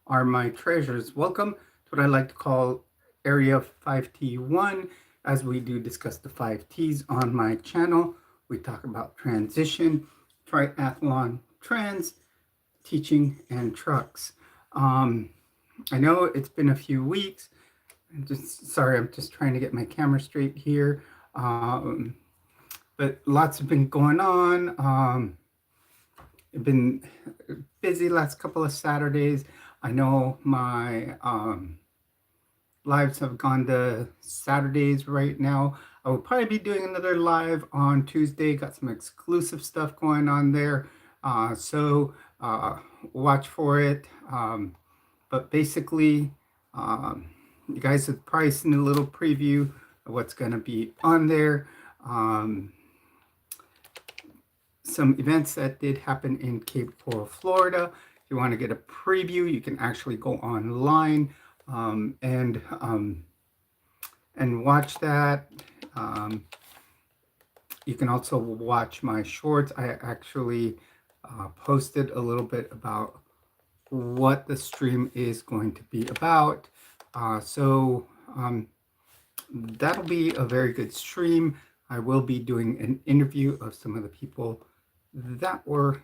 are my treasures. Welcome to what I like to call Area 5T1 as we do discuss the 5Ts on my channel. We talk about transition, triathlon, trends, teaching, and trucks. Um, I know it's been a few weeks. I'm just trying to get my camera straight here. But lots have been going on. I've been busy last couple of Saturdays. I know my lives have gone to Saturdays right now. I will probably be doing another live on Tuesday. Got some exclusive stuff going on there. So watch for it. But basically, you guys have probably seen a little preview of what's going to be on there. Some events that did happen in Cape Coral, Florida. If you want to get a preview, you can actually go online and watch that. You can also watch my shorts. I actually posted a little bit about what the stream is going to be about. So that'll be a very good stream. I will be doing an interview of some of the people that were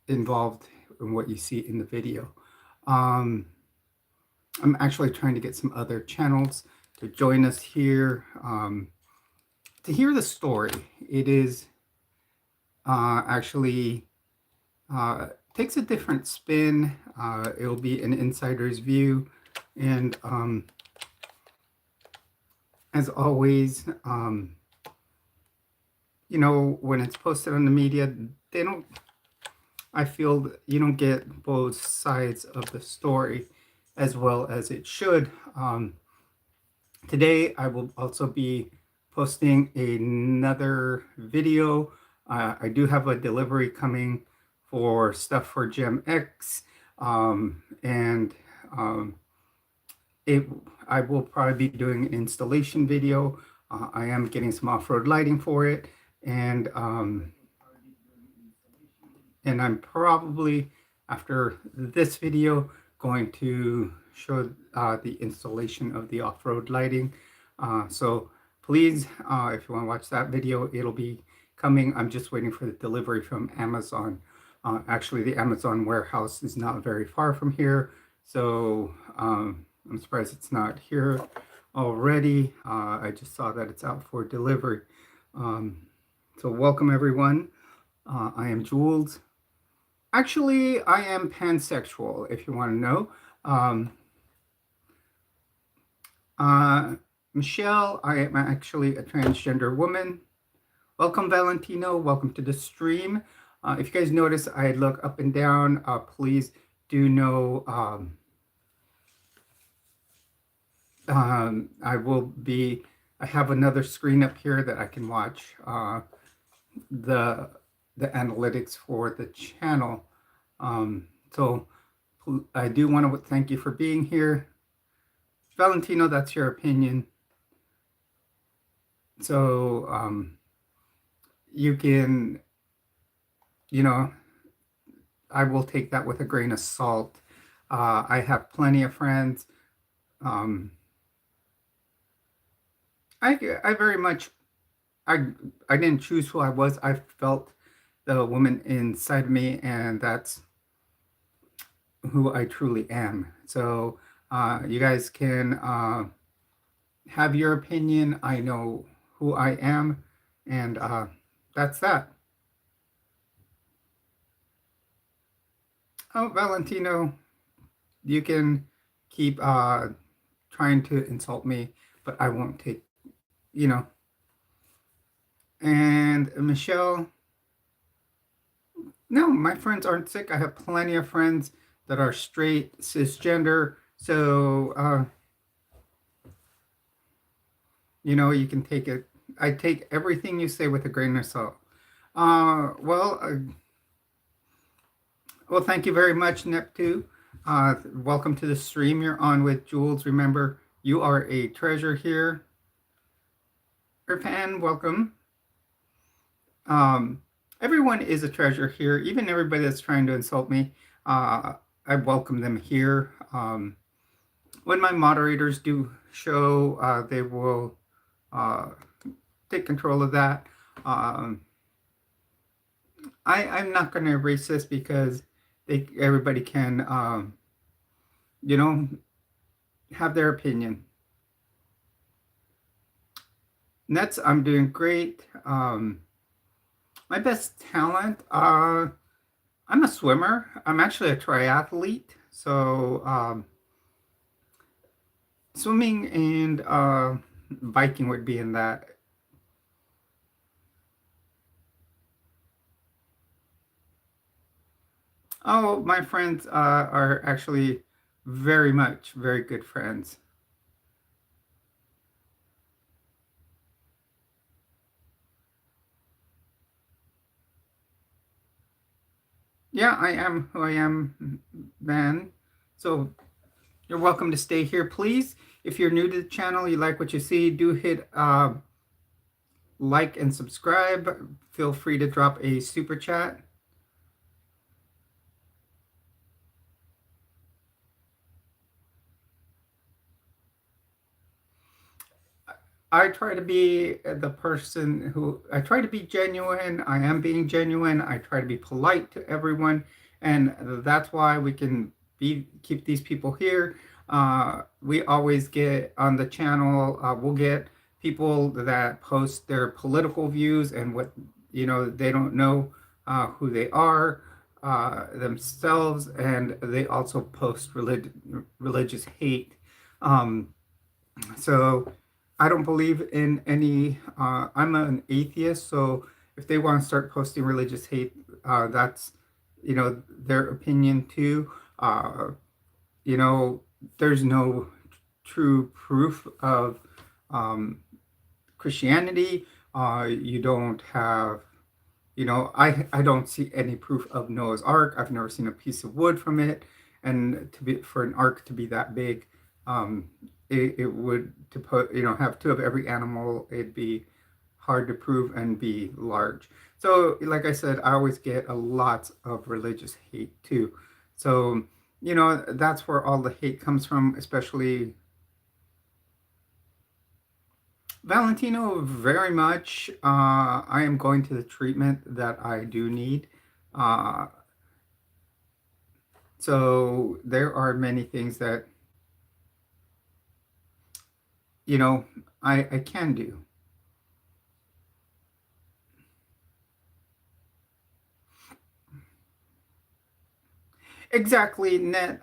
involved in what you see in the video. I'm actually trying to get some other channels to join us here to hear the story. It is actually takes a different spin. It'll be an insider's view, and as always, when it's posted on the media, I feel you don't get both sides of the story as well as it should. Today, I will also be posting another video. I do have a delivery coming for stuff for Gem X, and I will probably be doing an installation video. I am getting some off-road lighting for it, and I'm probably, after this video, going to show the installation of the off-road lighting. So please, if you want to watch that video, it'll be coming. I'm just waiting for the delivery from Amazon. Actually, the Amazon warehouse is not very far from here, so I'm surprised it's not here already. I just saw that it's out for delivery. So welcome, everyone. I am Jules. Actually, I am pansexual, if you want to know. Michelle, I am actually a transgender woman. Welcome, Valentino. Welcome to the stream. If you guys notice, I look up and down. Please do know I have another screen up here that I can watch the analytics for the channel. So I do want to thank you for being here. Valentino, that's your opinion. So you can, I will take that with a grain of salt. I have plenty of friends. I very much, I didn't choose who I was. I felt the woman inside of me, and that's who I truly am. So you guys can have your opinion. I know who I am, and that's that. Oh, Valentino, you can keep trying to insult me, but I won't take, And Michelle, no, my friends aren't sick. I have plenty of friends that are straight, cisgender. So, you can take it. I take everything you say with a grain of salt. Well, thank you very much, Neptune. Welcome to the stream. You're on with Jules. Remember, you are a treasure here. Irfan, welcome. everyone is a treasure here. Even everybody that's trying to insult me, I welcome them here. When my moderators do show, they will take control of that. I'm not going to erase this because everybody can, you know, have their opinion. Nets, I'm doing great. My best talent, I'm a swimmer. I'm actually a triathlete. So swimming and biking would be in that. Oh, my friends are actually very good friends. Yeah, I am who I am, man. So you're welcome to stay here, please. If you're new to the channel, you like what you see, do hit like and subscribe. Feel free to drop a super chat. I try to be the person who I try to be genuine. I am being genuine. I try to be polite to everyone, and that's why we can keep these people here. We always get on the channel. We'll get people that post their political views and what they don't know who they are themselves, and they also post religious hate. Um, so I don't believe in any, I'm an atheist, so if they want to start posting religious hate, that's, their opinion too. You know, there's no true proof of Christianity. You don't have, I don't see any proof of Noah's Ark. I've never seen a piece of wood from it. And for an ark to be that big, um, it would to put have two of every animal. It'd be hard to prove and be large. So, like I said, I always get a lot of religious hate too. So, that's where all the hate comes from, especially Valentino, very much. I am going to the treatment that I do need. Uh, so there are many things that, you know, I can do. Exactly, Net.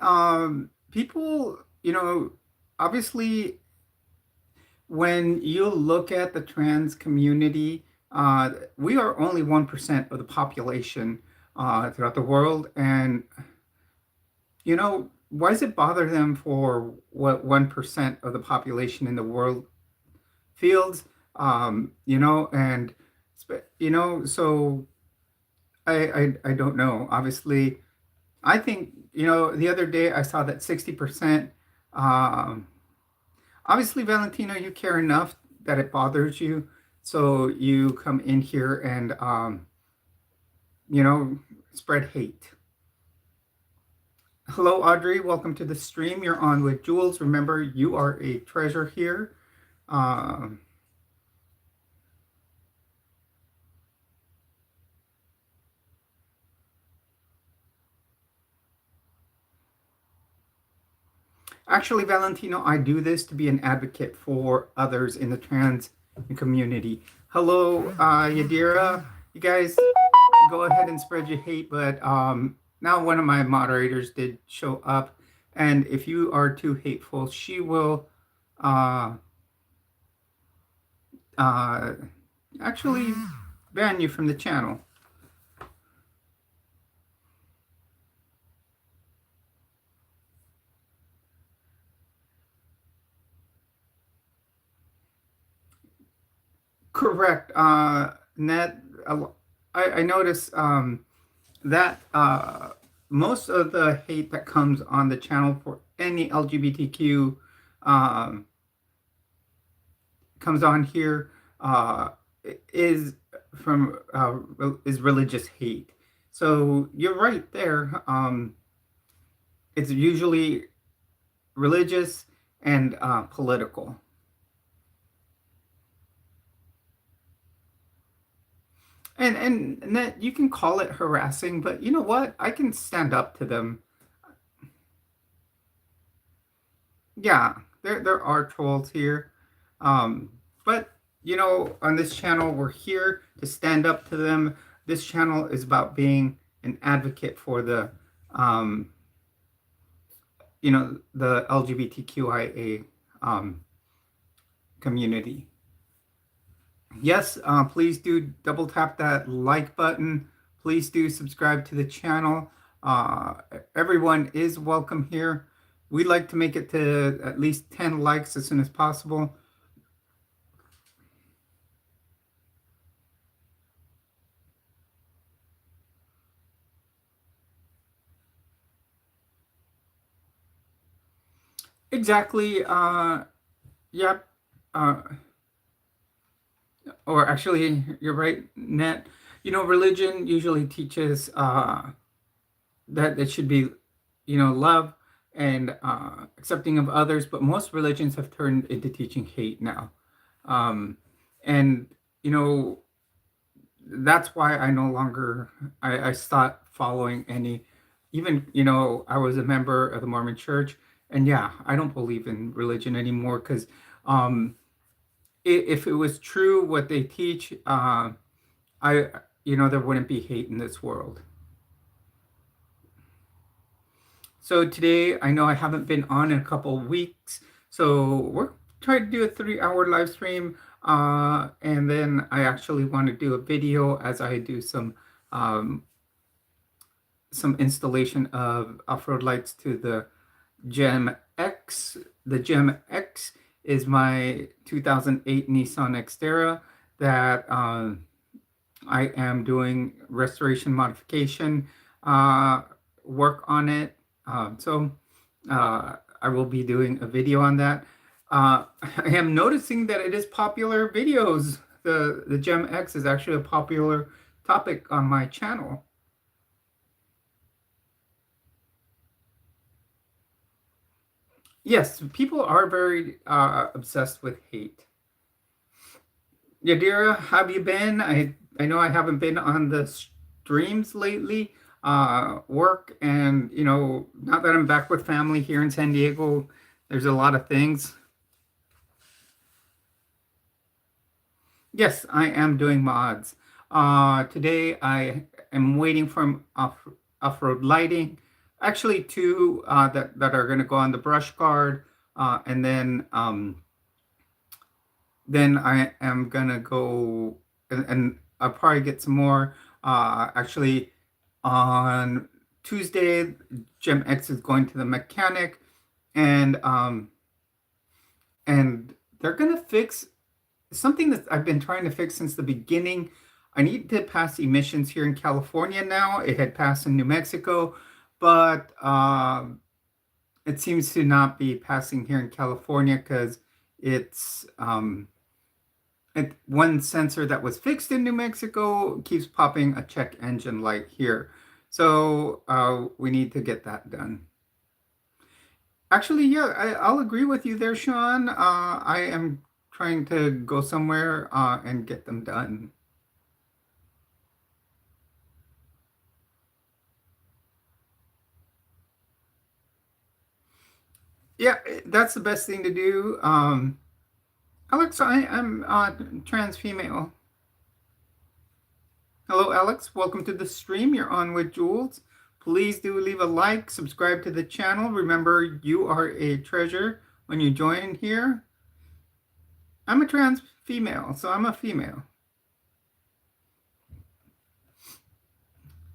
People, obviously, when you look at the trans community, we are only 1% of the population throughout the world. And, why does it bother them for what 1% of the population in the world feels? And, so I don't know. Obviously, I think, the other day I saw that 60%, um, obviously, Valentino, you care enough that it bothers you. So you come in here and, you know, spread hate. Hello, Audrey. Welcome to the stream. You're on with Jules. Remember, you are a treasure here. Um, Actually, Valentino, I do this to be an advocate for others in the trans community. Hello, Yadira. You guys go ahead and spread your hate, but now one of my moderators did show up, and if you are too hateful, she will uh, uh, actually ban you from the channel. Correct. Ned, I notice that most of the hate that comes on the channel for any LGBTQ um, comes on here is is religious hate. So you're right there. It's usually religious and political. And that you can call it harassing, but you know what? I can stand up to them. Yeah, there are trolls here. Um, but you know, on this channel, we're here to stand up to them. This channel is about being an advocate for the the LGBTQIA community. Yes, please do double tap that like button. Please do subscribe to the channel. Uh, Everyone is welcome here. We'd like to make it to at least 10 likes as soon as possible. Exactly. Yep. Uh, or actually, you're right, Net. You know, religion usually teaches that it should be, love and accepting of others, but most religions have turned into teaching hate now. Um, and, you know, that's why I no longer, I stopped following any, even, I was a member of the Mormon church. And yeah, I don't believe in religion anymore because um, if it was true what they teach, I, there wouldn't be hate in this world. So today, I know I haven't been on in a couple of weeks, so we're trying to do a 3-hour live stream, and then I actually want to do a video as I do some installation of off-road lights to the Gem X. The Gem X is my 2008 Nissan Xterra that I am doing restoration modification work on it. I will be doing a video on that. I am noticing that it is popular videos. The Gem X is actually a popular topic on my channel. Yes, people are very obsessed with hate. Yadira, have you been? I know I haven't been on the streams lately. Work and now that I'm back with family here in San Diego, there's a lot of things. Yes, I am doing mods. Today I am waiting for off-road lighting. Actually, two that are going to go on the brush guard, and then I am gonna go and I'll probably get some more. Actually, on Tuesday, Gem X is going to the mechanic, and they're gonna fix something that I've been trying to fix since the beginning. I need to pass emissions here in California now. It had passed in New Mexico, but it seems to not be passing here in California because it's one sensor that was fixed in New Mexico keeps popping a check engine light here. So we need to get that done. Actually, yeah, I'll agree with you there, Sean. I am trying to go somewhere and get them done. Yeah, that's the best thing to do. Alex, I'm trans female. Hello, Alex. Welcome to the stream. You're on with Jules. Please do leave a like, subscribe to the channel. Remember, you are a treasure when you join here. I'm a trans female, so I'm a female.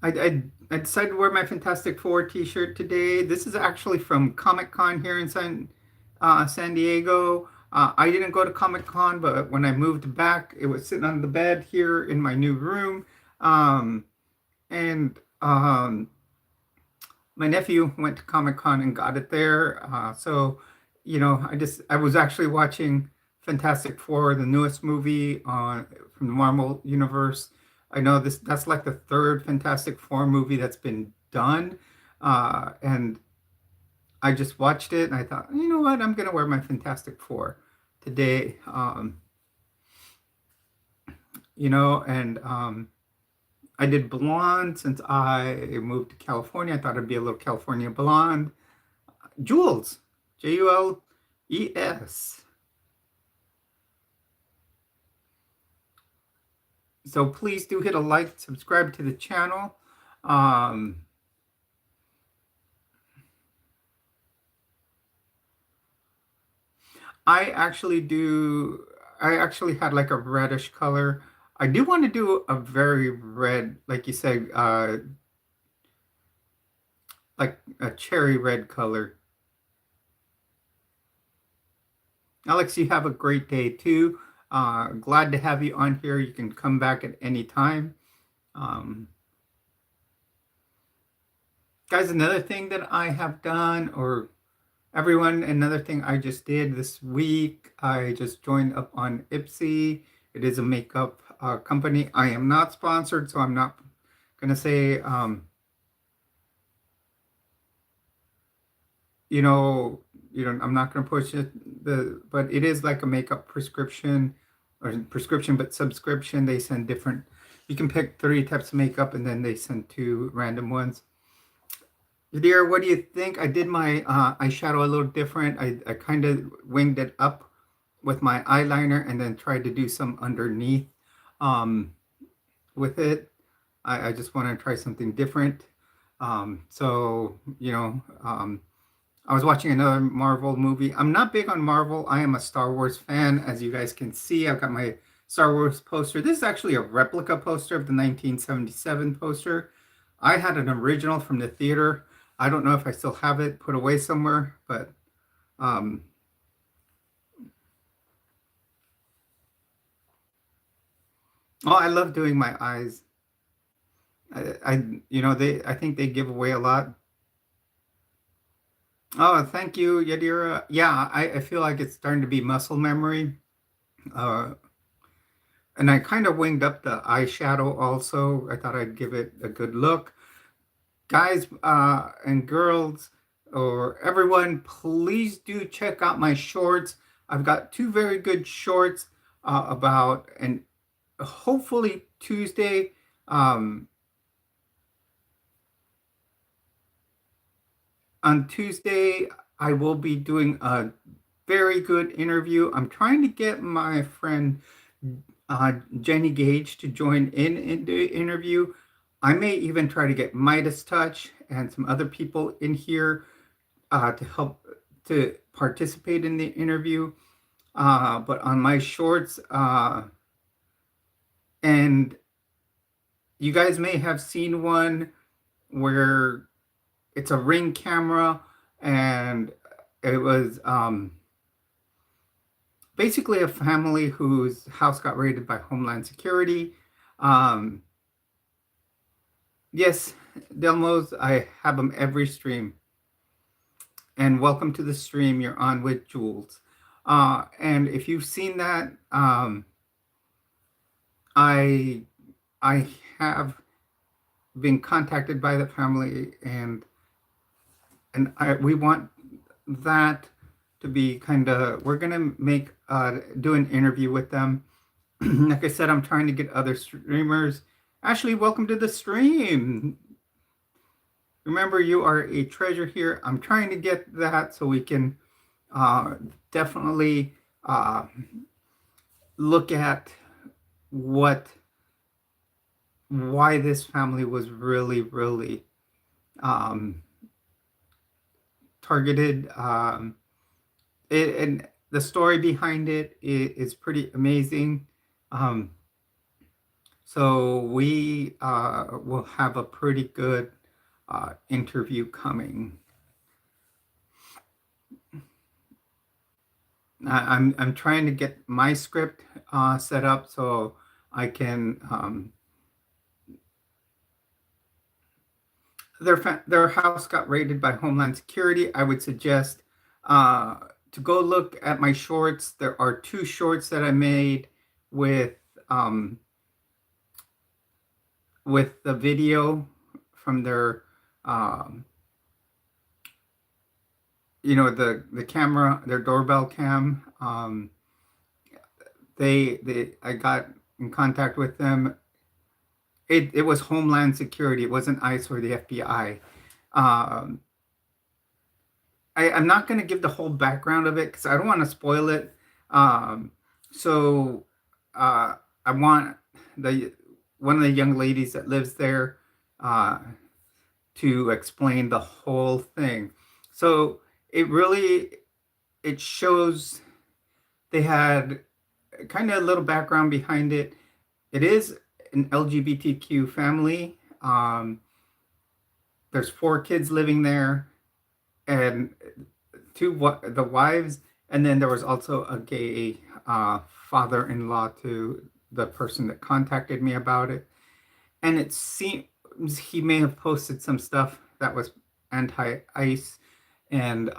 I decided to wear my Fantastic Four t-shirt today. This is actually from Comic-Con here in San Diego. I didn't go to Comic-Con, but when I moved back, it was sitting on the bed here in my new room. And my nephew went to Comic-Con and got it there. So, I was actually watching Fantastic Four, the newest movie on from the Marvel universe. I know that's like the third Fantastic Four movie that's been done. And I just watched it and I thought, you know what, I'm gonna wear my Fantastic Four today. And I did blonde since I moved to California. I thought I'd be a little California blonde. Jules, Jules. So please do hit a like, subscribe to the channel. Um, I actually do, I actually had like a reddish color. I do want to do a very red, like you said, like a cherry red color. Alex, you have a great day too. Glad to have you on here. You can come back at any time. Um, Guys, another thing that I have done, or everyone, another thing I just did this week, I just joined up on Ipsy. It is a makeup company. I am not sponsored, so I'm not going to say, you know, I'm not going to push it, but it is like a makeup prescription, or prescription, but subscription. They send different, you can pick 3 types of makeup and then they send 2 random ones. Dear, what do you think? I did my eyeshadow a little different. I kind of winged it up with my eyeliner and then tried to do some underneath um, with it. I just want to try something different. I was watching another Marvel movie. I'm not big on Marvel. I am a Star Wars fan. As you guys can see, I've got my Star Wars poster. This is actually a replica poster of the 1977 poster. I had an original from the theater. I don't know if I still have it put away somewhere, but um, oh, I love doing my eyes. I think they give away a lot. Oh, thank you, Yadira. Yeah, I feel like it's starting to be muscle memory. Uh, and I kind of winged up the eyeshadow also. I thought I'd give it a good look. Guys and girls, or everyone, please do check out my shorts. I've got 2 very good shorts about, and hopefully Tuesday. On Tuesday, I will be doing a very good interview. I'm trying to get my friend Jenny Gage to join in the interview. I may even try to get Midas Touch and some other people in here to help to participate in the interview. But on my shorts, and you guys may have seen one where it's a Ring camera, and it was basically a family whose house got raided by Homeland Security. Um, yes, Delmos, I have them every stream. And welcome to the stream. You're on with Jules. And if you've seen that, I have been contacted by the family, and we want that to be kind of, we're gonna do an interview with them. Like I said, I'm trying to get other streamers. Ashley, welcome to the stream. Remember, you are a treasure here. I'm trying to get that so we can definitely look at why this family was really, really targeted. And the story behind it is pretty amazing. So we will have a pretty good interview coming. I'm trying to get my script set up so I can. Their house got raided by Homeland Security. I would suggest to go look at my shorts, there are 2 shorts that I made with the video from their the camera, their doorbell cam. I got in contact with them. It was Homeland Security. It wasn't ICE or the FBI. I'm not going to give the whole background of it because I don't want to spoil it. So I want one of the young ladies that lives there to explain the whole thing. So it shows they had kind of a little background behind it. It is an LGBTQ family. There's 4 kids living there, and the wives, and then there was also a gay father-in-law to the person that contacted me about it. And it seems he may have posted some stuff that was anti-ICE, and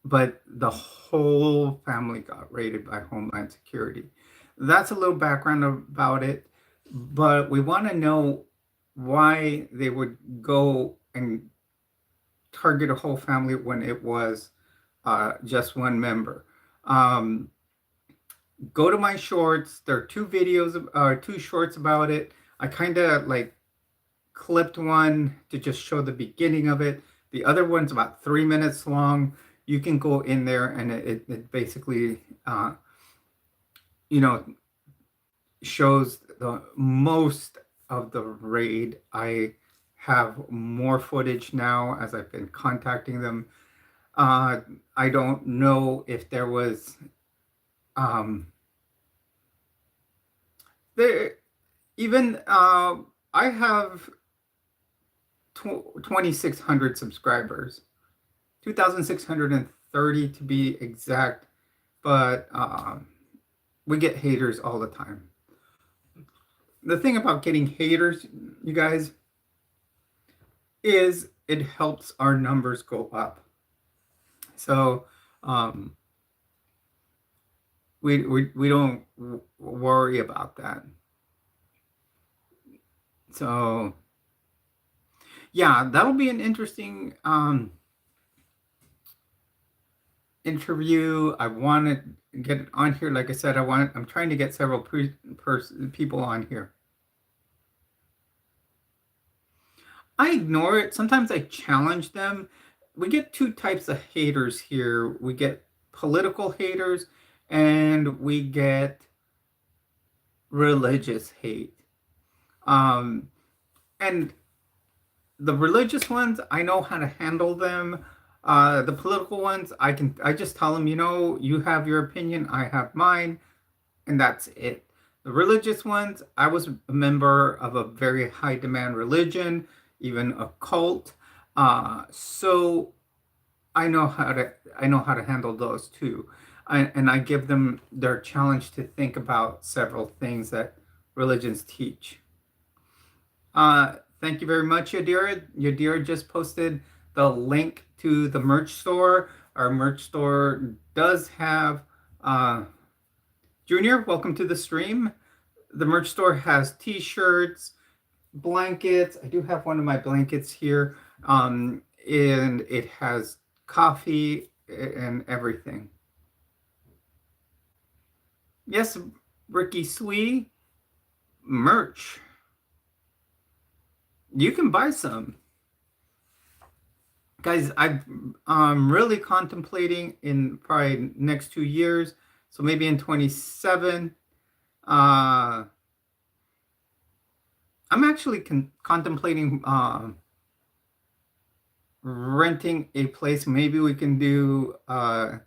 but the whole family got raided by Homeland Security. That's a little background about it, but we want to know why they would go and target a whole family when it was just one member. Go to my shorts. There are 2 shorts about it. I kind of like clipped one to just show the beginning of it. The other one's about 3 minutes long. You can go in there and it basically, shows the most of the raid. I have more footage now as I've been contacting them. I don't know if there was I have 2,600 subscribers, 2,630 to be exact, but we get haters all the time. The thing about getting haters, you guys, is it helps our numbers go up. So we don't worry about that. So yeah, that'll be an interesting interview. I want to get it on here. Like I said, I'm trying to get several people on here. I ignore it. Sometimes I challenge them. We get 2 types of haters here. We get political haters and we get religious hate. And the religious ones, I know how to handle them. The political ones, I just tell them, you have your opinion, I have mine, and that's it. The religious ones, I was a member of a very high demand religion, even a cult. So I know how to handle those too. And I give them their challenge to think about several things that religions teach. Thank you very much, Yadira. Yadira just posted the link to the merch store. Our merch store does have Junior, welcome to the stream. The merch store has t-shirts, blankets. I do have one of my blankets here. And it has coffee and everything. Yes, Ricky Swee, merch. You can buy some. Guys, I'm really contemplating in probably next 2 years, so maybe in 27, I'm actually contemplating renting a place. Maybe we can do a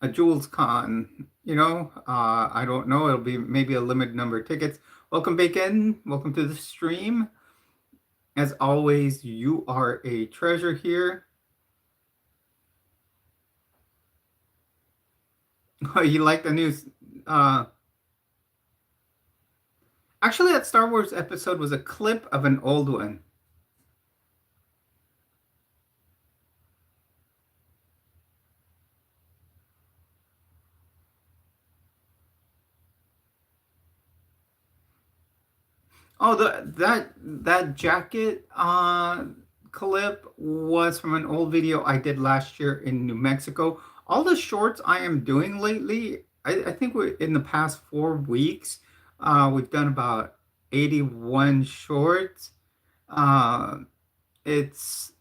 Jules Con, I don't know. It'll be maybe a limited number of tickets. Welcome, Bacon. Welcome to the stream. As always, you are a treasure here. Oh, you like the news? Actually, that Star Wars episode was a clip of an old one. Oh, that jacket clip was from an old video I did last year in New Mexico. All the shorts I am doing lately, I think we're in the past 4 weeks, we've done about 81 shorts. Uh, it's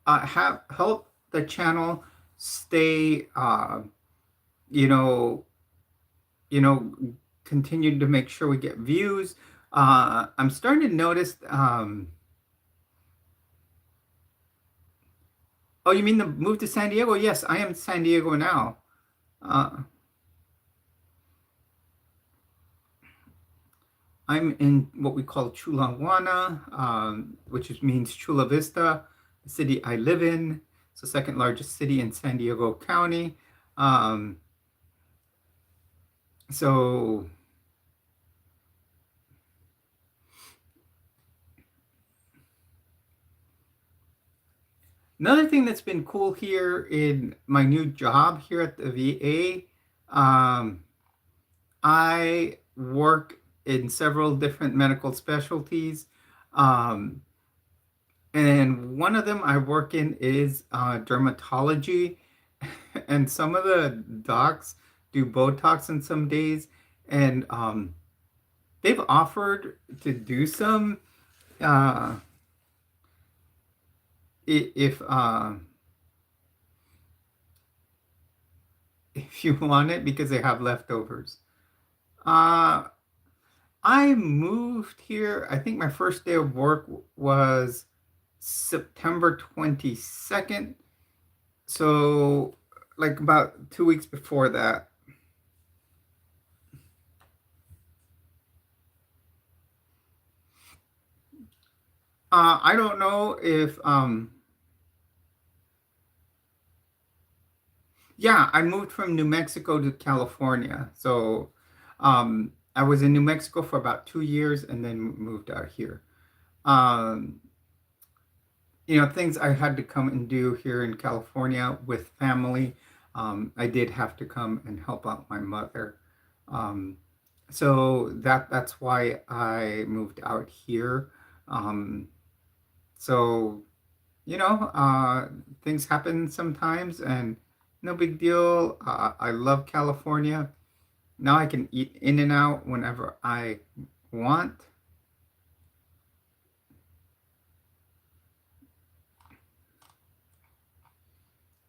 have helped the channel stay, you know, you know, continue to make sure we get views. I'm starting to notice. Oh, you mean the move to San Diego? Yes, I am in San Diego now. Uh, I'm in what we call Chulawana, which means Chula Vista, the city I live in. It's the second largest city in San Diego County. Um, so another thing that's been cool here in my new job here at the VA, I work in several different medical specialties. Um, and one of them I work in is dermatology. And some of the docs do Botox in some days. And they've offered to do some uh, if if you want it because they have leftovers. Uh, I moved here. I think my first day of work was September 22nd. So, like about 2 weeks before that. I don't know if, yeah, I moved from New Mexico to California. So, I was in New Mexico for about 2 years and then moved out here. Um, things I had to come and do here in California with family. I did have to come and help out my mother. Um, so that's why I moved out here. Um, so you know, things happen sometimes, and no big deal. I love California. Now I can eat in and out whenever I want.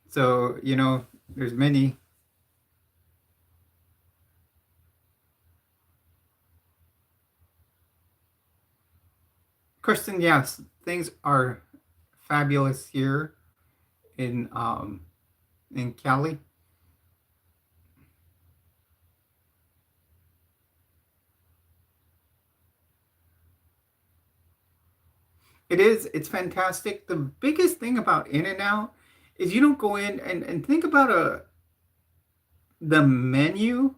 So there's many. Kristen, yes, things are fabulous here in Cali. It is. It's fantastic. The biggest thing about In and Out is you don't go in and think about the menu.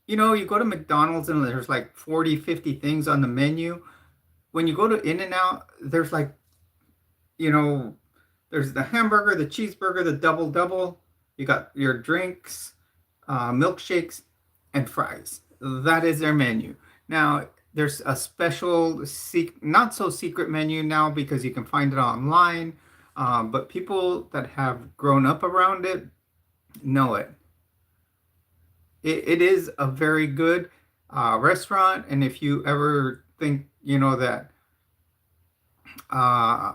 You go to McDonald's and there's like 40, 50 things on the menu. When you go to In and Out, there's like, you know, there's the hamburger, the cheeseburger, the double double. You got your drinks, milkshakes, and fries. That is their menu. Now, there's a special, not so secret menu now because you can find it online. But people that have grown up around it know it. It is a very good restaurant. And if you ever think, that uh,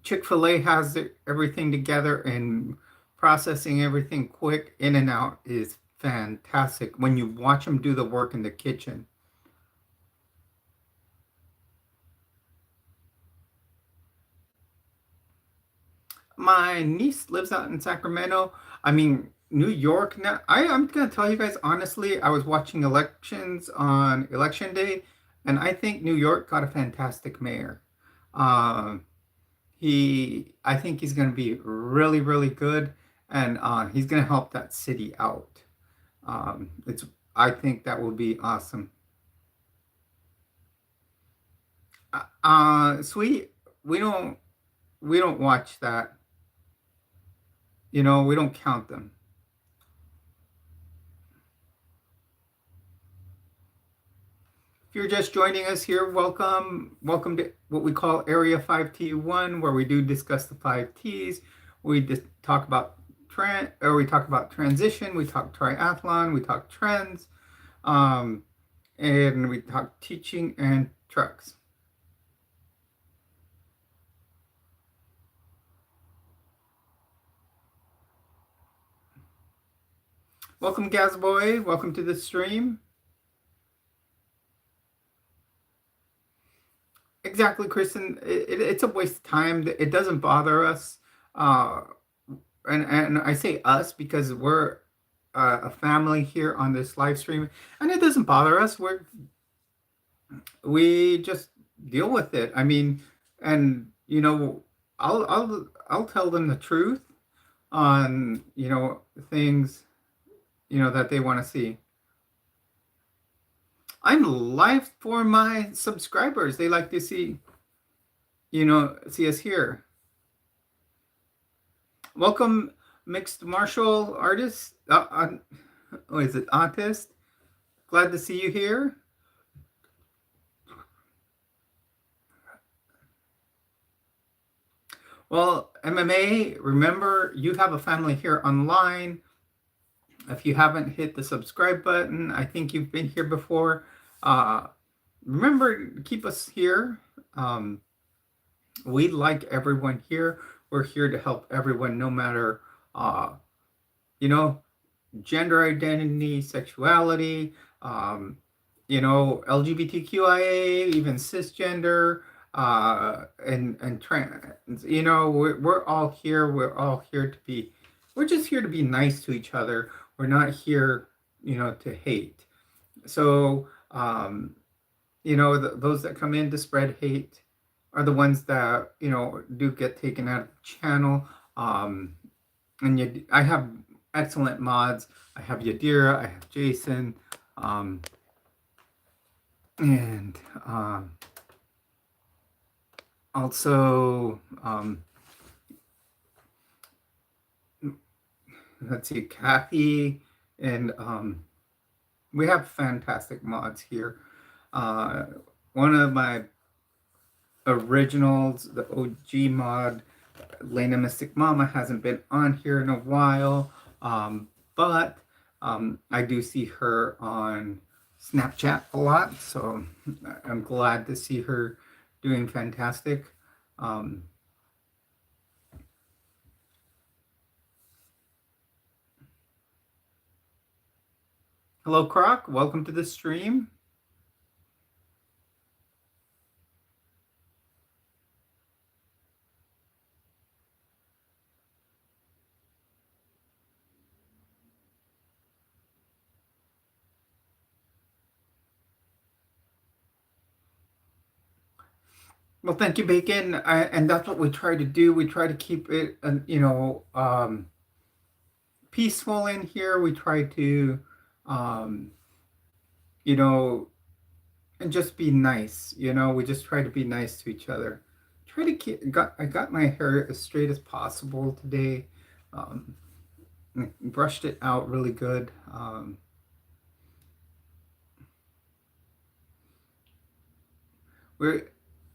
Chick-fil-A has everything together and processing everything quick, In and Out is fantastic when you watch them do the work in the kitchen. My niece lives out in Sacramento. I mean, New York now. I'm gonna tell you guys honestly, I was watching elections on election day, and I think New York got a fantastic mayor. Um, I think he's gonna be really, really good, and he's gonna help that city out. It's I think that will be awesome. Sweet, we don't watch that. We don't count them. If you're just joining us here, welcome. Welcome to what we call Area 5T1, where we do discuss the 5Ts. We just talk about we talk about transition, we talk triathlon, we talk trends, and we talk teaching and trucks. Welcome, Gazboy. Welcome to the stream. Exactly, Kristen. It's a waste of time. It doesn't bother us. And I say us because we're a family here on this live stream, and it doesn't bother us. We just deal with it. I mean, and I'll tell them the truth on things that they want to see. I'm live for my subscribers. They like to see us here. Welcome, mixed martial artist. Is it artist? Glad to see you here. Well, MMA, remember, you have a family here online. If you haven't hit the subscribe button, I think you've been here before. Remember, keep us here. We like everyone here. We're here to help everyone, no matter, gender identity, sexuality, LGBTQIA, even cisgender, and trans. We're all here. We're all here to be. We're just here to be nice to each other. We're not here, to hate. So, those that come in to spread hate are the ones that do get taken out of the channel. And I have excellent mods. I have Yadira, I have Jason, and also let's see, Kathy, and we have fantastic mods here. One of my originals, the OG mod, Lena Mystic Mama, hasn't been on here in a while, but I do see her on Snapchat a lot, so I'm glad to see her doing fantastic. Hello, Croc. Welcome to the stream. Well, thank you, Bacon. And that's what we try to do. We try to keep it, peaceful in here. We try to, and just be nice. We just try to be nice to each other. I got my hair as straight as possible today. Brushed it out really good.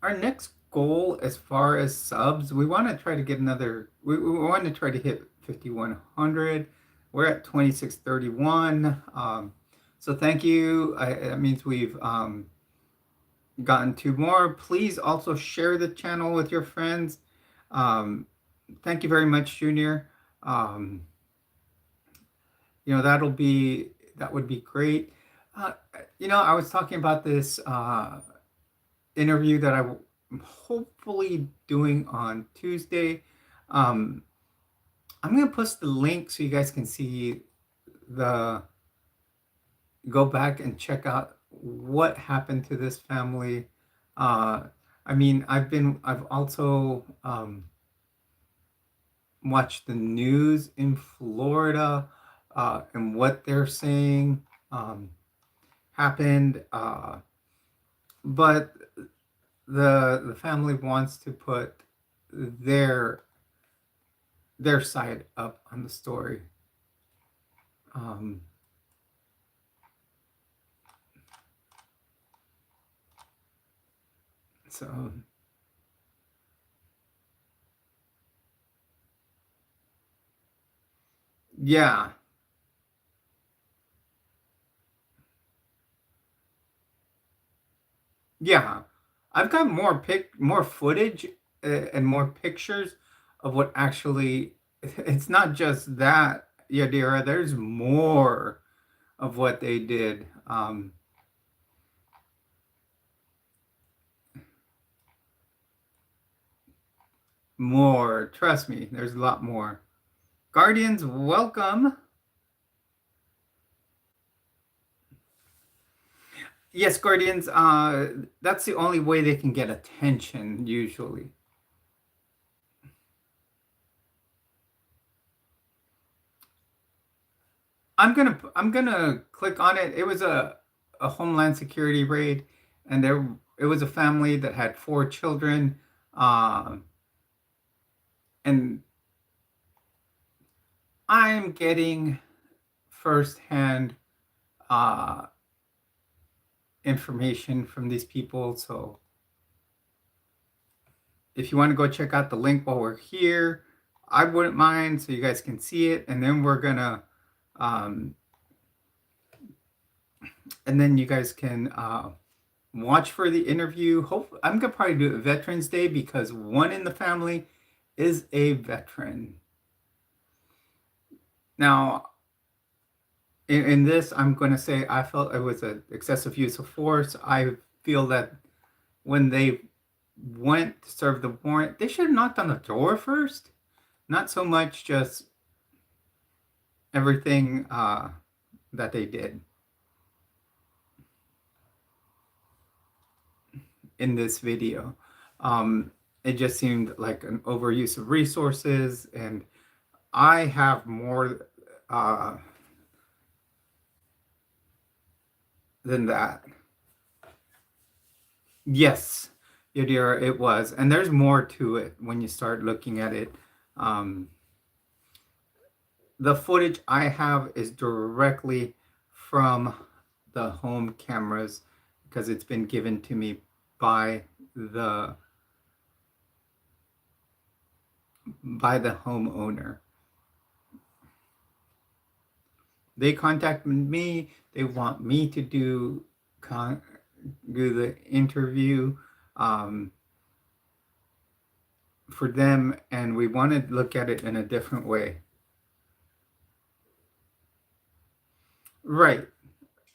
Our next goal as far as subs, we want to try to get we want to try to hit 5,100. We're at 2,631. So thank you. That means we've gotten 2 more. Please also share the channel with your friends. Thank you very much, Junior. That would be great. I was talking about this interview that I'm hopefully doing on Tuesday. I'm going to post the link so you guys can see go back and check out what happened to this family. I've also watched the news in Florida, and what they're saying happened, but the family wants to put their side up on the story. So yeah, yeah. I've got more footage and more pictures of what actually. It's not just that, Yadira. There's more of what they did. More. Trust me, there's a lot more. Guardians, welcome. Yes, Guardians, that's the only way they can get attention usually. I'm gonna click on it. It was a Homeland Security raid, and there it was a family that had 4 children, um, and I'm getting firsthand uh, information from these people. So if you want to go check out the link while we're here, I wouldn't mind, so you guys can see it, and then we're gonna um, and then you guys can watch for the interview. Hope I'm gonna probably do it Veterans Day because one in the family is a veteran. Now, in this, I'm going to say I felt it was an excessive use of force. I feel that when they went to serve the warrant, they should have knocked on the door first, not so much just everything that they did in this video. It just seemed like an overuse of resources, and I have more than that. Yes, Yadira, it was. And there's more to it when you start looking at it. Um, the footage I have is directly from the home cameras because it's been given to me by the homeowner. They contacted me. They want me to do the interview for them, and we want to look at it in a different way. Right.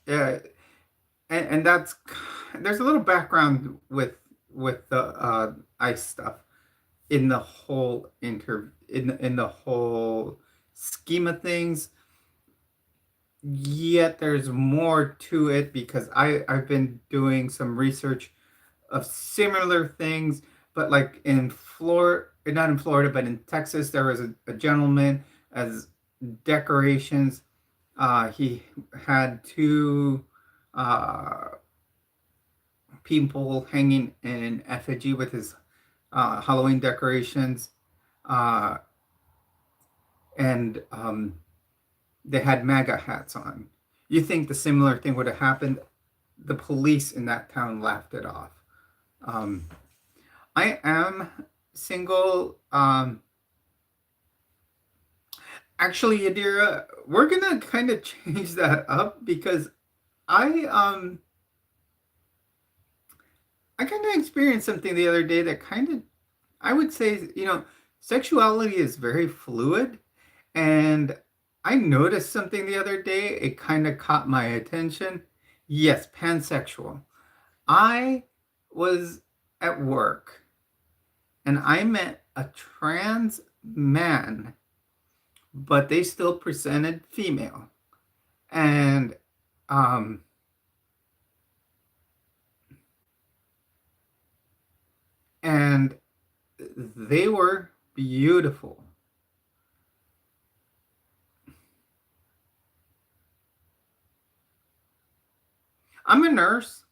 Yeah. And that's there's a little background with the ICE stuff in the whole in the whole scheme of things. Yet there's more to it because I've been doing some research of similar things, but like in Florida, not in Florida, but in Texas, there was a gentleman as decorations. He had 2 people hanging in effigy with his Halloween decorations, uh, and they had MAGA hats on. You think the similar thing would have happened? The police in that town laughed it off. Um, I am single. Actually, Yadira, we're gonna kind of change that up because I I kind of experienced something the other day that kind of I would say, sexuality is very fluid, and I noticed something the other day. It kind of caught my attention. Yes, pansexual. I was at work and I met a trans man, but they still presented female. And um and they were beautiful. I'm a nurse.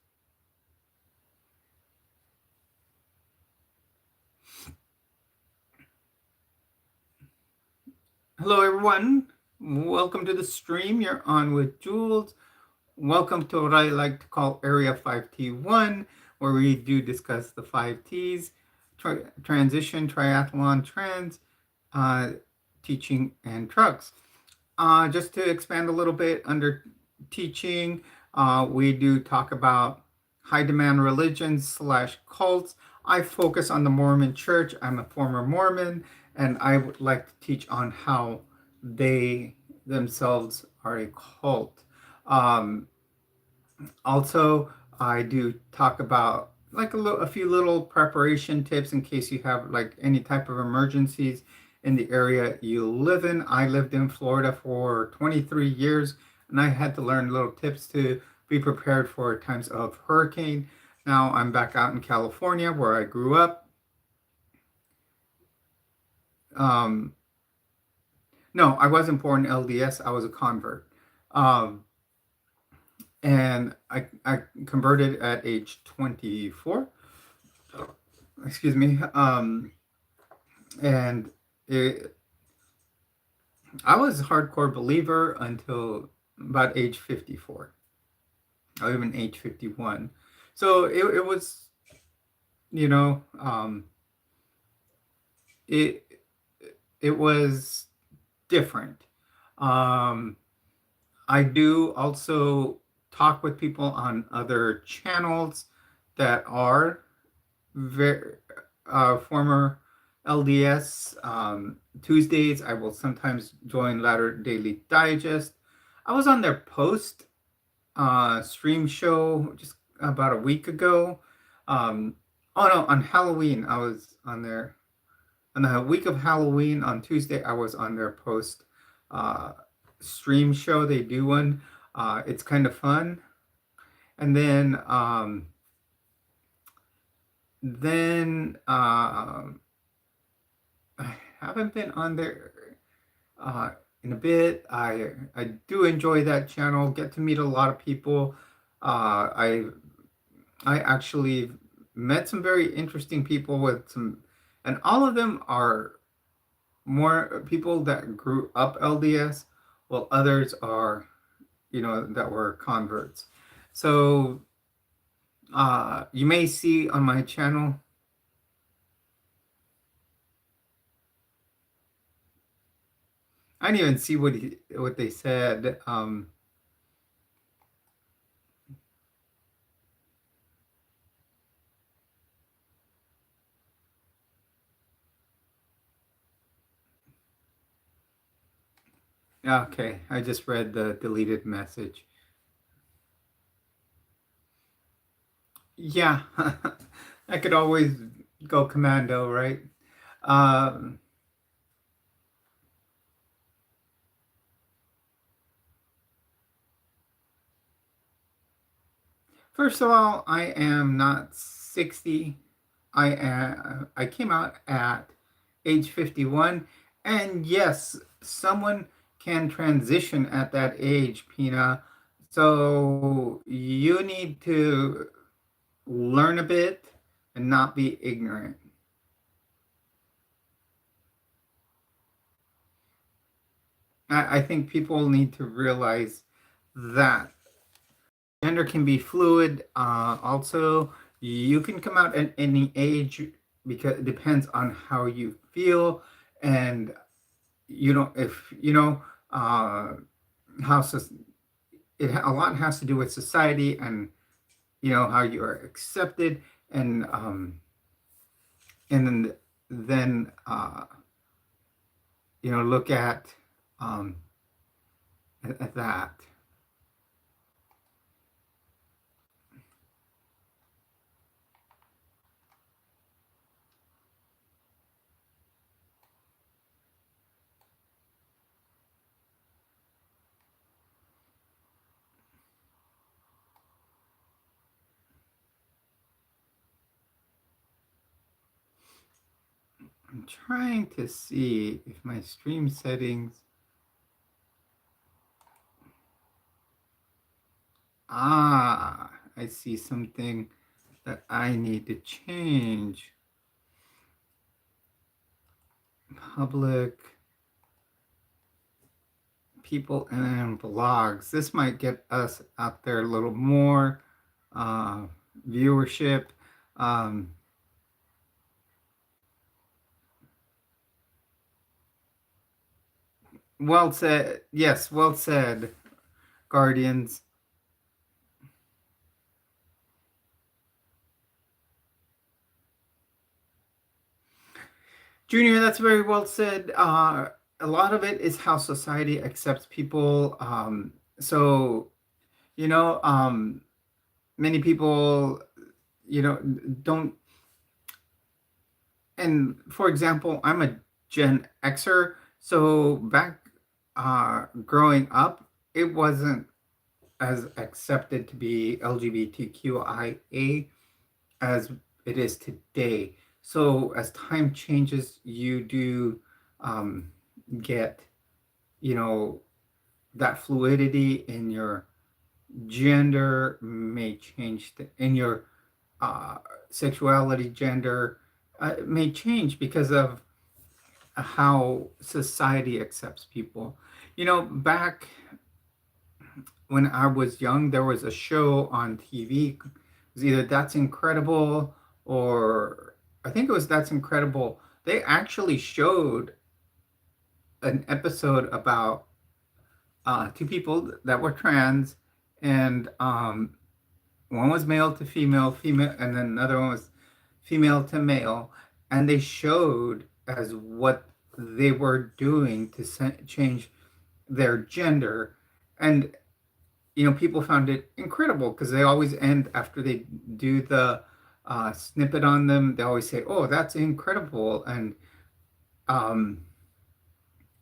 Hello, everyone. Welcome to the stream. You're on with Jules. Welcome to what I like to call Area 5T1. where we do discuss the 5 T's: transition, triathlon, trends, uh, teaching, and trucks. Just to expand a little bit under teaching, we do talk about high demand religions slash cults. I focus on the Mormon church. I'm a former Mormon, and I would like to teach on how they themselves are a cult. Um, Also, I do talk about like a few little preparation tips in case you have like any type of emergencies in the area you live in. I lived in Florida for 23 years, and I had to learn little tips to be prepared for times of hurricane. Now I'm back out in California where I grew up. Um, no, I wasn't born LDS. I was a convert. Um, and I converted at age 24. Excuse me. And it, I was a hardcore believer until about age 54, or even age 51. So it was, you know, it it was different. Um, I do also talk with people on other channels that are very former LDS. Tuesdays, I will sometimes join Latter Daily Digest. I was on their post stream show just about a week ago. Oh no, on Halloween, I was on there. On the week of Halloween, on Tuesday, I was on their post uh, stream show. They do one. It's kind of fun. And then I haven't been on there uh, in a bit. I do enjoy that channel. Get to meet a lot of people. I actually met some very interesting people with some, and all of them are more people that grew up LDS, while others are, that were converts. So you may see on my channel. I didn't even see what they said. Okay, I just read the deleted message. Yeah, I could always go commando, right? Um, First of all, I am not 60. I came out at age 51, and yes, someone can transition at that age, Pina. So you need to learn a bit and not be ignorant. I think people need to realize that gender can be fluid. Also, you can come out at any age because it depends on how you feel, and if you know how a lot has to do with society and how you are accepted, and then look um, at that. I'm trying to see if my stream settings. I see something that I need to change. Public, people, and blogs. This might get us out there a little more. viewership. Um, well said. Yes, well said, Guardians. Junior, that's very well said. A lot of it is how society accepts people. So, you know, many people, don't. And for example, I'm a Gen Xer. So back growing up, it wasn't as accepted to be LGBTQIA as it is today. So as time changes, you do um, get, you know, that fluidity in your gender may change in your uh, sexuality, gender may change because of how society accepts people. Back when I was young, there was a show on TV. It was either That's Incredible or I think it was That's Incredible. They actually showed an episode about two people that were trans, and one was male to female, female, and then another one was female to male, and they showed as what they were doing to change their gender, and people found it incredible because they always end after they do the snippet on them. They always say, "Oh, that's incredible," and um,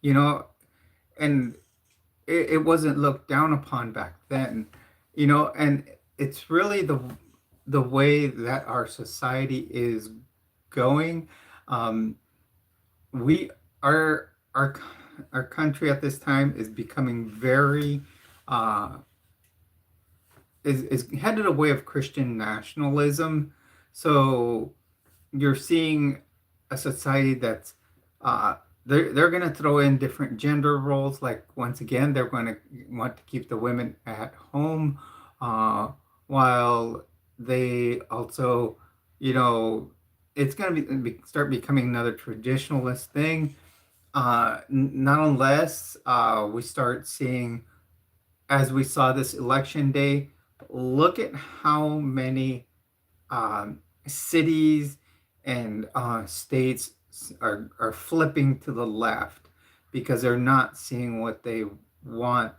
you know, and it wasn't looked down upon back then, and it's really the way that our society is going. Um, we our country at this time is becoming very uh, is headed a way of Christian nationalism. So you're seeing a society that's uh, they're going to throw in different gender roles. Like once again, they're going to want to keep the women at home, uh, while they also, you know, it's going to start becoming another traditionalist thing. Not unless we start seeing, as we saw this election day, look at how many cities and states are flipping to the left because they're not seeing what they want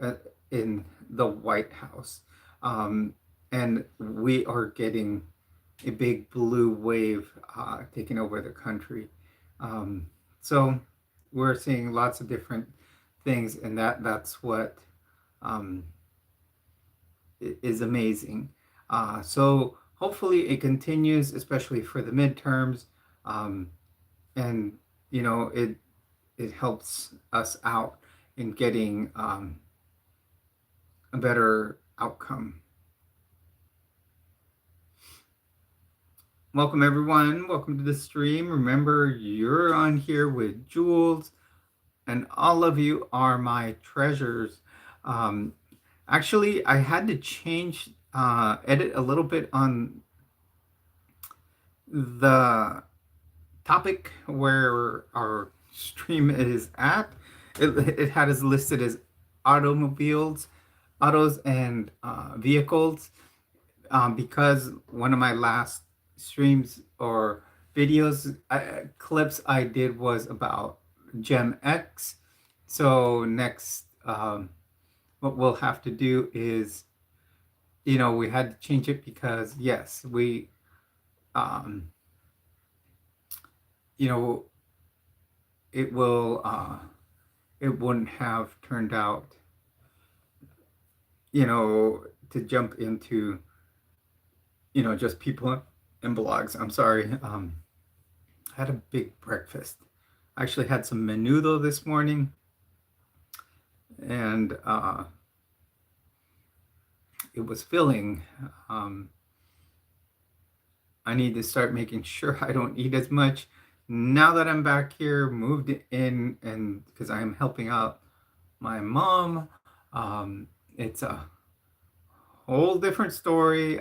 uh, in the White House. Um, and we are getting a big blue wave taking over the country. Um, so we're seeing lots of different things, and that's what um, is amazing. So hopefully it continues, especially for the midterms, um, and it helps us out in getting a better outcome. Welcome everyone. Welcome to the stream. Remember, you're on here with Jules, and all of you are my treasures. Um, Actually, I had to edit a little bit on the topic where our stream is at. It had us listed as automobiles, autos, and vehicles, because one of my last streams or videos clips I did was about Gem X. So next, what we'll have to do is, we had to change it because yes, um, you know, it will, it wouldn't have turned out, to jump into, just people and blogs. I'm sorry. I had a big breakfast. I actually had some menudo this morning, and it was filling. Um, I need to start making sure I don't eat as much. Now that I'm back here, moved in, and because I'm helping out my mom, it's a whole different story.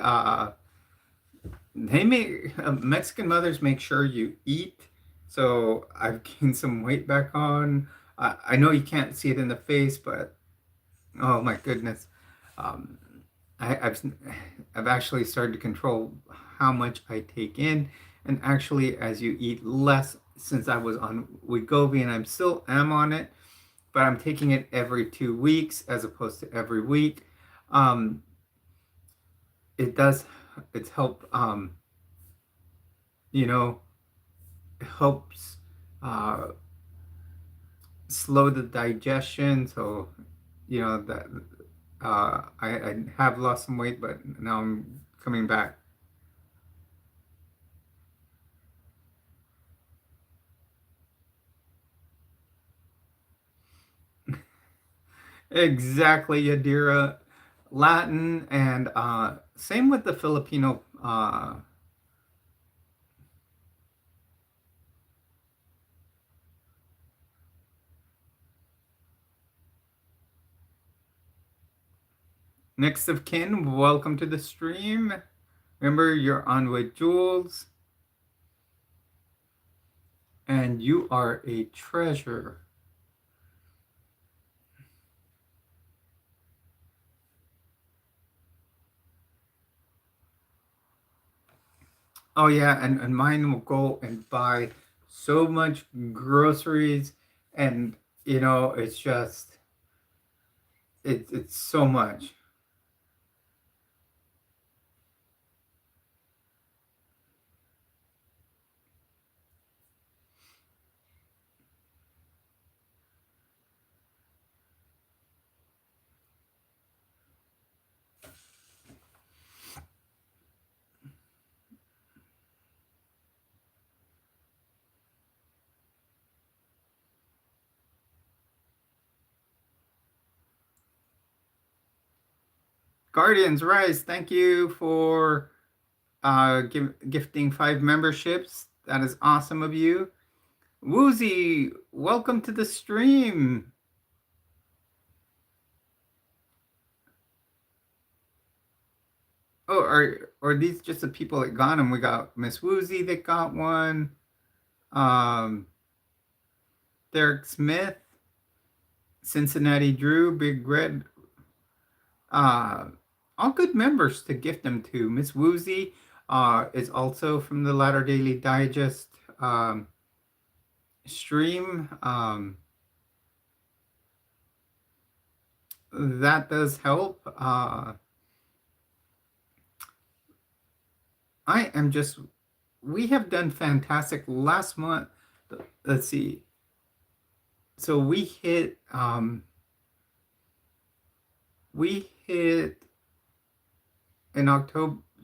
they make Mexican mothers make sure you eat. So I've gained some weight back on. I know you can't see it in the face, but oh my goodness. Um, I've actually started to control how much I take in, and actually, as you eat less, since I was on Wegovy and I'm still am on it, but I'm taking it every 2 weeks as opposed to every week. Um, it does, it's helped, you know, it helps uh, slow the digestion. So, that I have lost some weight, but now I'm coming back. Exactly, Yadira. Latin and same with the Filipino. Next of kin, welcome to the stream. Remember, you're on with Jules, and you are a treasure. Oh yeah, and mine will go and buy so much groceries, and it's just it's so much. Guardians Rise, thank you for gifting 5 memberships. That is awesome of you. Woozy, welcome to the stream. Oh, are these just the people that got them? We got Miss Woozy that got one. Um, Derek Smith, Cincinnati Drew, Big Red. Uh, all good members to gift them to. Miss Woozy is also from the Latter Daily Digest stream. That does help. I am just, we have done fantastic last month. Let's see. So we hit in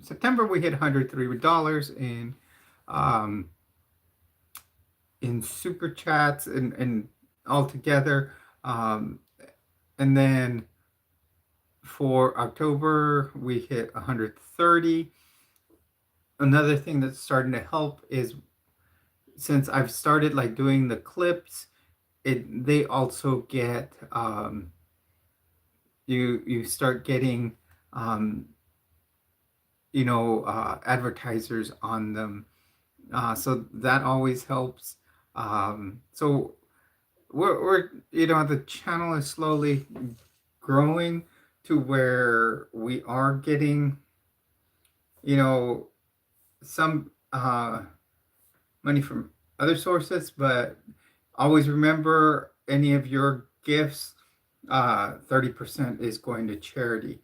September, we hit $103 um, in super chats and altogether. And then for October, we hit 130. Another thing that's starting to help is since I've started like doing the clips, they also get you start getting advertisers on them. So that always helps. So we're the channel is slowly growing to where we are getting some money from other sources, but always remember any of your gifts, 30% is going to charity.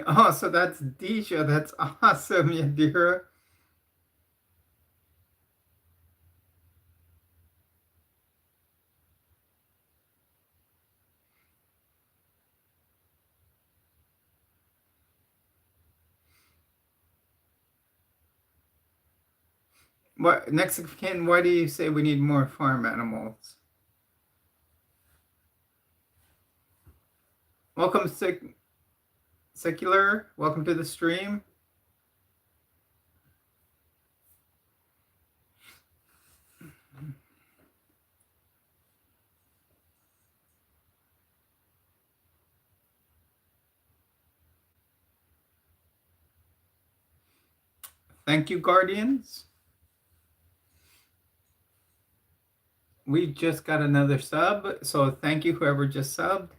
Oh, so that's Deja. That's awesome, Yadira. What next of kin? Why do you say we need more farm animals? Welcome, Secular. Welcome to the stream. Thank you, Guardians. We just got another sub, so thank you, whoever just subbed.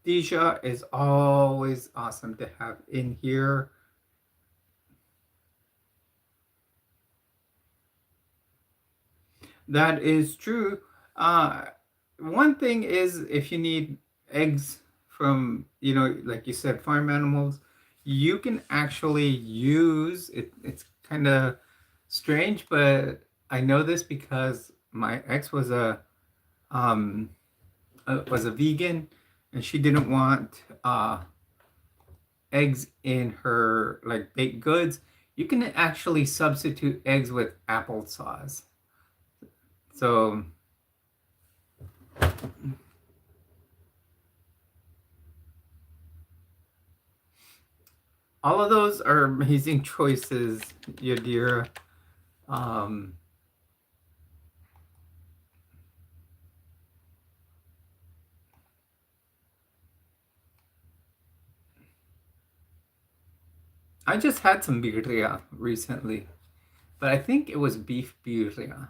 Deja is always awesome to have in here. That is true. One thing is, if you need eggs from, like you said, farm animals, you can actually use it. It's kind of strange, but I know this because my ex was a vegan, and she didn't want eggs in her like baked goods. You can actually substitute eggs with applesauce. So all of those are amazing choices, Yadira. I just had some birria recently, but I think it was beef birria.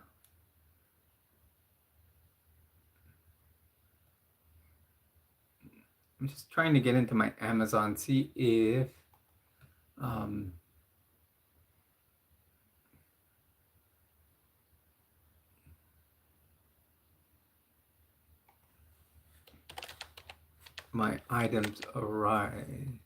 I'm just trying to get into my Amazon, see if my items arrived.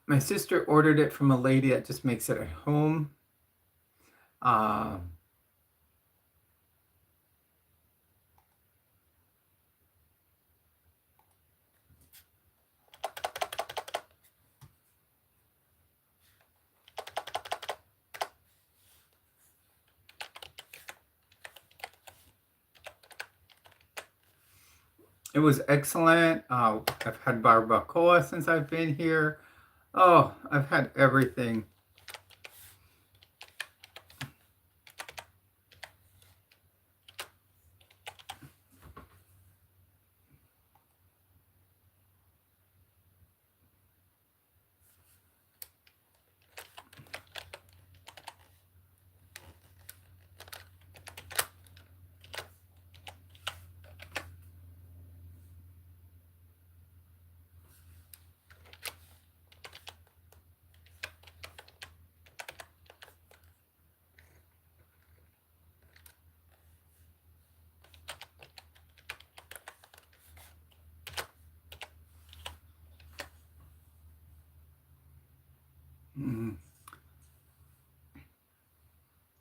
My sister ordered it from a lady that just makes it at home. It was excellent. I've had barbacoa since I've been here. Oh, I've had everything.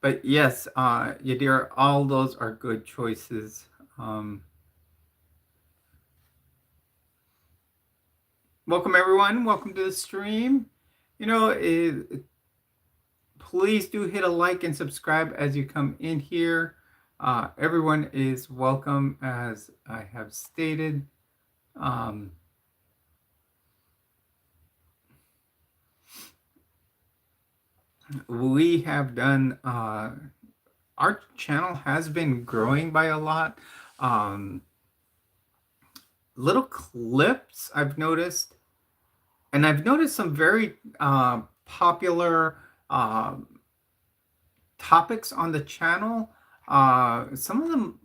But yes, Yadira, all those are good choices. Welcome everyone. Welcome to the stream. Please do hit a like and subscribe as you come in here. Everyone is welcome, as I have stated. We have done, our channel has been growing by a lot. Little clips I've noticed, and I've noticed some very popular topics on the channel. Some of the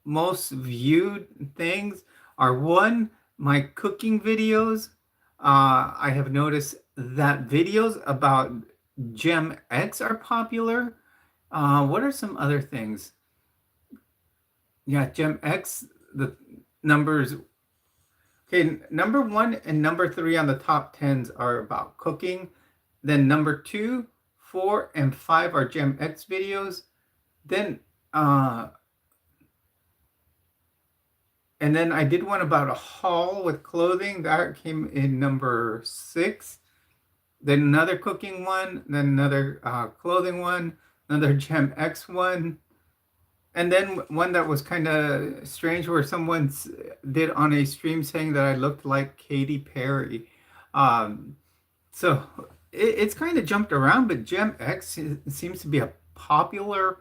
most viewed things are, one, my cooking videos. I have noticed that videos about Gem X are popular. What are some other things? Yeah, Gem X, the numbers. Okay, number 1 and number 3 on the top 10s are about cooking. Then number 2, 4, and 5 are Gem X videos. Then and then I did one about a haul with clothing that came in number 6. Then another cooking one, then another clothing one, another Gem X one, and then one that was kind of strange where someone did on a stream saying that I looked like Katy Perry. So it's kind of jumped around, but Gem X seems to be a popular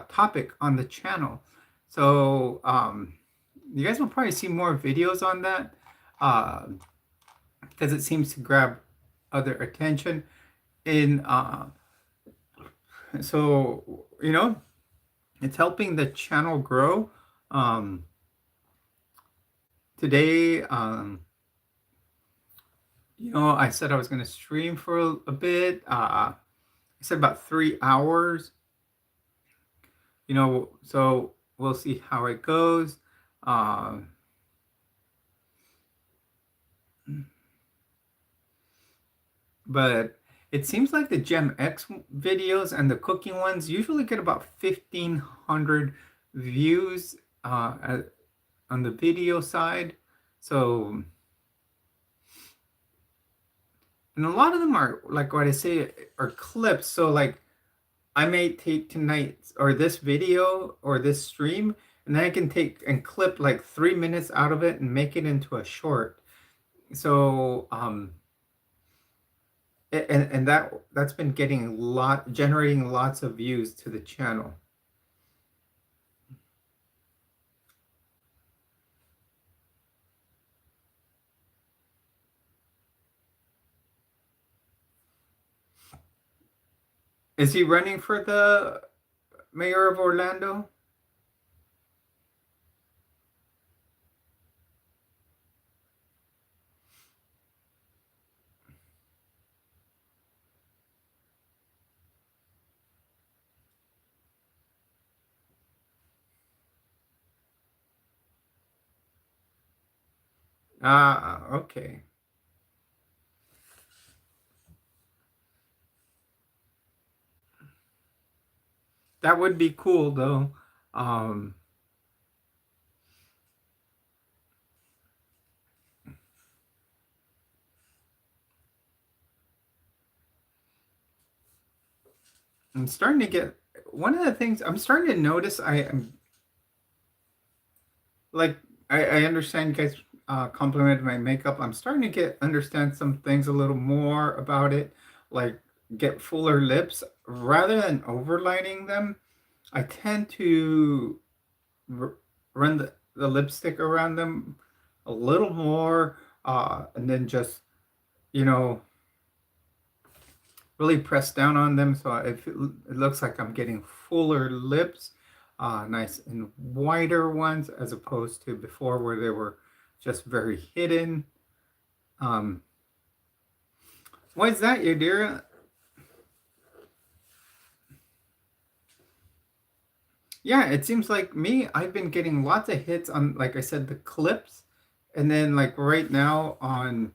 topic on the channel. So you guys will probably see more videos on that uh, because it seems to grab other attention. In so it's helping the channel grow. Um, Today, I said I was going to stream for a bit. I said about 3 hours. So we'll see how it goes. Um, but it seems like the Gem X videos and the cooking ones usually get about 1,500 views on the video side. So, and a lot of them are like what I say are clips. So like I may take tonight's or this video or this stream, and then I can take and clip like 3 minutes out of it and make it into a short. So and that's been generating lots of views to the channel. Is he running for the mayor of Orlando? Ah, okay. That would be cool though. Um, I'm starting to get one of the things I'm starting to notice. I'm like I understand you guys complimented my makeup. I'm starting to understand some things a little more about it, like get fuller lips rather than overlining them. I tend to run the lipstick around them a little more, and then just you know really press down on them so it looks like I'm getting fuller lips, nice and wider ones as opposed to before where they were just very hidden. Um, why is that, Yadira? Yeah, it seems like I've been getting lots of hits on, like I said, the clips, and then like right now on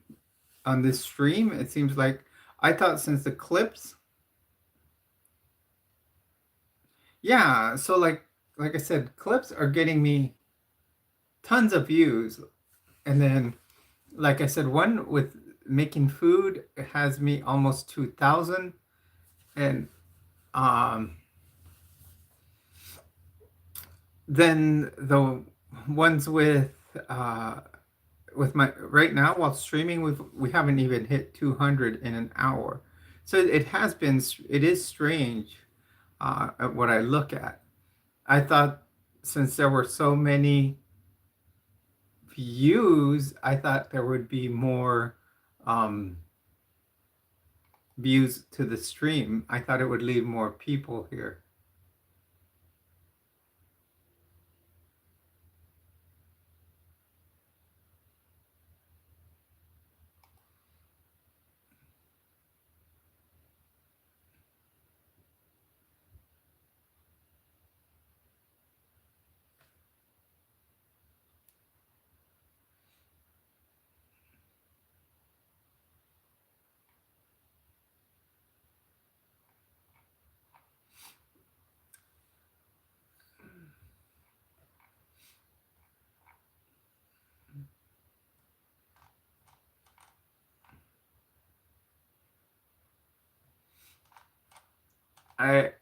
this stream, it seems like I thought since the clips, yeah, so like I said, clips are getting me tons of views, and then like I said, one with making food has me almost 2,000, and um, then the ones with my right now while streaming, we haven't even hit 200 in an hour, so it is strange at what I look at. I thought since there were so many views, I thought there would be more um, views to the stream. I thought it would leave more people here.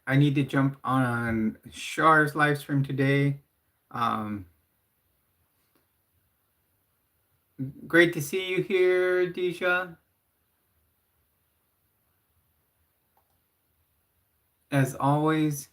I need to jump on Shar's live stream today. Um, Great to see you here, Deja. as always,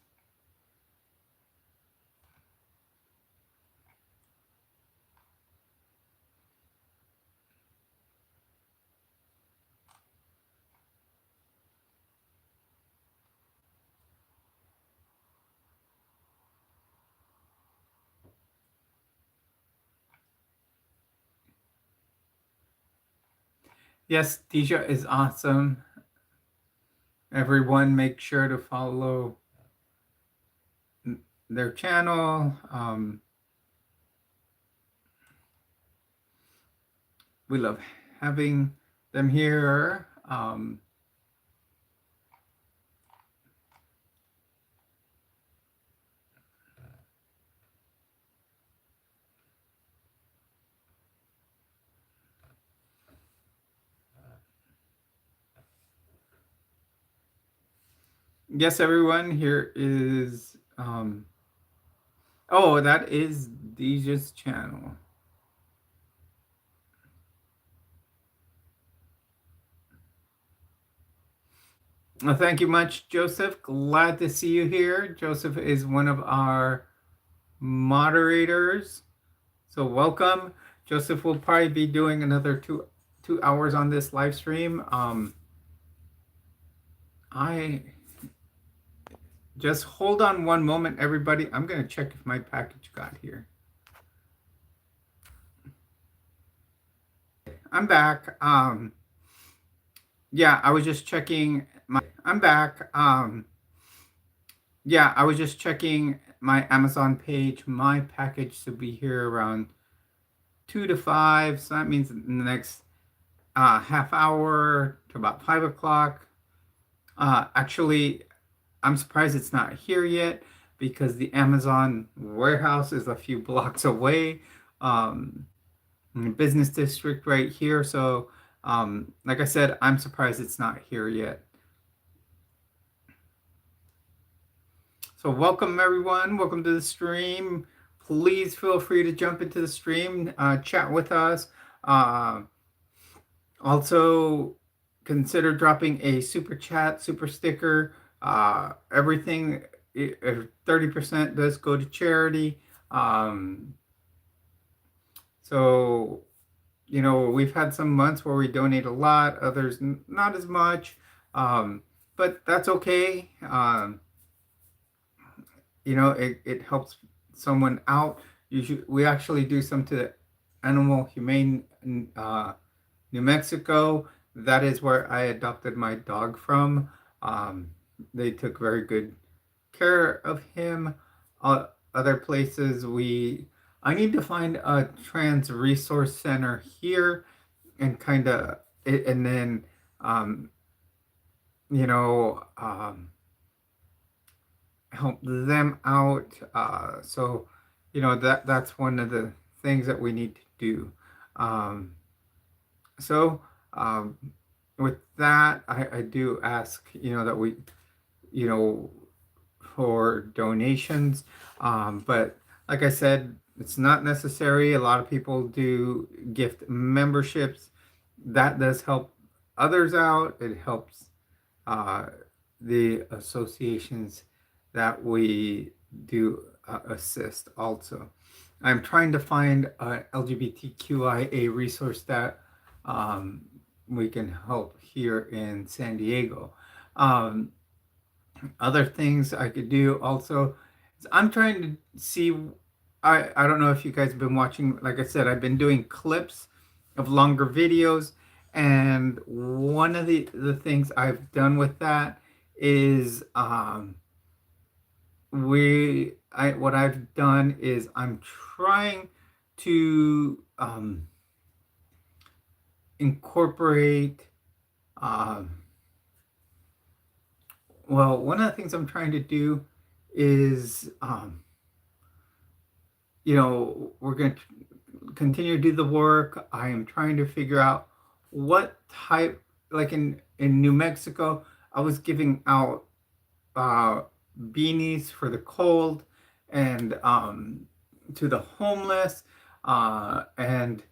yes, Deja is awesome. Everyone make sure to follow their channel. We love having them here. Yes, everyone, here is, oh, that is Deja's channel. Well, thank you much, Joseph. Glad to see you here. Joseph is one of our moderators. So welcome. Joseph will probably be doing another two hours on this live stream. I just hold on one moment, everybody. I'm gonna check if my package got here. I'm back. Yeah, I was just checking my. I'm back. Yeah, I was just checking my Amazon page. My package should be here around 2 to 5. So that means in the next half hour to about 5 o'clock. Actually, I'm surprised it's not here yet because the Amazon warehouse is a few blocks away. In the business district right here. So, like I said, I'm surprised it's not here yet. So welcome everyone. Welcome to the stream. Please feel free to jump into the stream, chat with us. Also, consider dropping a super chat, super sticker. Everything, 30% does go to charity. So, you know, we've had some months where we donate a lot, others not as much, but that's okay. You know, it helps someone out. We actually do some to the Animal Humane New Mexico. That is where I adopted my dog from. They took very good care of him. Other places I need to find a trans resource center here and kind of, and then, you know, help them out. So, you know, that's one of the things that we need to do. So, with that, I do ask, you know, that we, you know, for donations. But like I said, it's not necessary. A lot of people do gift memberships. That does help others out. It helps the associations that we do assist also. I'm trying to find a LGBTQIA resource that we can help here in San Diego. Other things I could do also is I'm trying to see. I don't know if you guys have been watching. Like I said, I've been doing clips of longer videos, and one of the things I've done with that is what I've done is I'm trying to incorporate. Well, one of the things I'm trying to do is, you know, we're going to continue to do the work. I am trying to figure out what type, like in New Mexico, I was giving out beanies for the cold and to the homeless and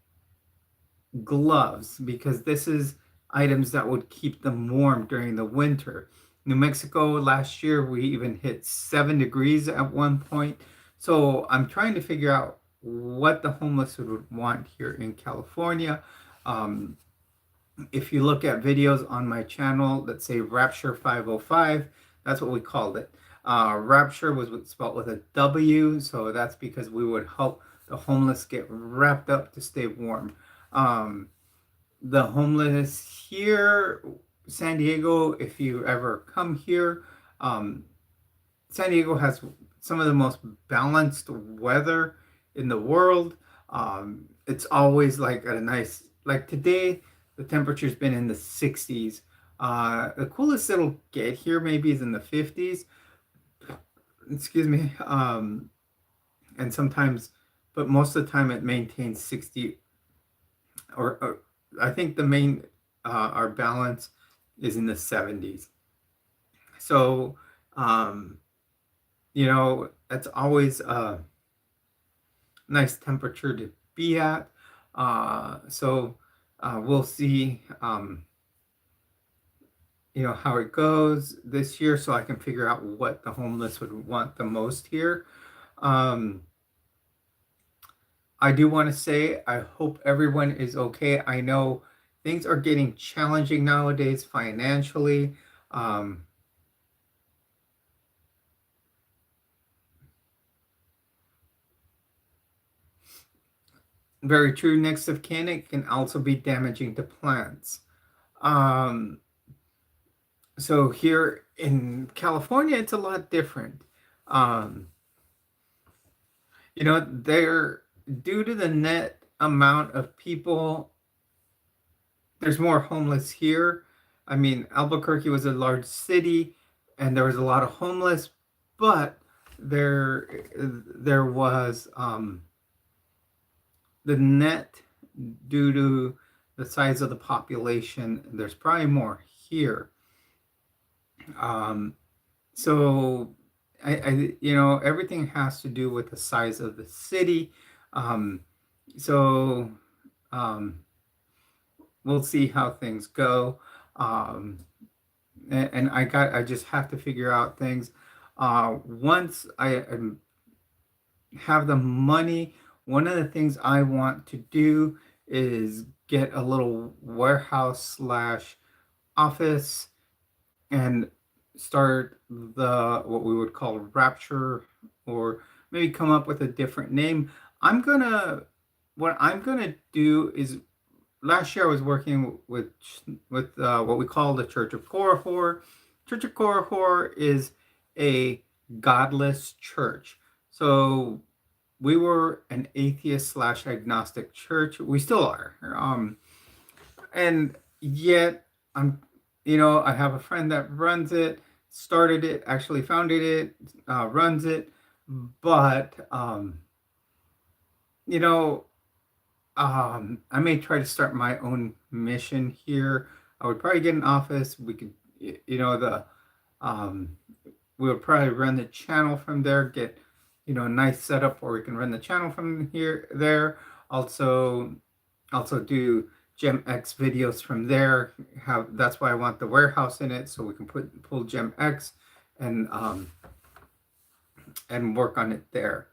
gloves, because this is items that would keep them warm during the winter. New Mexico last year, we even hit 7 degrees at one point. So I'm trying to figure out what the homeless would want here in California. Um, if you look at videos on my channel that say Rapture 505, that's what we called it. Rapture was spelled with a W, so that's because we would help the homeless get wrapped up to stay warm. The homeless here, San Diego, if you ever come here, um, San Diego has some of the most balanced weather in the world. It's always like at a nice, like today, the temperature's been in the 60s. The coolest it'll get here maybe is in the 50s. Excuse me. And sometimes, but most of the time it maintains 60 or I think the main, our balance is in the 70s. So, um, it's always a nice temperature to be at. So we'll see, how it goes this year so I can figure out what the homeless would want the most here. I do want to say I hope everyone is okay. I know things are getting challenging nowadays financially. Very true. Next of kin, it can also be damaging to plants. So here in California, it's a lot different. Um, they're due to the net amount of people, there's more homeless here. I mean, Albuquerque was a large city and there was a lot of homeless, but there was the net due to the size of the population, there's probably more here. So everything has to do with the size of the city. So we'll see how things go. And I just have to figure out things. Once I have the money, one of the things I want to do is get a little warehouse slash office and start what we would call Rapture, or maybe come up with a different name. What I'm gonna do is, last year I was working with what we call the Church of Korihor. Church of Korihor is a godless church. So we were an atheist slash agnostic church. We still are. And yet I have a friend that runs it, started it, actually founded it, runs it. But, I may try to start my own mission here. I would probably get an office. We could, we would probably run the channel from there, get, a nice setup where we can run the channel from here, there. Also do GemX videos from there. That's why I want the warehouse in it, so we can pull GemX and work on it there.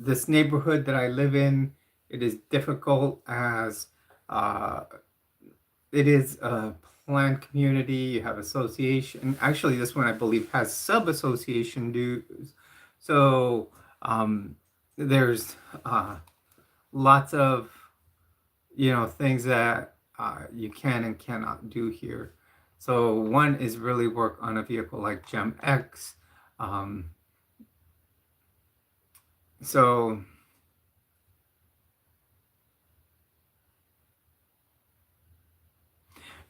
This neighborhood that I live in, it is difficult as it is a planned community. You have association. Actually, this one I believe has sub-association dues. So there's lots of things that you can and cannot do here. So one is really work on a vehicle like GemX. So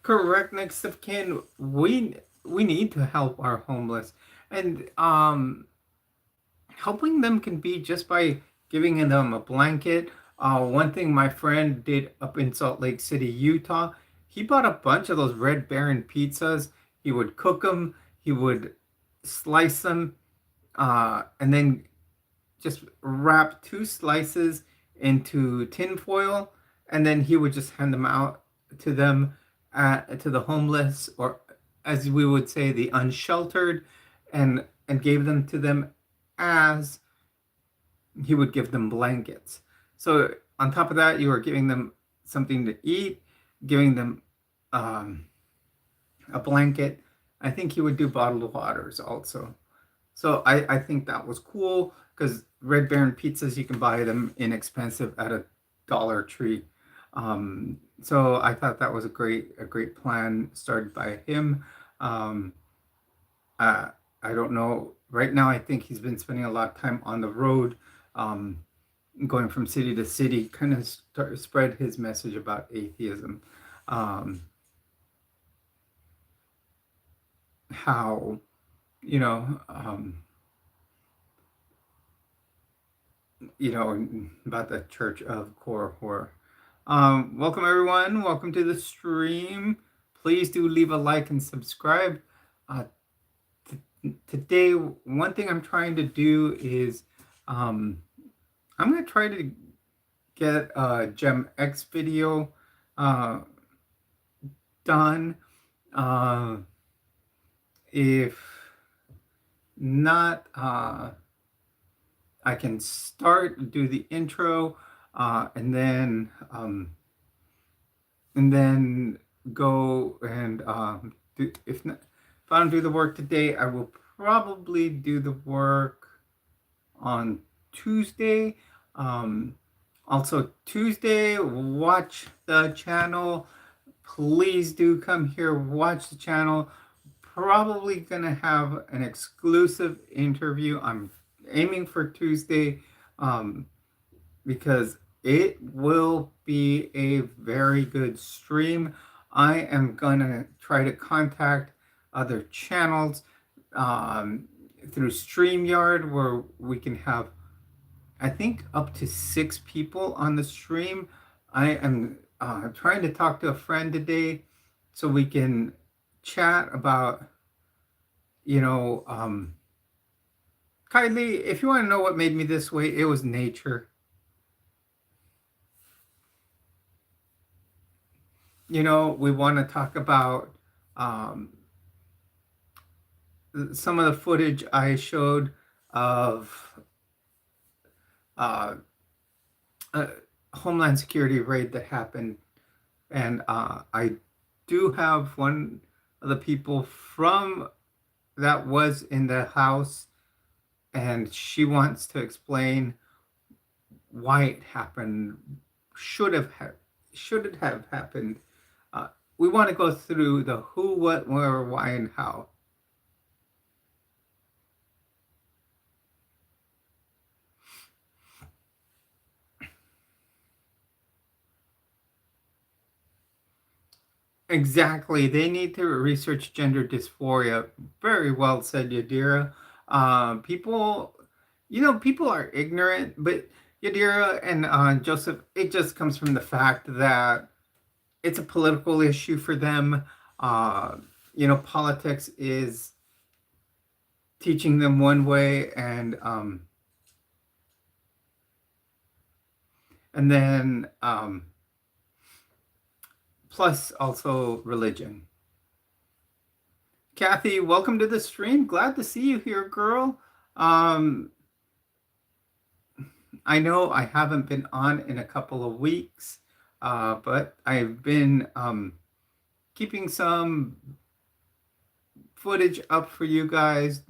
correct, next of kin, we need to help our homeless, and helping them can be just by giving them a blanket. One thing my friend did up in Salt Lake City, Utah, he bought a bunch of those Red Baron pizzas. He would cook them, he would slice them, and then just wrap 2 slices into tin foil, and then he would just hand them out to them, to the homeless, or as we would say, the unsheltered, and gave them to them as he would give them blankets. So on top of that, you are giving them something to eat, giving them um, a blanket. I think he would do bottled waters also. So I think that was cool because Red Baron pizzas, you can buy them inexpensive at a Dollar Tree. So I thought that was a great plan started by him. Um, uh, I don't know. Right now, I think he's been spending a lot of time on the road, um, going from city to city, kind of spread his message about atheism. Um, how, you know, um, about the Church of Korahor. Welcome everyone. Welcome to the stream. Please do leave a like and subscribe. Uh, Today, one thing I'm trying to do is um, I'm going to try to get a Gem X video uh, done. Uh, if not, I can do the intro, and then go and if I don't do the work today, I will probably do the work on Tuesday. Also Tuesday, watch the channel. Please do come here, watch the channel. Probably gonna have an exclusive interview. I'm aiming for Tuesday, because it will be a very good stream. I am gonna try to contact other channels through StreamYard where we can have, I think, up to 6 people on the stream. I am trying to talk to a friend today so we can chat about, Kylie, if you want to know what made me this way, it was nature. We want to talk about some of the footage I showed of a Homeland Security raid that happened. And I do have one of the people from that was in the house, and she wants to explain why it happened. Should it have happened? We want to go through the who, what, where, why, and how. Exactly. They need to research gender dysphoria. Very well said, Yadira. People are ignorant, but Yadira and Joseph, it just comes from the fact that it's a political issue for them. Politics is teaching them one way, and then plus also religion. Kathy, welcome to the stream. Glad to see you here, girl. I know I haven't been on in a couple of weeks, but I've been keeping some footage up for you guys.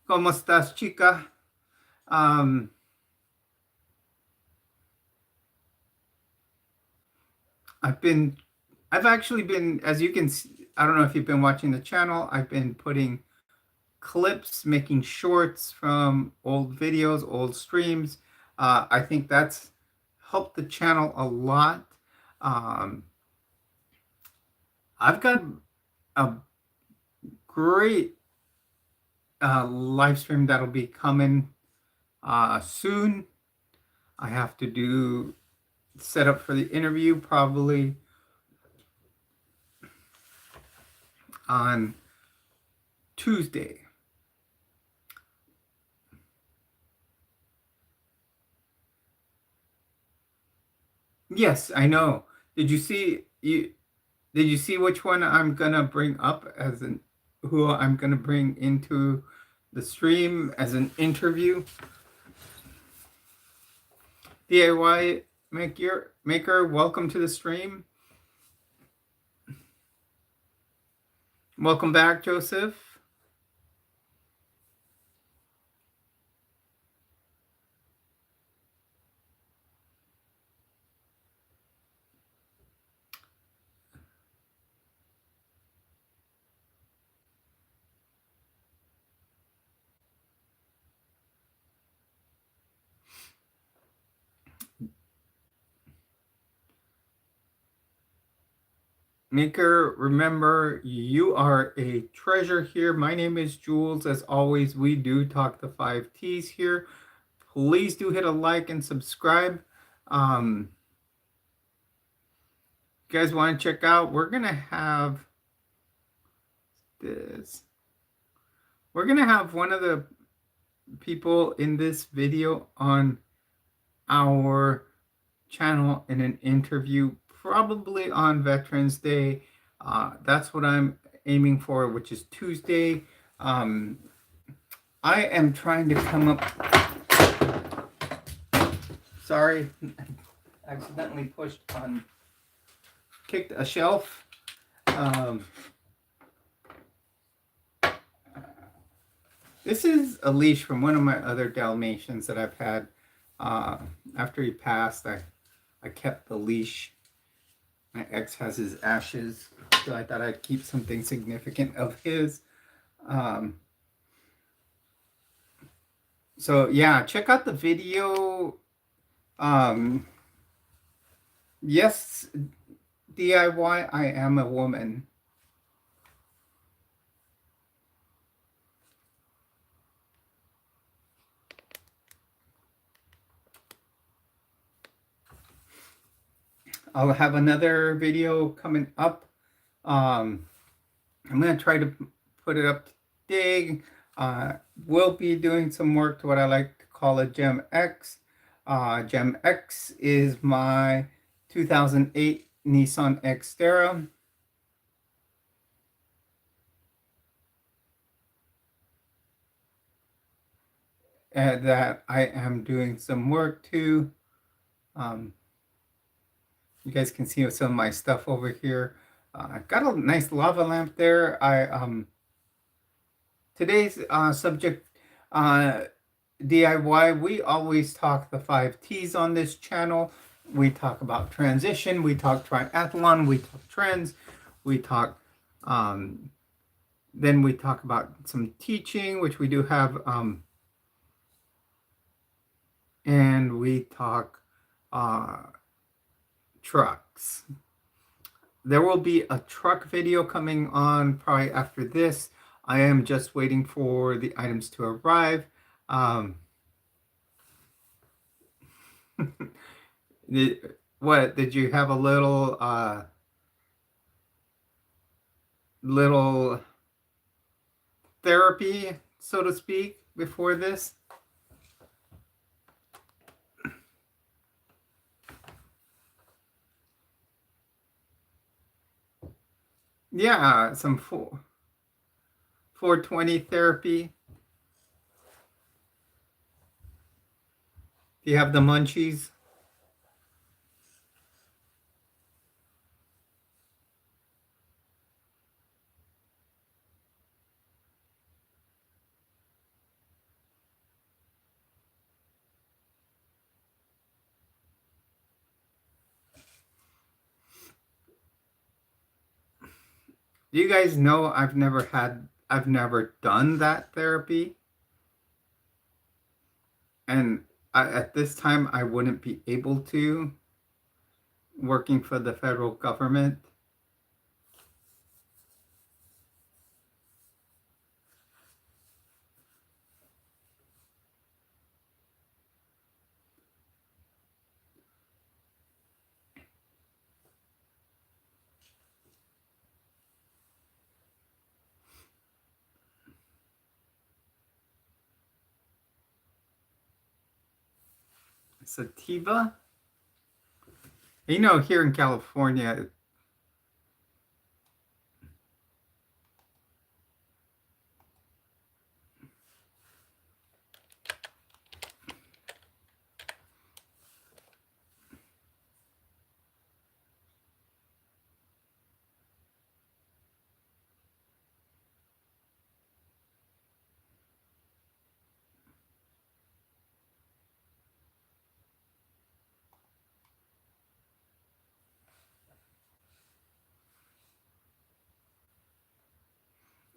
¿Cómo estás, chica? I've actually been, as you can see, I don't know if you've been watching the channel, I've been putting clips, making shorts from old videos, old streams. I think that's helped the channel a lot. I've got a great live stream that'll be coming soon. I have to do setup for the interview probably on Tuesday. Yes, I know. Did you see Did you see which one I'm gonna bring up as an who I'm gonna bring into the stream as an interview? DIY maker, welcome to the stream. Welcome back, Joseph. Maker, remember, you are a treasure here. My name is Jules. As always, we do talk the 5Ts here. Please do hit a like and subscribe. You guys want to check out, we're going to have this. We're going to have one of the people in this video on our channel in an interview, probably on Veterans Day. That's what I'm aiming for, which is Tuesday. I am trying to come up. Sorry, accidentally kicked a shelf. This is a leash from one of my other Dalmatians that I've had. After he passed, I kept the leash. My ex has his ashes, so I thought I'd keep something significant of his. So yeah, check out the video. Yes, DIY, I am a woman. I'll have another video coming up. I'm going to try to put it up today. We'll be doing some work to what I like to call a Gem X. Gem X is my 2008 Nissan Xterra. That I am doing some work to. You guys can see some of my stuff over here. I've got a nice lava lamp there. Today's subject, DIY, we always talk the 5Ts on this channel. We talk about transition, we talk triathlon, we talk trends, we talk, then we talk about some teaching, which we do have, and we talk trucks. There will be a truck video coming on probably after this. I am just waiting for the items to arrive. What, did you have a little therapy, so to speak, before this? Yeah, some 420 therapy. Do you have the munchies? Do you guys know I've never done that therapy? And at this time, I wouldn't be able to, working for the federal government. Sativa? You know, here in California,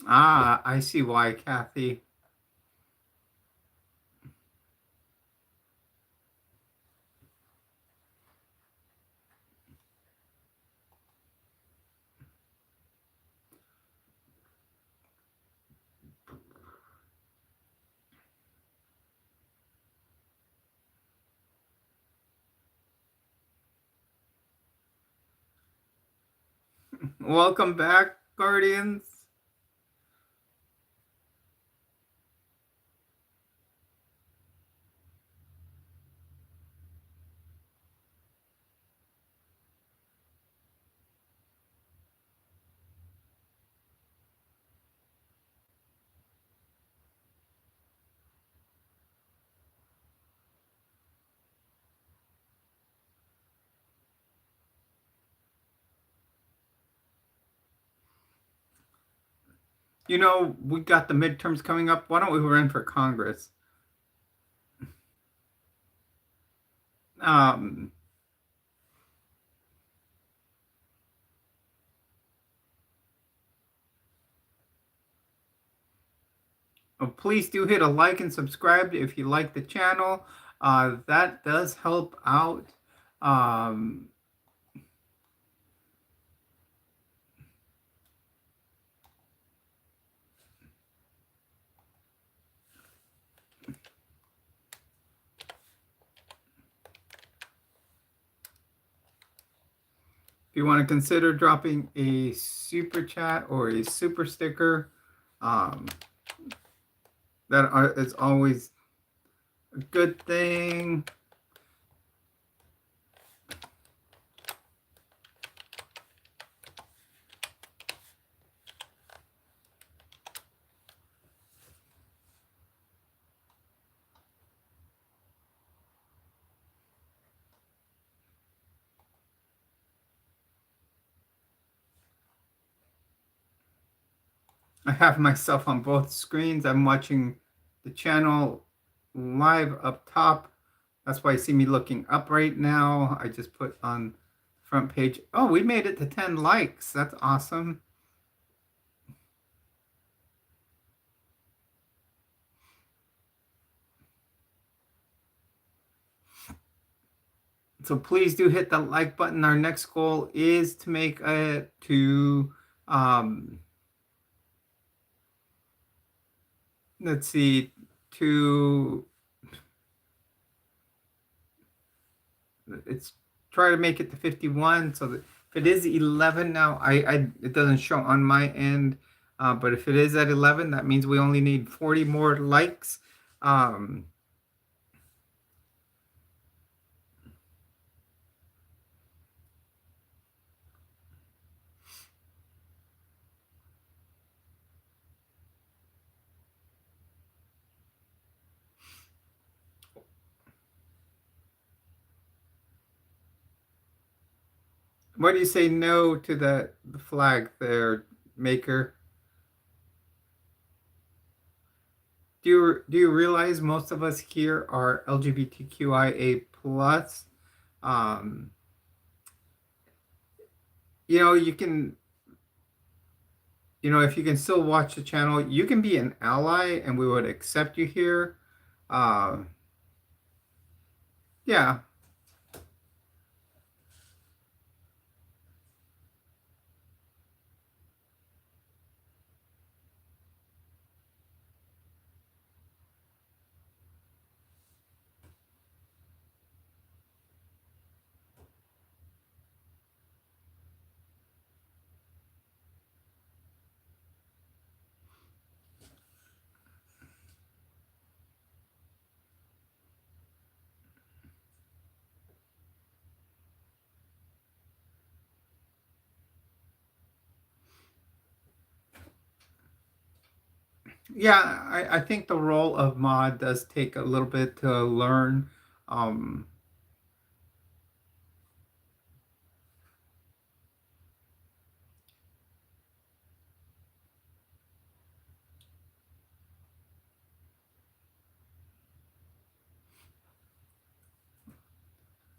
Ah, I see why, Kathy. Welcome back, Guardians. You know, we got the midterms coming up. Why don't we run for Congress? Um, Please do hit a like and subscribe if you like the channel. That does help out. Um, if you want to consider dropping a super chat or a super sticker, um, is always a good thing. I have myself on both screens. I'm watching the channel live up top. That's why you see me looking up right now. I just put on front page. Oh, we made it to 10 likes. That's awesome. So please do hit the like button. Our next goal is to make it to let's see, to it's try to make it to 51. So that if it is 11 now, I it doesn't show on my end, but if it is at 11, that means we only need 40 more likes. Um, Why do you say no to the flag there, Maker? Do you realize most of us here are LGBTQIA plus? Um, you know, you can, if you can still watch the channel, you can be an ally, and we would accept you here. Uh, yeah, yeah. I think the role of mod does take a little bit to learn. Um,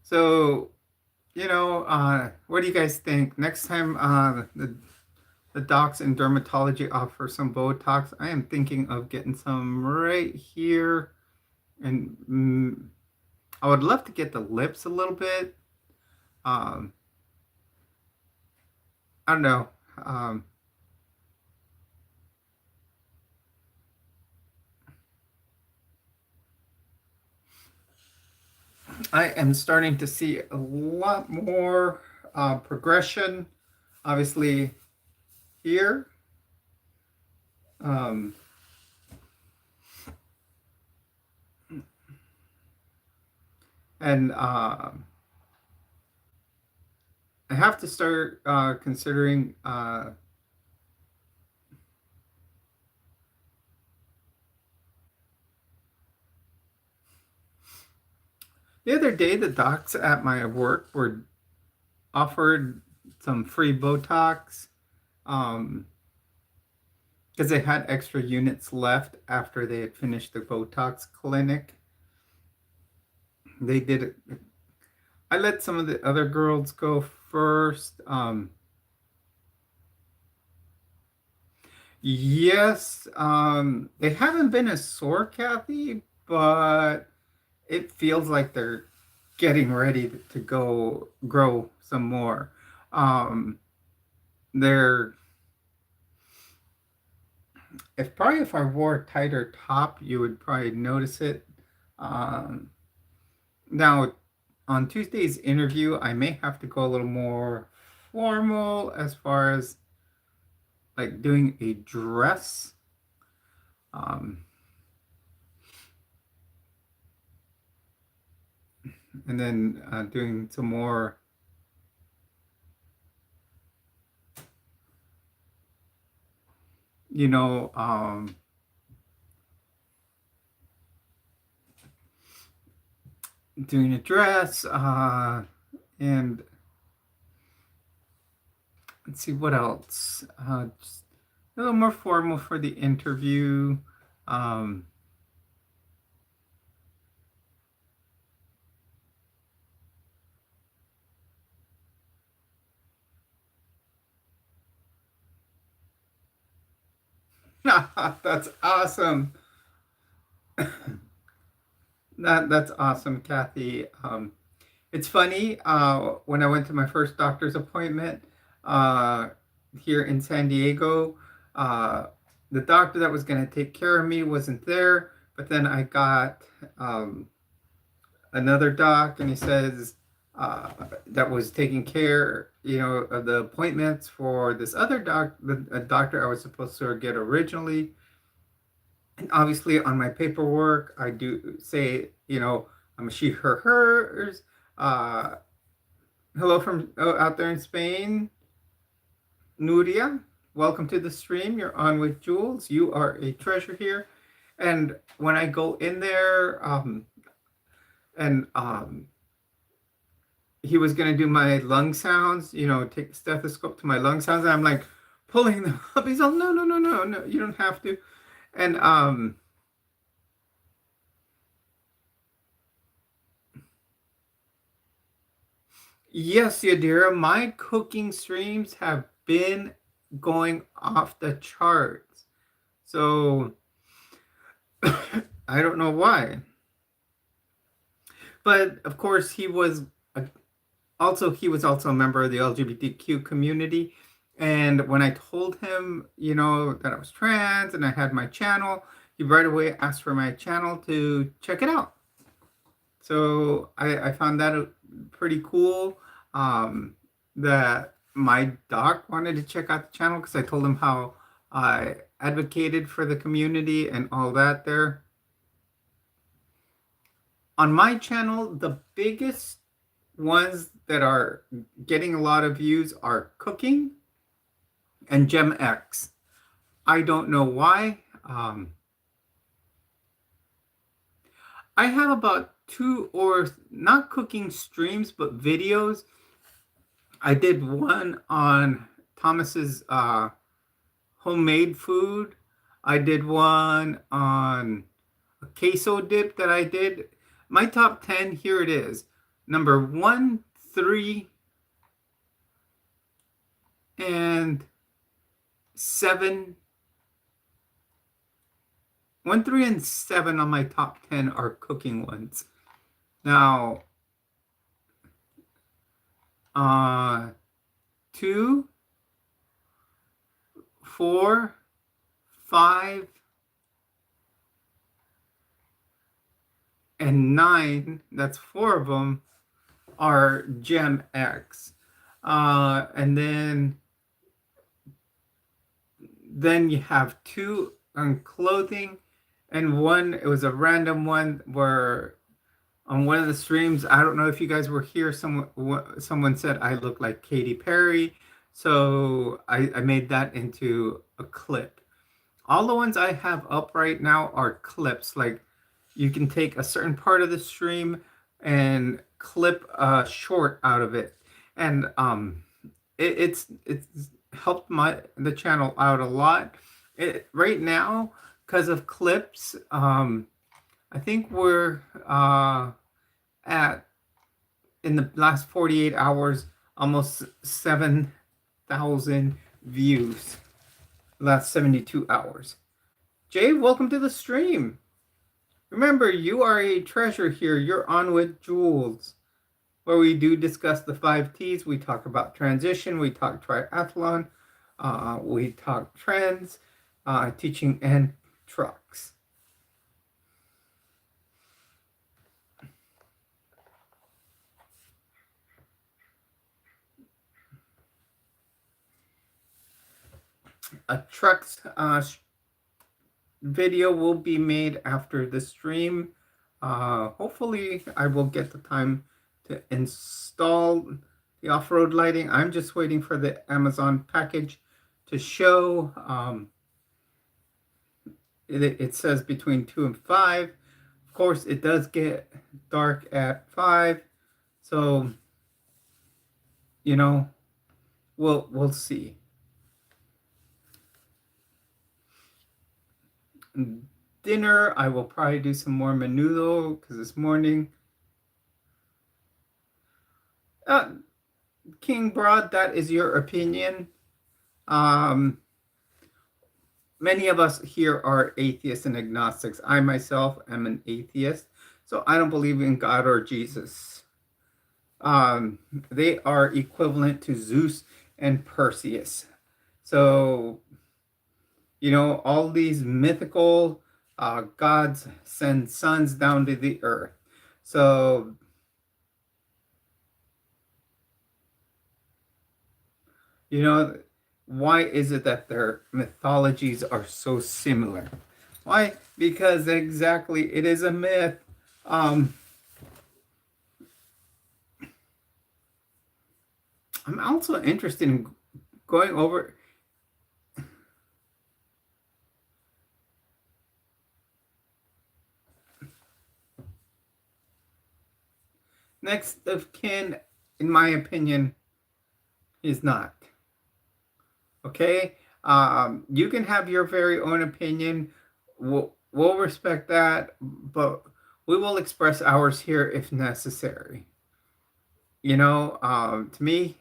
so what do you guys think? Next time, the docs in dermatology offer some Botox. I am thinking of getting some right here. And I would love to get the lips a little bit. I don't know. Um, I am starting to see a lot more progression, obviously, here. Um, and I have to start considering the other day, the docs at my work were offered some free Botox because they had extra units left after they had finished the Botox clinic. They did it. I let some of the other girls go first. Yes, they haven't been as sore, Kathy, but it feels like they're getting ready to go grow some more. They're if I wore a tighter top, you would probably notice it. Um, Now on Tuesday's interview, I may have to go a little more formal as far as like doing a dress. Um, and then doing some more, you know, doing a dress, and let's see what else. Just a little more formal for the interview. Um, that's awesome. That's awesome, Kathy. It's funny, when I went to my first doctor's appointment uh, here in San Diego, uh, the doctor that was going to take care of me wasn't there, but then I got another doc, and he says that was taking care, of the appointments for this other the doctor I was supposed to get originally. And obviously, on my paperwork, I do say, I'm a she, her, hers. Uh, Hello from out there in Spain, Nuria. Welcome to the stream. You're on with Jules. You are a treasure here. And when I go in there, and he was gonna do my lung sounds, take the stethoscope to my lung sounds, and I'm like pulling them up. He's like, no, no, no, no, no, you don't have to. And yes, Yadira, my cooking streams have been going off the charts. So I don't know why. But of course, he was also a member of the LGBTQ community. And when I told him, that I was trans and I had my channel, he right away asked for my channel to check it out. So I found that pretty cool, that my doc wanted to check out the channel because I told him how I advocated for the community and all that there. On my channel, the biggest ones that are getting a lot of views are cooking and Gem X. I don't know why. I have about 2 or not cooking streams, but videos. I did one on Thomas's homemade food. I did one on a queso dip that I did. My top 10, here it is. Number 1, 3, and 7, 1, 3, and 7 on my top 10 are cooking ones. Now, 2, 4, 5, and 9, that's 4 of them, are Gem X. And then you have 2 on clothing, and 1, it was a random one where on one of the streams, I don't know if you guys were here, someone said I look like Katy Perry, so I made that into a clip. All the ones I have up right now are clips. Like, you can take a certain part of the stream and clip a short out of it, and it's helped the channel out a lot. Right now, because of clips, I think we're at, in the last 48 hours, almost 7,000 views. Last 72 hours. Jay, welcome to the stream. Remember, you are a treasure here. You're on with Jules, where we do discuss the 5 T's. We talk about transition. We talk triathlon. We talk trends, teaching, and trucks. A trucks video will be made after the stream. Hopefully I will get the time to install the off-road lighting. I'm just waiting for the Amazon package to show. It says between 2 and 5. Of course, it does get dark at 5. So, you know, we'll see. Dinner, I will probably do some more menudo, because this morning, King Broad, that is your opinion. Many of us here are atheists and agnostics. I myself am an atheist, so I don't believe in God or Jesus. They are equivalent to Zeus and Perseus. So, you know, all these mythical gods send sons down to the earth. So, you know, why is it that their mythologies are so similar? Why? Because exactly, it is a myth. I'm also interested in going over. Next of kin, in my opinion, is not. Okay? You can have your very own opinion. We'll respect that, but we will express ours here if necessary. You know, to me,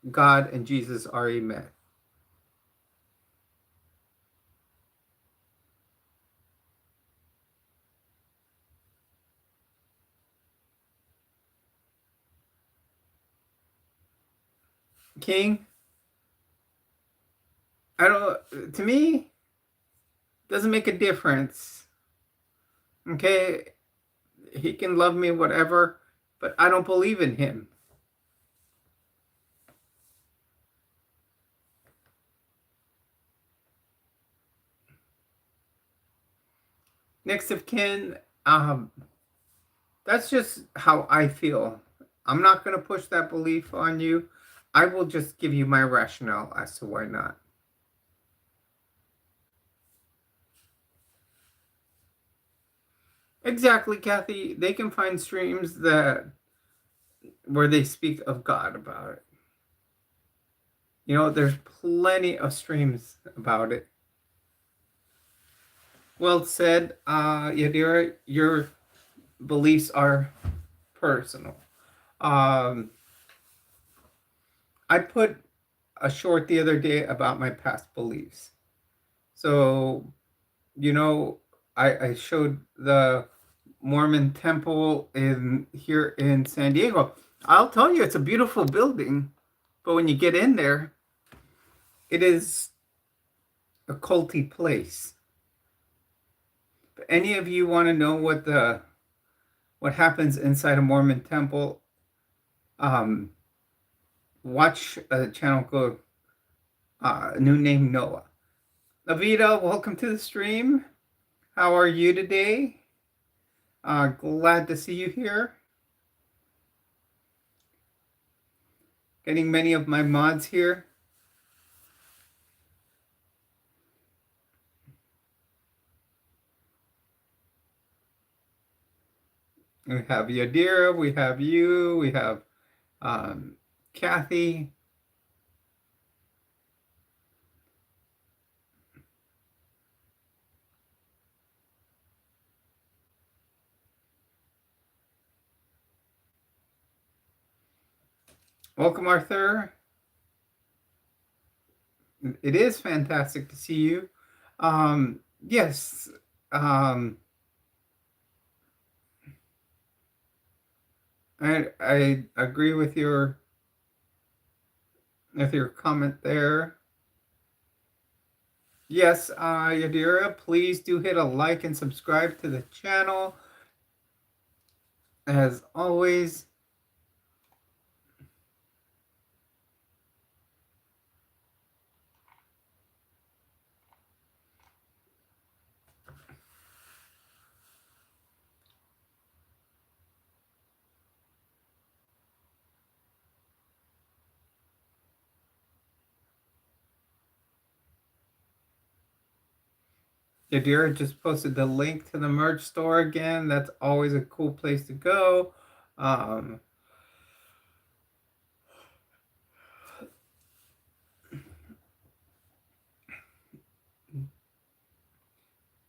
God and Jesus are a myth. King, to me, doesn't make a difference. Okay? He can love me, whatever, but I don't believe in him. Next of kin, that's just how I feel. I'm not going to push that belief on you. I will just give you my rationale as to why not. Exactly, Kathy. They can find streams where they speak of God about it. You know, there's plenty of streams about it. Well said, Yadira. Your beliefs are personal. I put a short the other day about my past beliefs. So, you know, I showed the Mormon temple in here in San Diego. I'll tell you, it's a beautiful building, but when you get in there, it is a culty place. If any of you want to know what happens inside a Mormon temple, um, watch a channel called New Name Noah. Avita, welcome to the stream. How are you today? Glad to see you here. Getting many of my mods here. We have Yadira, we have you, we have Kathy. Welcome, Arthur. It is fantastic to see you. Yes, I agree with your comment there. Yes, Yadira, please do hit a like and subscribe to the channel. As always, Yadira just posted the link to the merch store again. That's always a cool place to go. Yeah,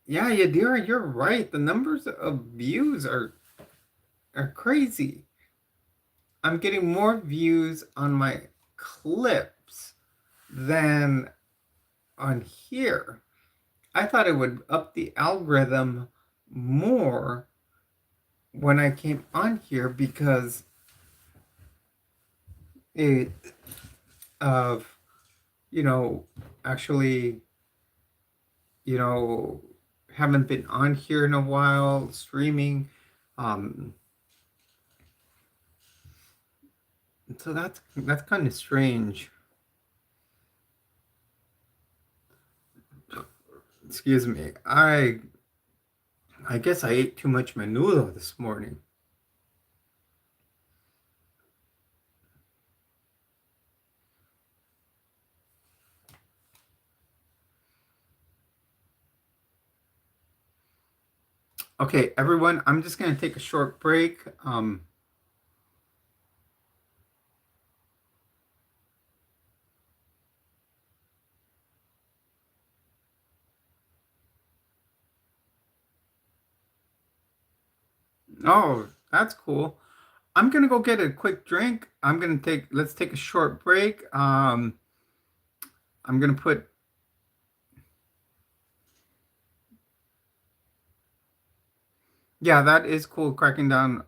Yadira, you're right. The numbers of views are crazy. I'm getting more views on my clips than on here. I thought it would up the algorithm more when I came on here because it of actually haven't been on here in a while streaming, so that's kind of strange. Excuse me. I guess I ate too much menudo this morning. Okay, everyone, I'm just going to take a short break. Oh, that's cool. I'm going to go get a quick drink. Let's take a short break. I'm going to put, yeah, that is cool, cracking down.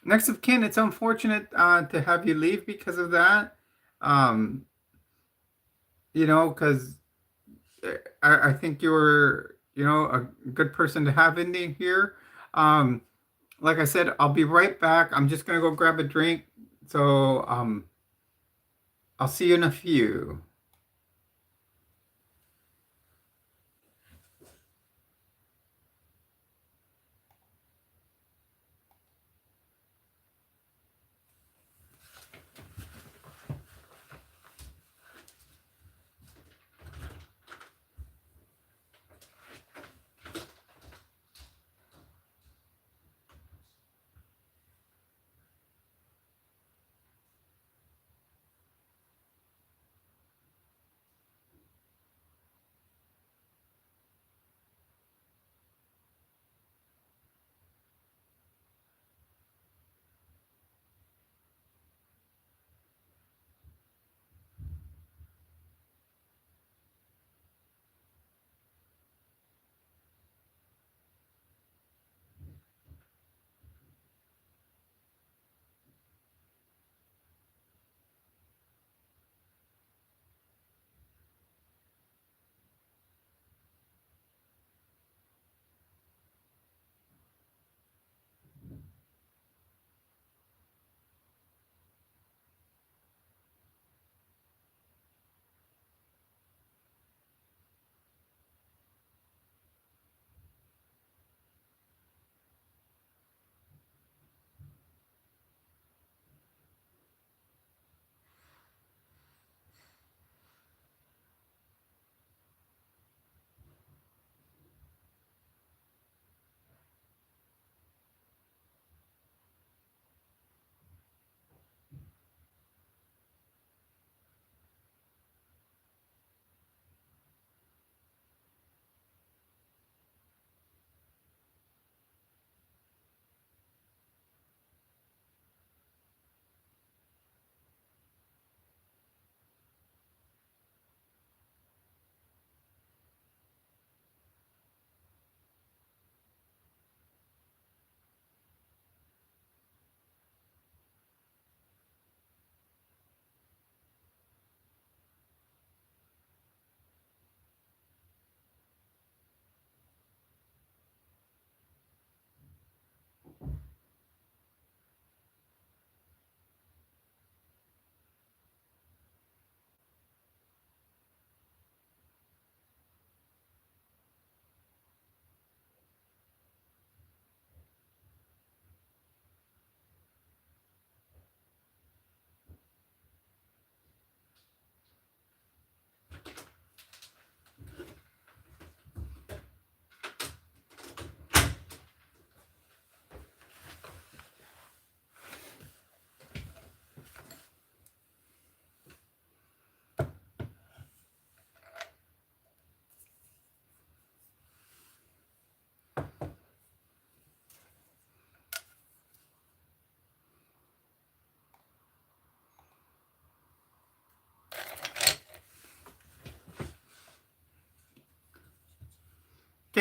Next of kin, it's unfortunate to have you leave because of that. Um, because I think you're, a good person to have in here. Um, like I said, I'll be right back. I'm just gonna go grab a drink. So I'll see you in a few.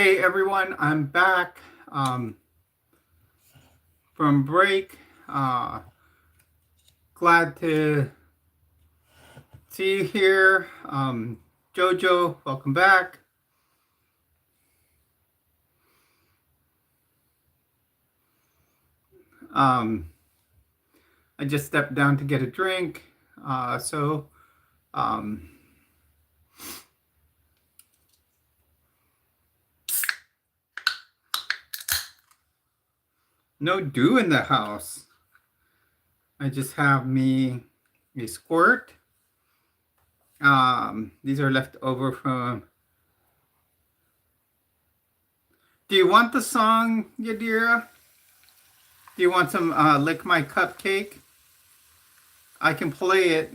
Okay, everyone, I'm back from break. Glad to see you here. Jojo, welcome back. I just stepped down to get a drink. No dew in the house. I just have me a squirt. These are left over from. Do you want the song, Yadira? Do you want some Lick My Cupcake? I can play it.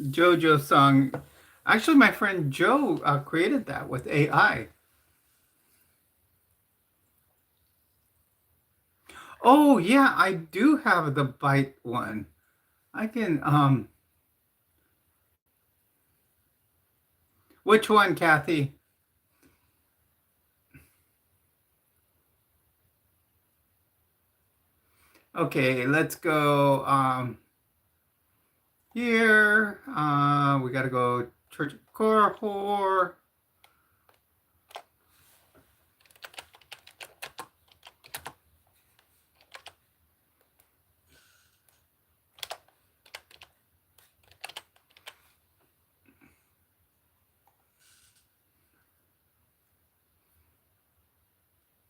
JoJo song. Actually, my friend Joe created that with AI. Oh, yeah, I do have the Byte one. I can, which one, Kathy? Okay, let's go here. We got to go Church of Korahor.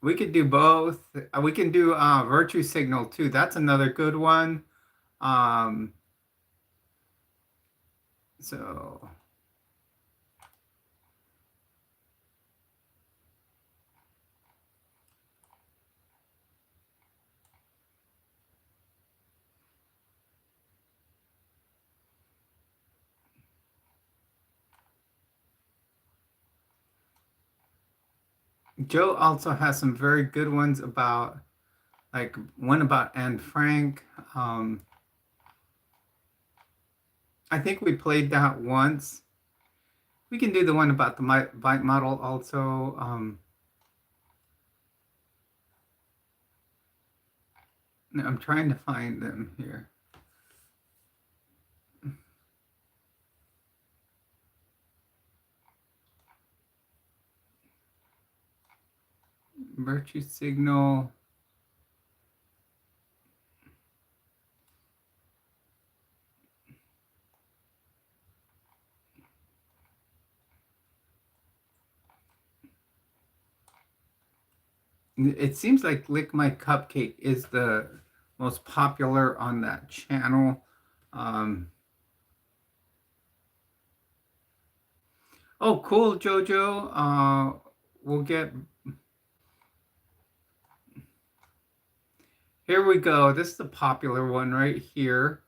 We could do both. We can do Virtue Signal too. That's another good one. So Joe also has some very good ones about, like one about Anne Frank. I think we played that once. We can do the one about the Byte model also. I'm trying to find them here. Virtue Signal. It seems like Lick My Cupcake is the most popular on that channel. Oh, cool, Jojo. We'll get. Here we go. This is the popular one right here.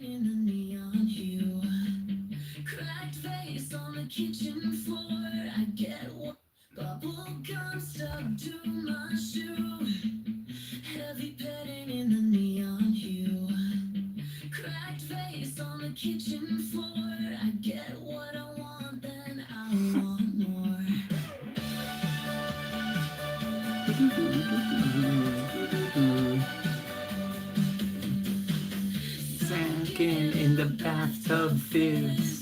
In a neon hue, cracked face on the kitchen floor. I get one bubble gum stuck to my shoe. Heavy petting in the neon hue, cracked face on the kitchen floor. I get what I want, then I want more. Sinking in the bathtub fizz.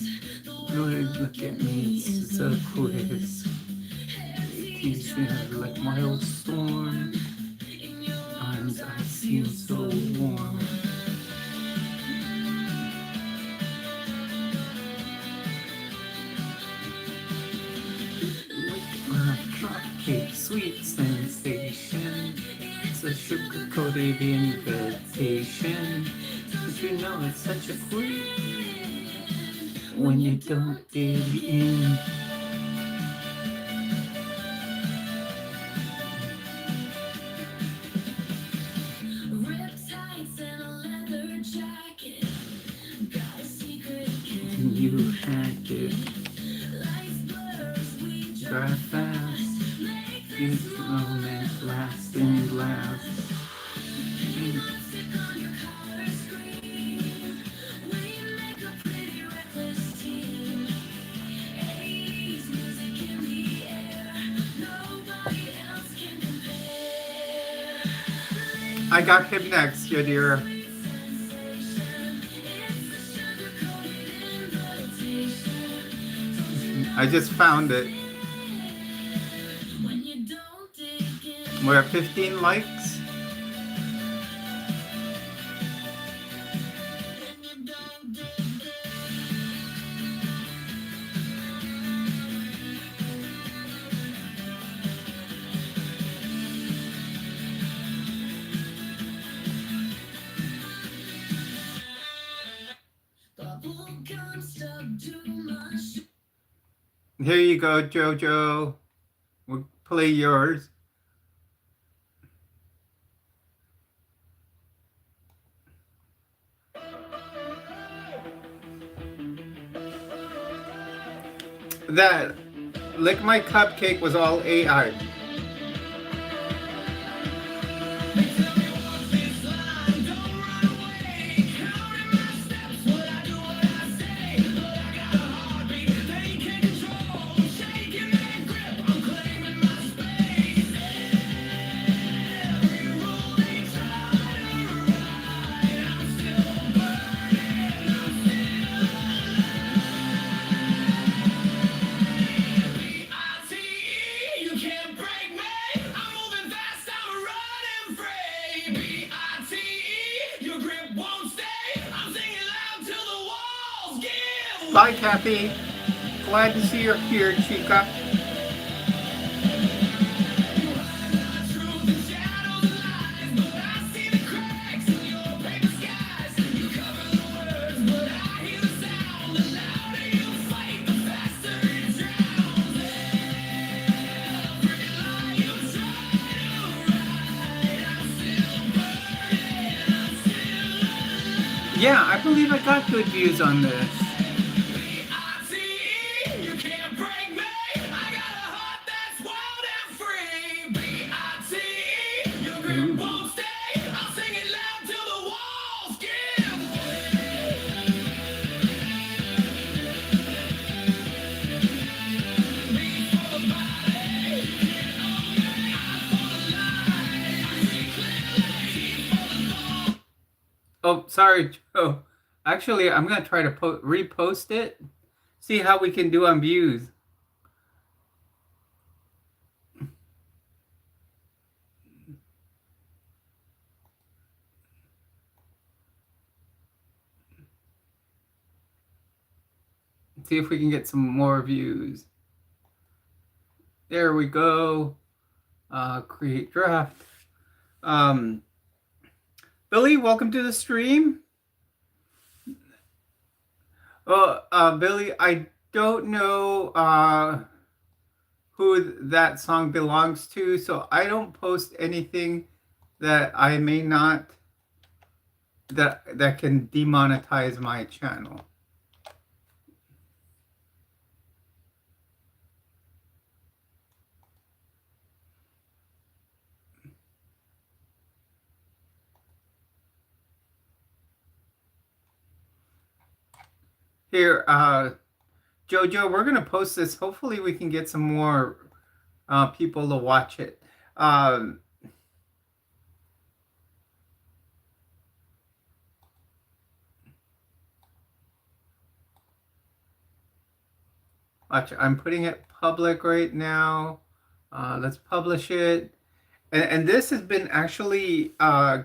Look at me, it's a quiz. Keeps me like mild storm. Arms I feel so warm. Cupcake, sweet sensation. It's a sugar-coated invitation. But you know it's such a quiz when you don't dig in. Riptides and a leather jacket, active. Drive fast. These moments lasting last. I got him next, Yadira. I just found it. We're at 15 likes. Here you go, Jojo. We'll play yours. That Lick My Cupcake was all AI. Bye, Kathy. Glad to see you're here, Chica. Yeah, I believe I got good views on this. Oh, sorry, Joe. Actually, I'm going to try to repost it. See how we can do on views. See if we can get some more views. There we go. Create draft. Billy, welcome to the stream. Oh, Billy, I don't know who that song belongs to, so I don't post anything that I may not, that can demonetize my channel. Here, Jojo, we're going to post this. Hopefully we can get some more people to watch it. Watch, I'm putting it public right now. Let's publish it. And this has been actually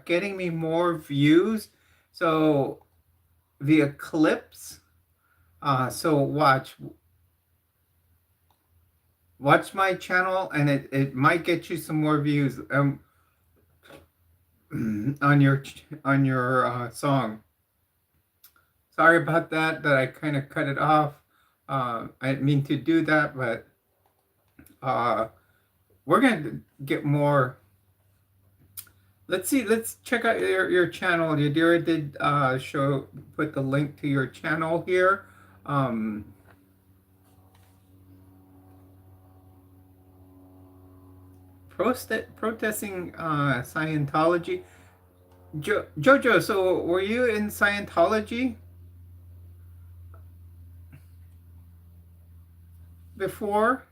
getting me more views. So via clips. So watch my channel, and it might get you some more views on your song. Sorry about that I kind of cut it off. I didn't mean to do that, but we're gonna get more. Let's see. Let's check out your channel. Yadira did put the link to your channel here. um, protesting Scientology. Jojo, so were you in Scientology before?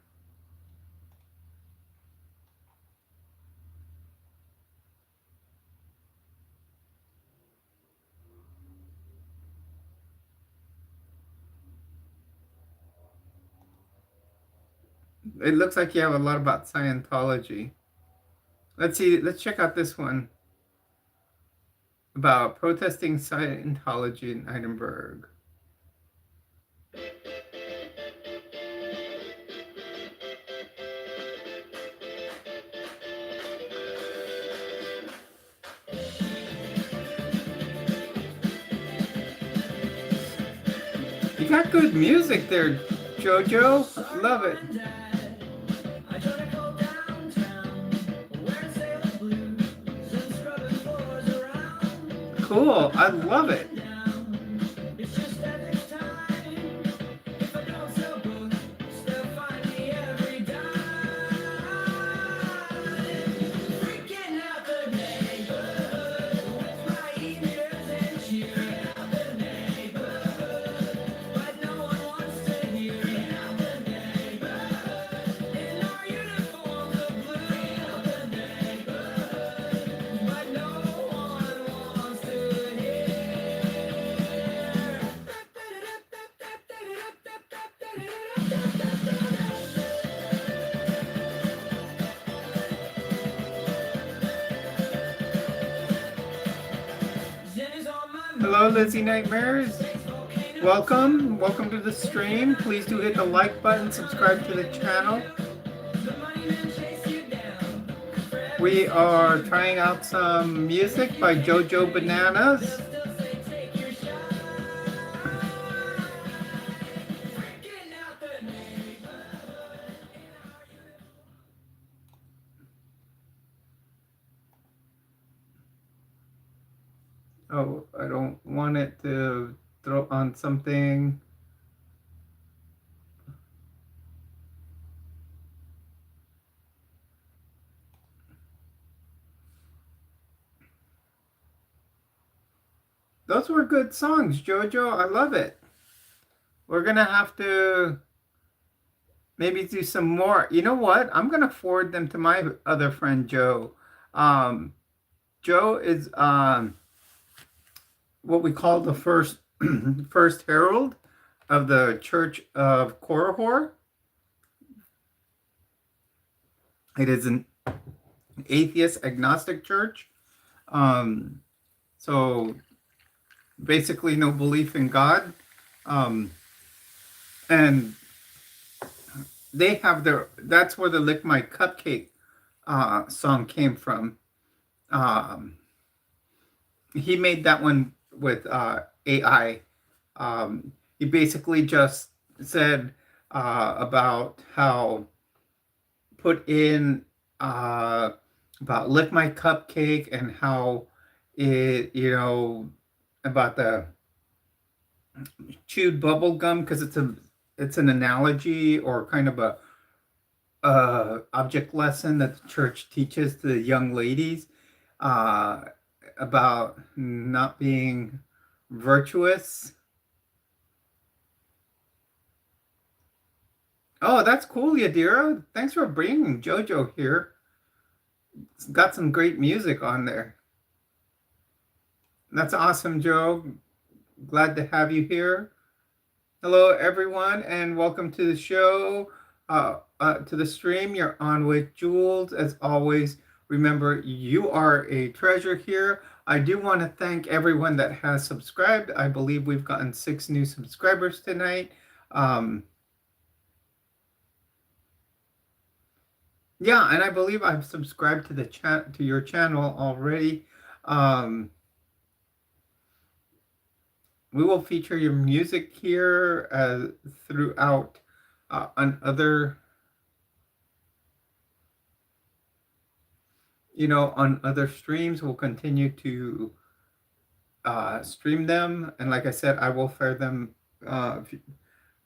It looks like you have a lot about Scientology. Let's see, let's check out this one about protesting Scientology in Edinburgh. You got good music there, Jojo. Love it. Cool. I love it. Hello, Lizzie Nightmares. Welcome. Welcome to the stream. Please do hit the like button, subscribe to the channel. We are trying out some music by Jojo Bananas. Oh, I don't want it to throw on something. Those were good songs, Jojo. I love it. We're gonna have to maybe do some more. You know what? I'm gonna forward them to my other friend Joe. Joe is what we call the first first herald of the Church of Korihor. It is an atheist agnostic church. So basically no belief in God. And they have their, that's where the Lick My Cupcake song came from. He made that one with AI. He basically just said about how put in about Lick My Cupcake and how it, you know, about the chewed bubble gum, because it's an analogy or kind of a object lesson that the church teaches to the young ladies about not being virtuous. Oh, that's cool, Yadira. Thanks for bringing Jojo here. It's got some great music on there. That's awesome, Joe. Glad to have you here. Hello, everyone, and welcome to the show, to the stream. You're on with Jules. As always, remember, you are a treasure here. I do want to thank everyone that has subscribed. I believe we've gotten 6 new subscribers tonight. Yeah, and I believe I've subscribed to the chat to your channel already. We will feature your music here throughout on other, on other streams. We'll continue to stream them, and like I said, I will share them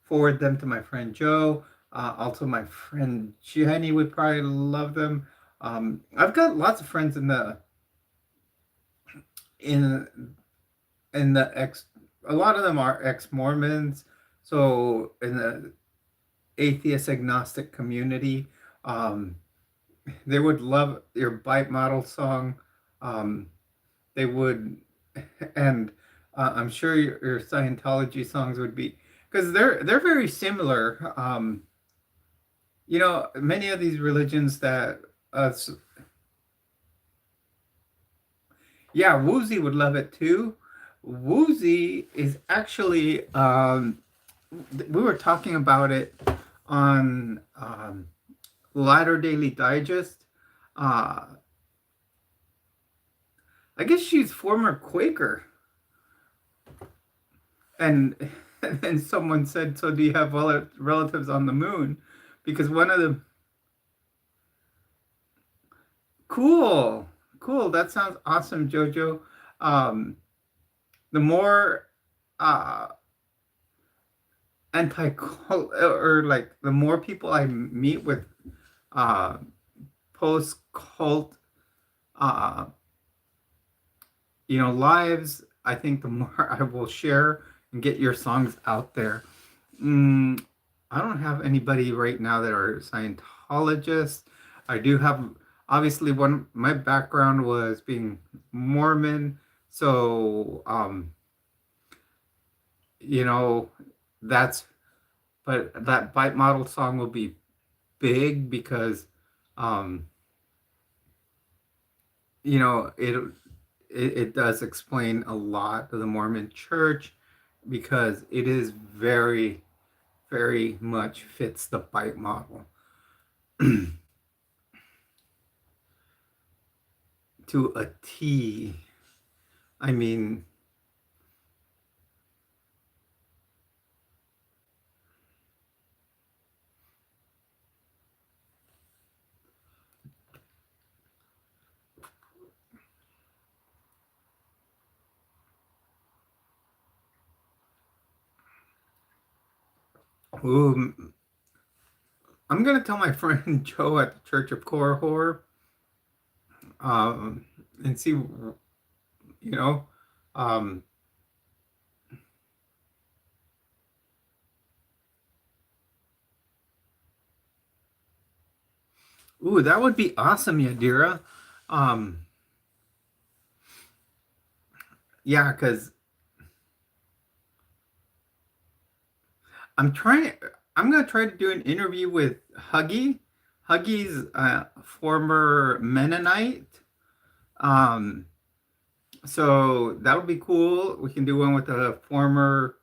forward them to my friend Joe. Also, my friend Jenny would probably love them. I've got lots of friends in in the ex. A lot of them are ex-Mormons, so in the atheist agnostic community, um, they would love your bite model song. Um, they would, and I'm sure your Scientology songs would be, because they're very similar. You know, many of these religions that us, yeah, Woozy would love it too. Woozy is actually, we were talking about it on Latter Daily Digest. Uh, I guess she's former Quaker, and and someone said, "So do you have relatives on the moon?" Because one of the cool, cool. That sounds awesome, Jojo. Um, the more uh, anti cult, or like the more people I meet with uh, post cult, uh, lives, I think the more I will share and get your songs out there. Mm, I don't have anybody right now that are Scientologists. I do have, obviously, one, my background was being Mormon. So, you know, that's, but that bite model song will be big because, um, you know, it does explain a lot of the Mormon church because it is very, very much fits the bite model to a T. I mean, ooh, I'm gonna tell my friend Joe at the Church of Core Horror, and see, know, um, ooh, that would be awesome, Yadira. Um, yeah, because I'm trying. I'm gonna try to do an interview with Huggy. Huggy's a former Mennonite. Um, so that'll be cool. We can do one with a former.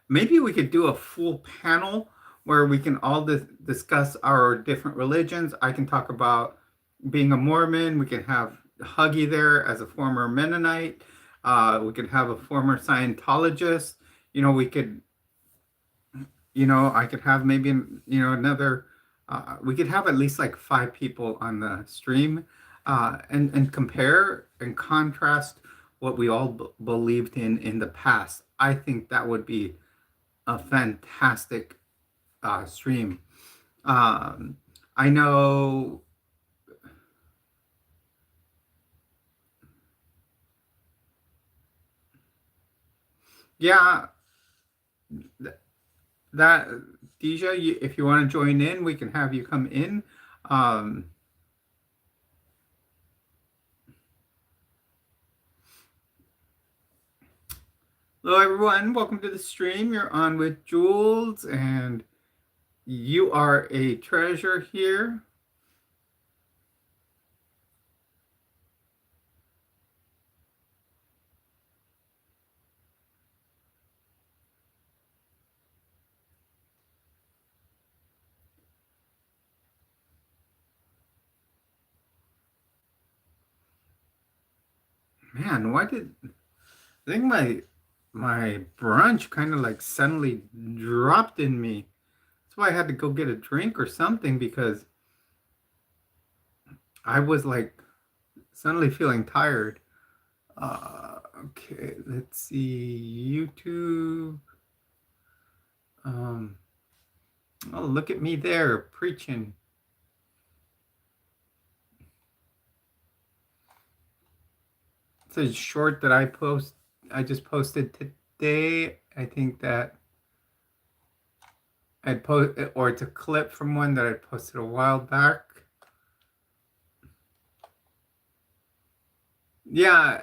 Maybe we could do a full panel where we can all discuss our different religions. I can talk about being a Mormon. We can have Huggy there as a former Mennonite. We could have a former Scientologist. We could, I could have maybe, another, we could have at least like 5 people on the stream, and compare and contrast what we all believed in the past. I think that would be a fantastic stream. Um, I know, yeah, that Deja, if you want to join in, we can have you come in. Um, Hello, everyone. Welcome to the stream. You're on with Jules, and you are a treasure here. Man, why did I think my brunch kind of like suddenly dropped in me? That's why I had to go get a drink or something because I was like suddenly feeling tired. Okay, let's see. YouTube. Oh, look at me there preaching. It's a short that I just posted today. I think that or it's a clip from one that I posted a while back. Yeah,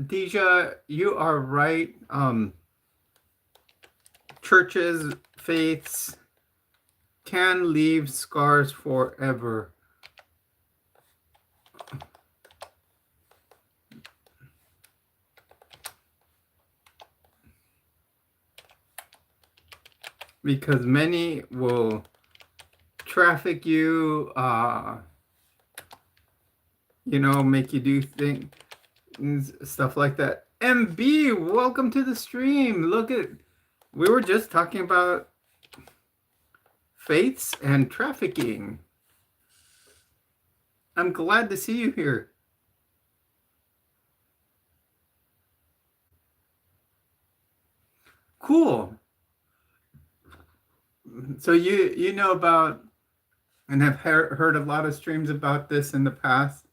Deja, you are right. Churches, faiths can leave scars forever. Because many will traffic you, make you do things, stuff like that. MB, welcome to the stream. We were just talking about faiths and trafficking. I'm glad to see you here. Cool. So you know about and have heard a lot of streams about this in the past.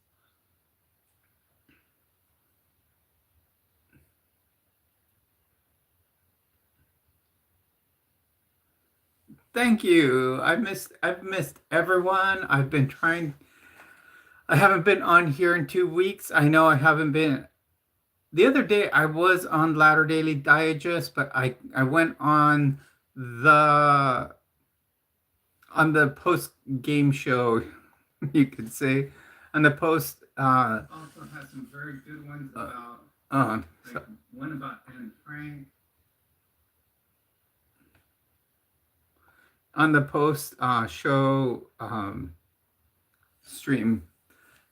Thank you. I've missed everyone. I haven't been on here in 2 weeks. I know I haven't been. The other day I was on Latter Daily Digest, but I went the on the post game show, you could say, on the post. Also has some very good ones about one about Anne Frank. On the post show stream,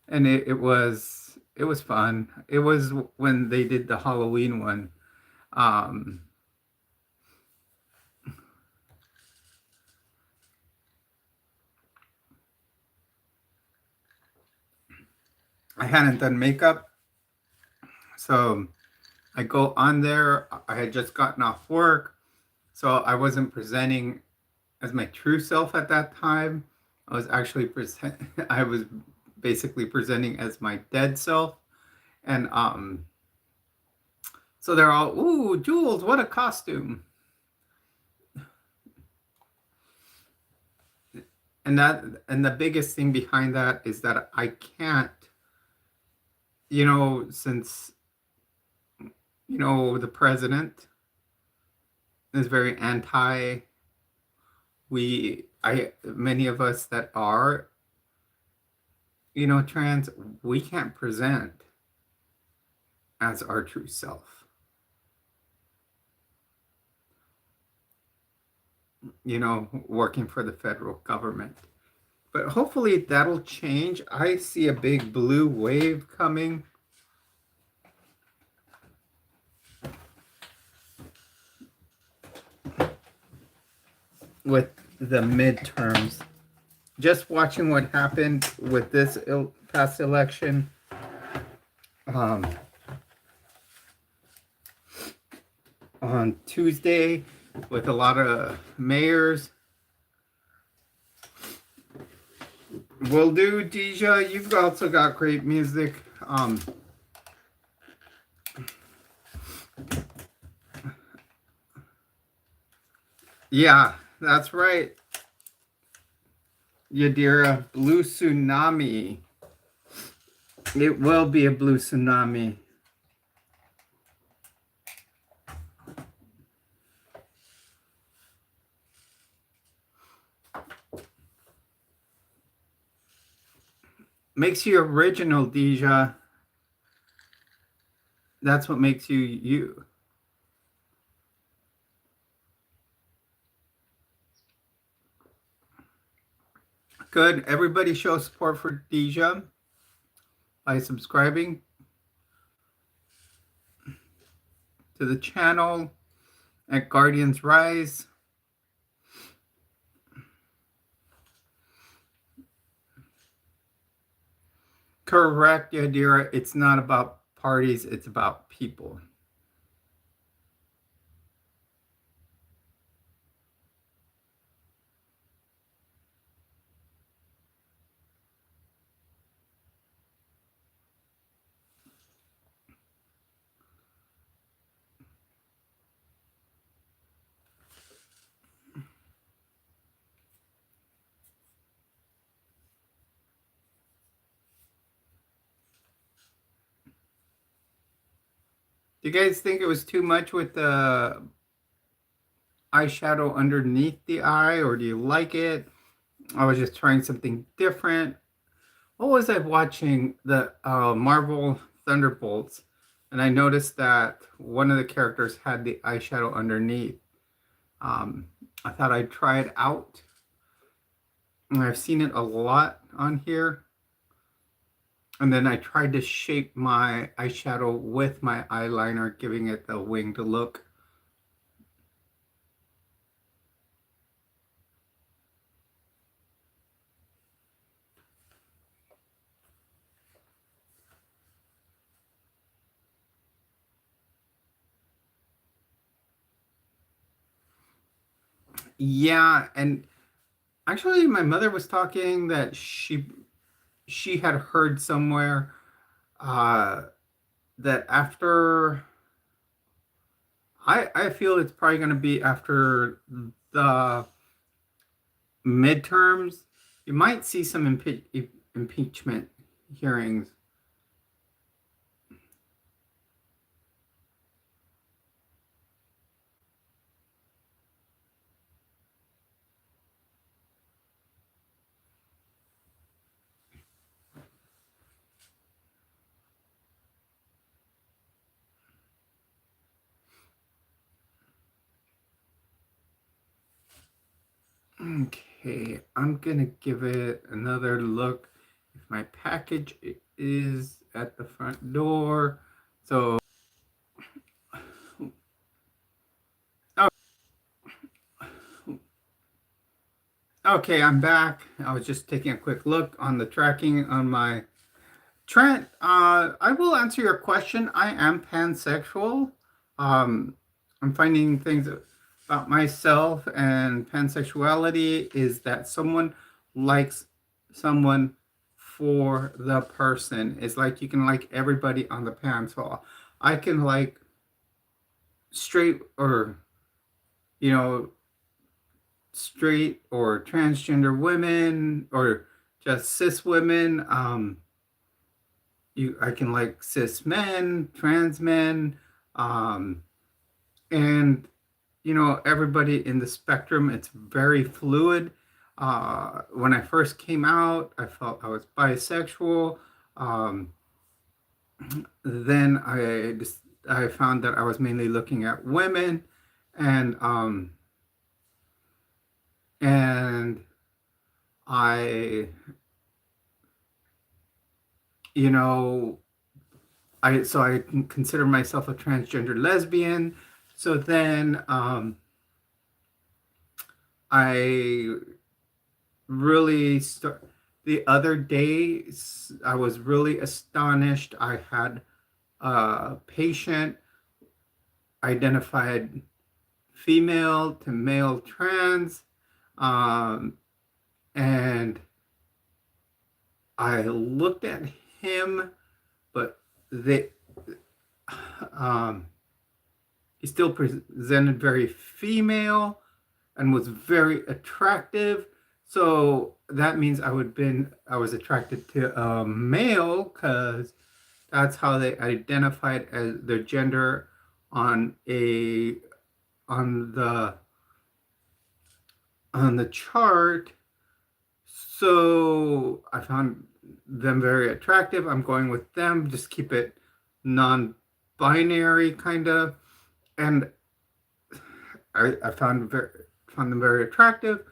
and it was fun. It was when they did the Halloween one. I hadn't done makeup, so I go on there. I had just gotten off work, so I wasn't presenting as my true self at that time. I was actually I was basically presenting as my dead self, and so they're all, "Ooh, Jules, what a costume!" And the biggest thing behind that is that I can't, since the president is very anti. Many of us that are, trans, we can't present as our true self. Working for the federal government. But hopefully that'll change. I see a big blue wave coming. With the midterms. Just watching what happened with this past election. On Tuesday, with a lot of mayors. Will do, Deja. You've also got great music. Yeah, that's right. Yadira, blue tsunami. It will be a blue tsunami. Makes you original, Deja. That's what makes you you. Good. Everybody show support for Deja by subscribing to the channel at Guardians Rise. Correct, Yadira. It's not about parties, it's about people. Do you guys think it was too much with the eyeshadow underneath the eye, or do you like it? I was just trying something different. What was I watching? The Marvel Thunderbolts, and I noticed that one of the characters had the eyeshadow underneath. Um, I thought I'd try it out. And I've seen it a lot on here. And then I tried to shape my eyeshadow with my eyeliner, giving it the winged look. Yeah, and actually my mother was talking that she had heard somewhere uh that after I feel it's probably going to be after the midterms, you might see some impeachment hearings. Okay, I'm gonna give it another look. If my package is at the front door, so oh, okay, I'm back. I was just taking a quick look on the tracking on my Trent. I will answer your question. I am pansexual. Um, I'm finding things about myself, and pansexuality is that someone likes someone for the person. It's like you can like everybody on the pan. So I can like straight or, you know, straight or transgender women or just cis women. I can like cis men, trans men, um, and everybody in the spectrum. It's very fluid. When I first came out, I felt I was bisexual. Um, then I found that I was mainly looking at women, and and I you know I consider myself a transgender lesbian. So then I really start the other day. I was really astonished. I had a patient identified female to male trans, um, and I looked at him, but they um, he still presented very female and was very attractive. So that means I was attracted to a male because that's how they identified as their gender on a on the on the chart. So I found them very attractive. I'm going with them. Just keep it non-binary kind of, and I found them very attractive,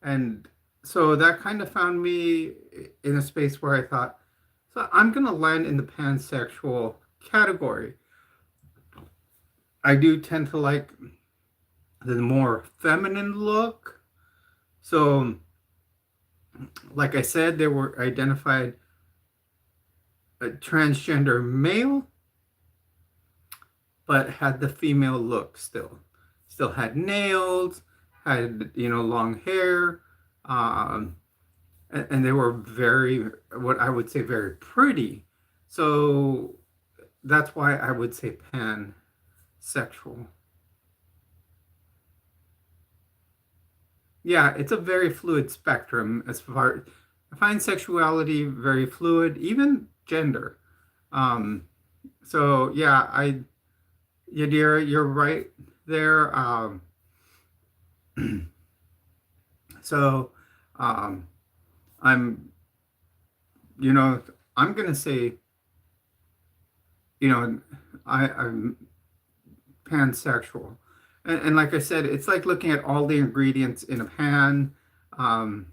and so that kind of found me in a space where I thought, so I'm gonna land in the pansexual category. I do tend to like the more feminine look. So, like I said, they were identified a transgender male, but had the female look still. Still had nails, had long hair, um, and they were very, what I would say, very pretty. So that's why I would say pansexual. Yeah, it's a very fluid spectrum as far. I find sexuality very fluid, even gender. Um, so yeah, Yadira, you're right there. So um, I'm, you know, I'm gonna say, you know, I'm pansexual, and like I said, it's like looking at all the ingredients in a pan, um,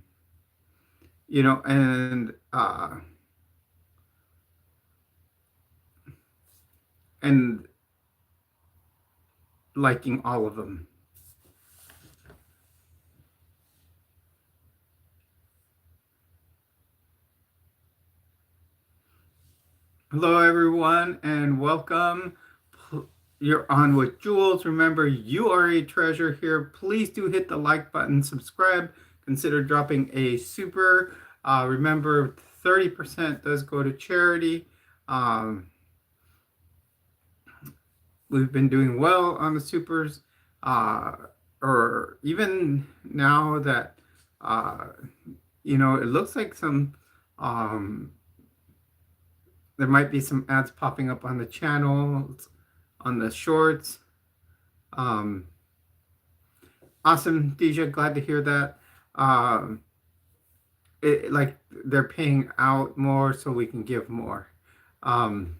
and liking all of them. Hello, everyone, and welcome. You're on with Jules. Remember, you are a treasure here. Please do hit the like button, subscribe, consider dropping a super. Remember, 30% does go to charity. Um, we've been doing well on the supers, or even now that, uh, it looks like there might be some ads popping up on the channels, on the shorts. Um, awesome, Deja. Glad to hear that. Um, like they're paying out more so we can give more. Um,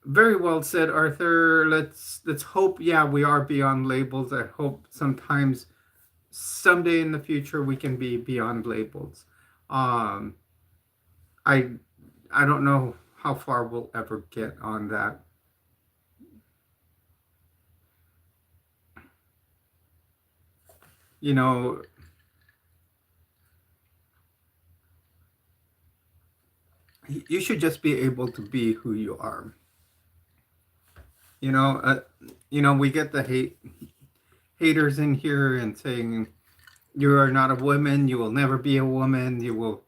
very well said, Arthur. Let's hope. Yeah, we are beyond labels. I hope someday in the future, we can be beyond labels. Um, I I don't know how far we'll ever get on that. You know, you should just be able to be who you are. You know, we get the haters in here and saying you are not a woman, you will never be a woman, you will,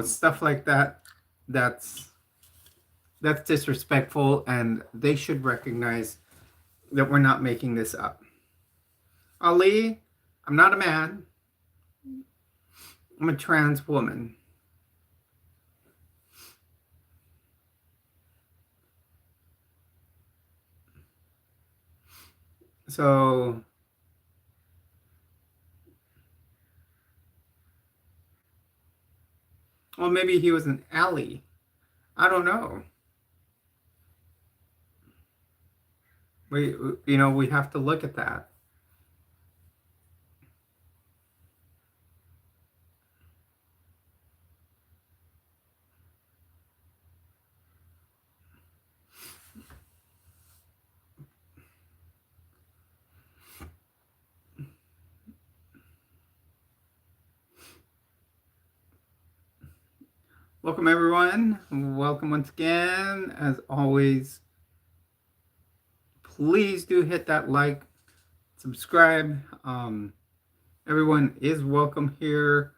stuff like that. That's that's disrespectful, and they should recognize that we're not making this up. Ali, I'm not a man. I'm a trans woman. So, well, maybe he was an ally. I don't know. We have to look at that. Welcome, everyone. Welcome once again. As always, please do hit that like, subscribe. Everyone is welcome here.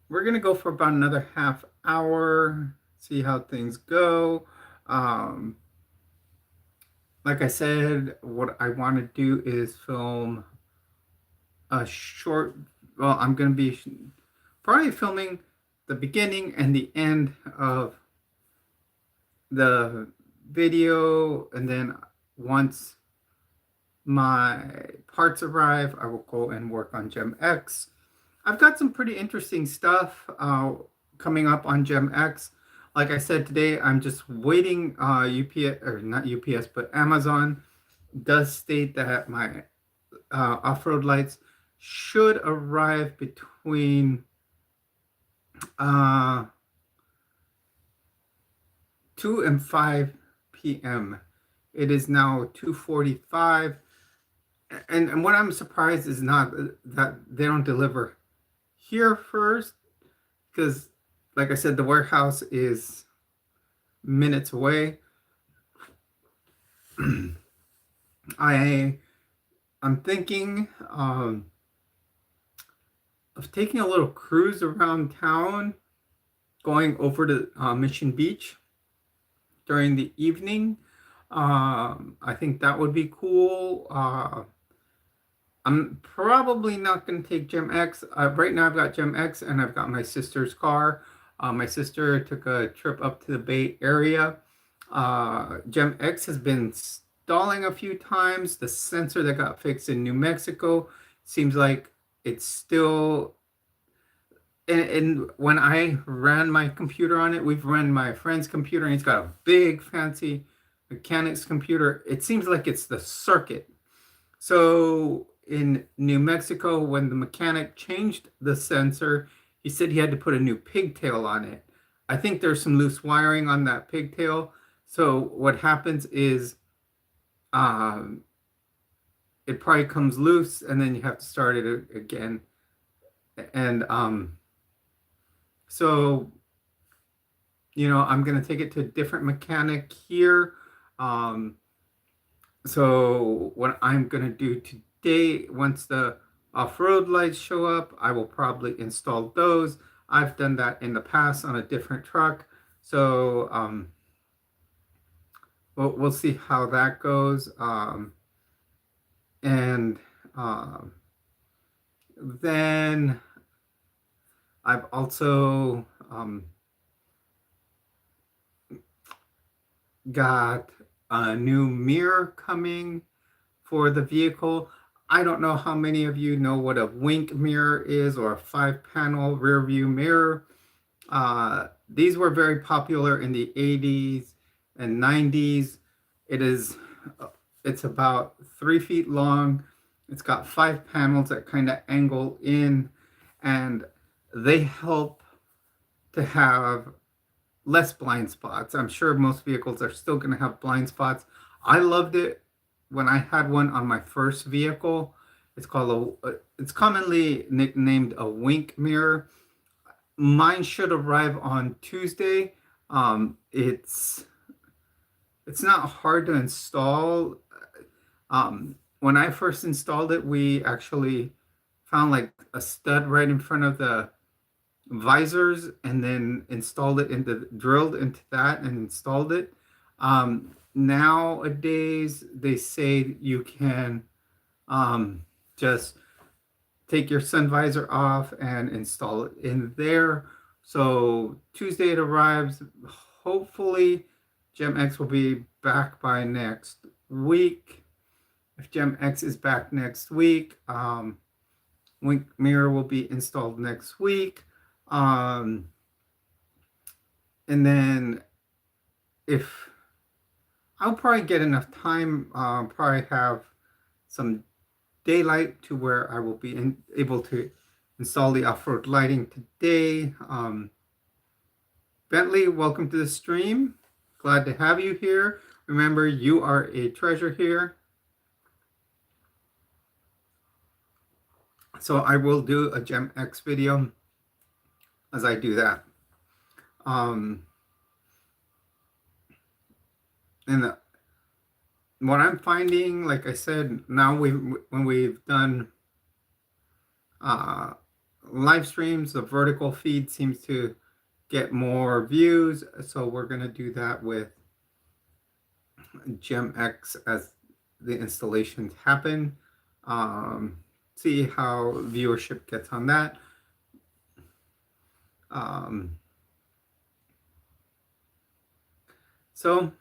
We're going to go for about another half hour, see how things go. Like I said, what I want to do is film a short, well, I'm going to be probably filming the beginning and the end of the video, and then once my parts arrive, I will go and work on Gem X. I've got some pretty interesting stuff coming up on Gem X. Like I said today, I'm just waiting. UPS, or not UPS, but Amazon does state that my off-road lights should arrive between 2 and 5 p.m. It is now 2:45, and what I'm surprised is not that they don't deliver here first, because, like I said, the warehouse is minutes away. I I'm thinking of taking a little cruise around town, going over to Mission Beach during the evening. I think that would be cool. I'm probably not going to take Gem X. Right now, I've got Gem X and I've got my sister's car. My sister took a trip up to the Bay Area. Gem X has been stalling a few times. The sensor that got fixed in New Mexico seems like it's still. And when I ran my computer on it, we've run my friend's computer, and he's got a big, fancy mechanics computer. It seems like it's the circuit. So in New Mexico, when the mechanic changed the sensor, he said he had to put a new pigtail on it. I think there's some loose wiring on that pigtail. So what happens is um, it probably comes loose and then you have to start it again. And so, I'm going to take it to a different mechanic here. Um, So what I'm going to do today, once the off-road lights show up, I will probably install those. I've done that in the past on a different truck. So we'll see how that goes. And then I've also got a new mirror coming for the vehicle. I don't know how many of you know what a wink mirror is, or a 5-panel rear view mirror. These were very popular in the 80s and 90s. It's about 3 feet long. It's got 5 panels that kind of angle in, and they help to have less blind spots. I'm sure most vehicles are still going to have blind spots. I loved it when I had one on my first vehicle. It's commonly nicknamed a wink mirror. Mine should arrive on Tuesday. It's not hard to install. When I first installed it, we actually found like a stud right in front of the visors and then drilled into that and installed it. Nowadays, they say you can just take your sun visor off and install it in there. So Tuesday it arrives. Hopefully, Gem X will be back by next week. If Gem X is back next week, Wink Mirror will be installed next week. And then if I'll probably get enough time, probably have some daylight to where I will be able to install the off-road lighting today. Bentley, welcome to the stream. Glad to have you here. Remember, you are a treasure here. So I will do a Gem X video as I do that. And what I'm finding, like I said, now when we've done live streams, the vertical feed seems to get more views. So we're going to do that with Gem X as the installations happen. See how viewership gets on that. So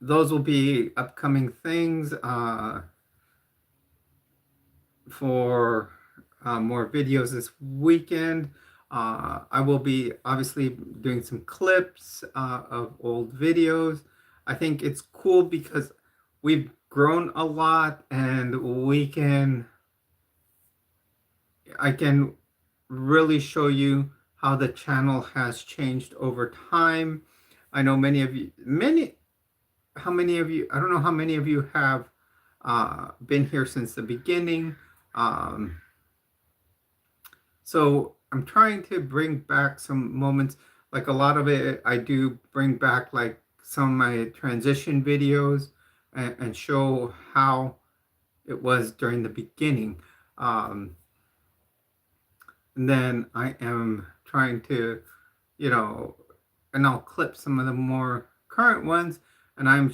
those will be upcoming things for more videos this weekend. I will be obviously doing some clips of old videos. I think it's cool because we've grown a lot, and I can really show you how the channel has changed over time. I know I don't know how many of you have been here since the beginning. So I'm trying to bring back some moments, like a lot of it I do bring back, like some of my transition videos. and show how it was during the beginning. Um, and then I am trying to, you know, and I'll clip some of the more current ones, and I'm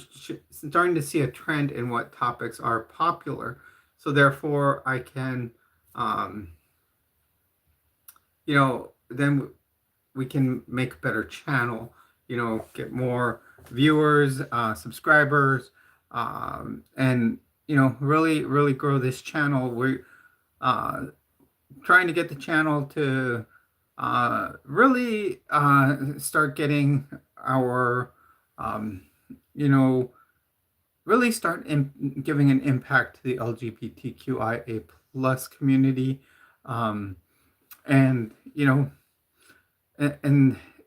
starting to see a trend in what topics are popular. So therefore, I can, um, then we can make a better channel. Get more viewers, subscribers, and really, really grow this channel. We're uh, trying to get the channel to really start getting our, um, you know, really start giving an impact to the LGBTQIA plus community, um, and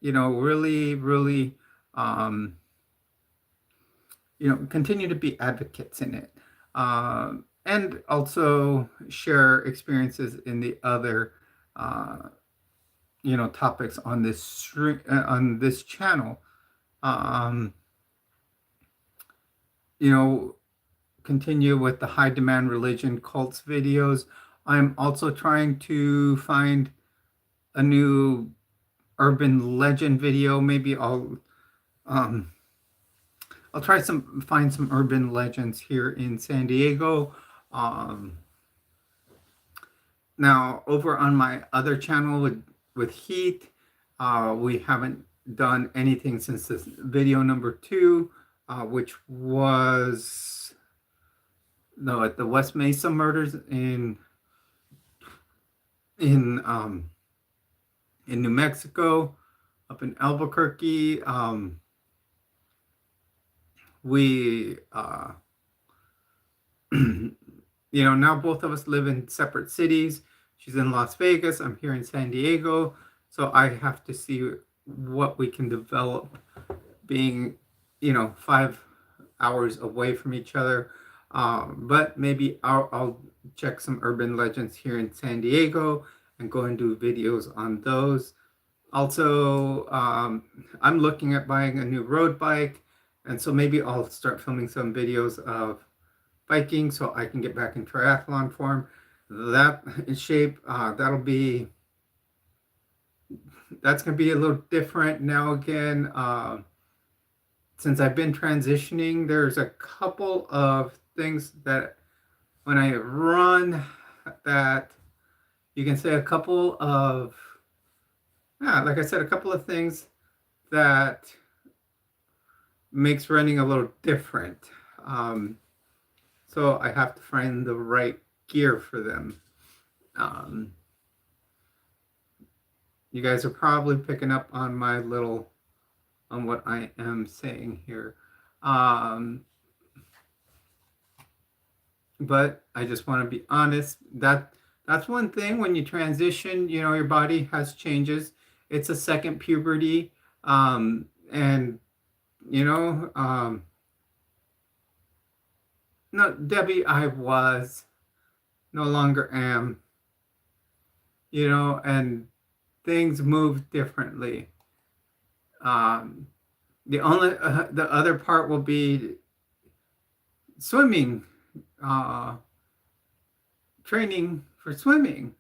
really, really, um, continue to be advocates in it, and also share experiences in the other, uh, topics on on this channel. Um, you know, Continue with the high demand religion cults videos. I'm also trying to find a new urban legend video. Maybe um, I'll try find some urban legends here in San Diego. Um, Now over on my other channel with Heat, we haven't done anything since this video number 2, which was no at the West Mesa murders in um, in New Mexico, up in Albuquerque. We now both of us live in separate cities. She's in Las Vegas. I'm here in San Diego. So I have to see what we can develop being, 5 hours away from each other. But maybe I'll check some urban legends here in San Diego and go and do videos on those. Also, I'm looking at buying a new road bike. And so maybe I'll start filming some videos of biking so I can get back in triathlon form. That in shape, that's gonna be a little different now again. Since I've been transitioning, there's a couple of things that when I run that you can say a couple of, yeah, like I said, a couple of things that makes running a little different. So I have to find the right gear for them. Um, you guys are probably picking up on on what I am saying here. But I just want to be honest that's one thing when you transition, your body has changes. It's a second puberty. And no, Debbie, I was, no longer am, and things move differently. The other part will be swimming, training for swimming.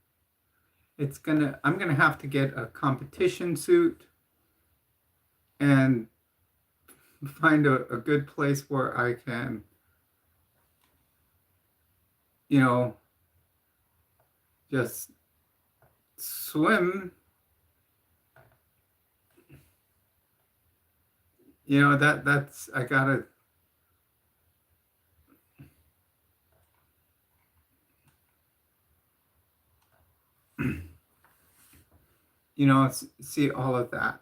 I'm gonna have to get a competition suit and find a good place where I can, just swim. That's I gotta see all of that.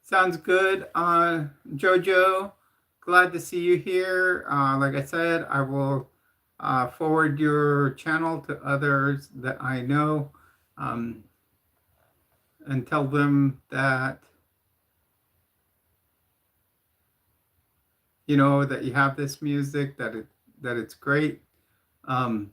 Sounds good, Jojo. Glad to see you here. Like I said, I will forward your channel to others that I know, and tell them that that you have this music, that it's great. Um,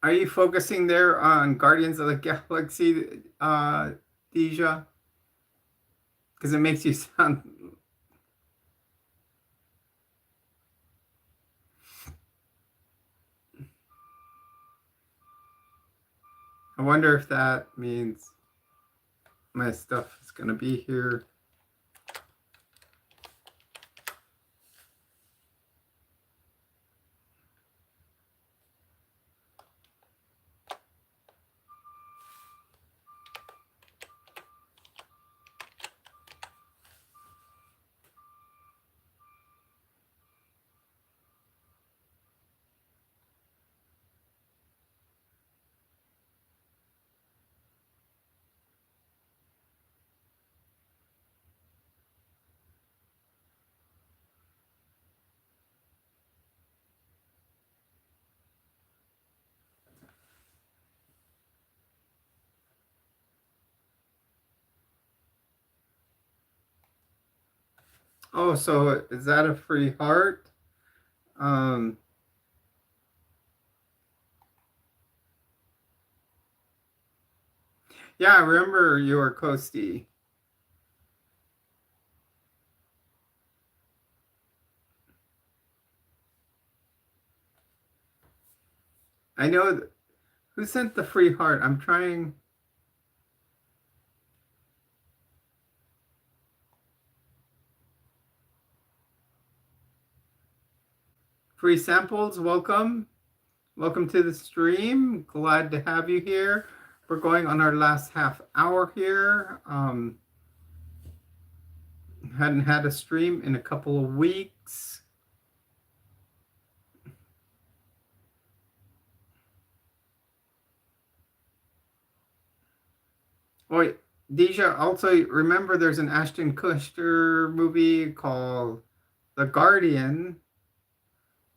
Are you focusing there on Guardians of the Galaxy, Deja? Because it makes you sound. I wonder if that means my stuff is going to be here. Oh, so is that a free heart? Um, yeah, I remember your Coastie. I know who sent the free heart. I'm trying. Free samples, welcome. Welcome to the stream. Glad to have you here. We're going on our last half hour here. Hadn't had a stream in a couple of weeks. Oh, Deja, also remember there's an Ashton Kutcher movie called The Guardian,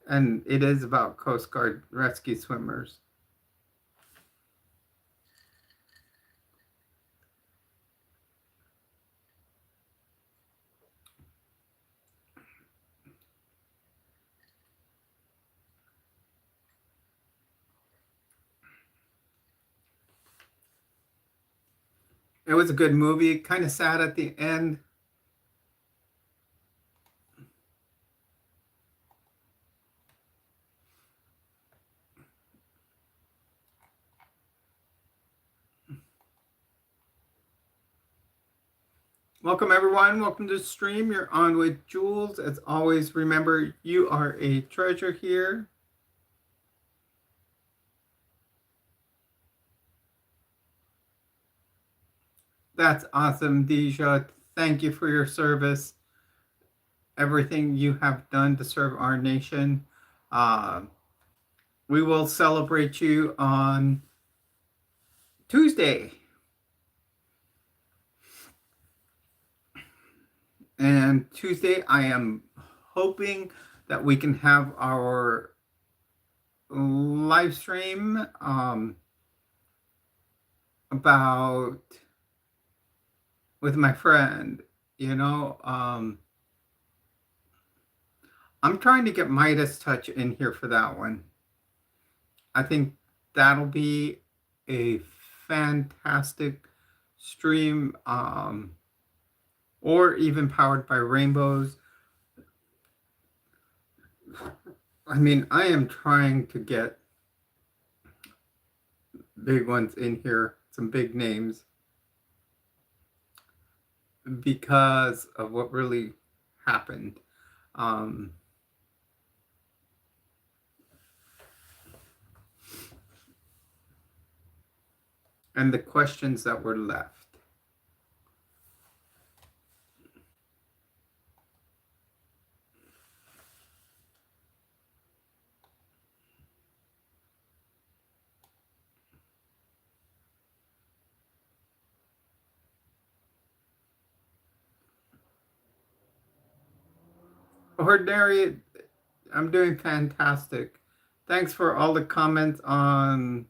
and it is about Coast Guard rescue swimmers. It was a good movie, kind of sad at the end. Welcome, everyone. Welcome to the stream. You're on with Jules. As always, remember, you are a treasure here. That's awesome, Deja. Thank you for your service. Everything you have done to serve our nation. We will celebrate you on Tuesday. And Tuesday, I am hoping that we can have our live stream about with my friend. You know, I'm trying to get Midas Touch in here for that one. I think that'll be a fantastic stream, or even powered by rainbows. I mean, I am trying to get big ones in here, some big names, because of what really happened. And the questions that were left. Ordinary, I'm doing fantastic. Thanks for all the comments on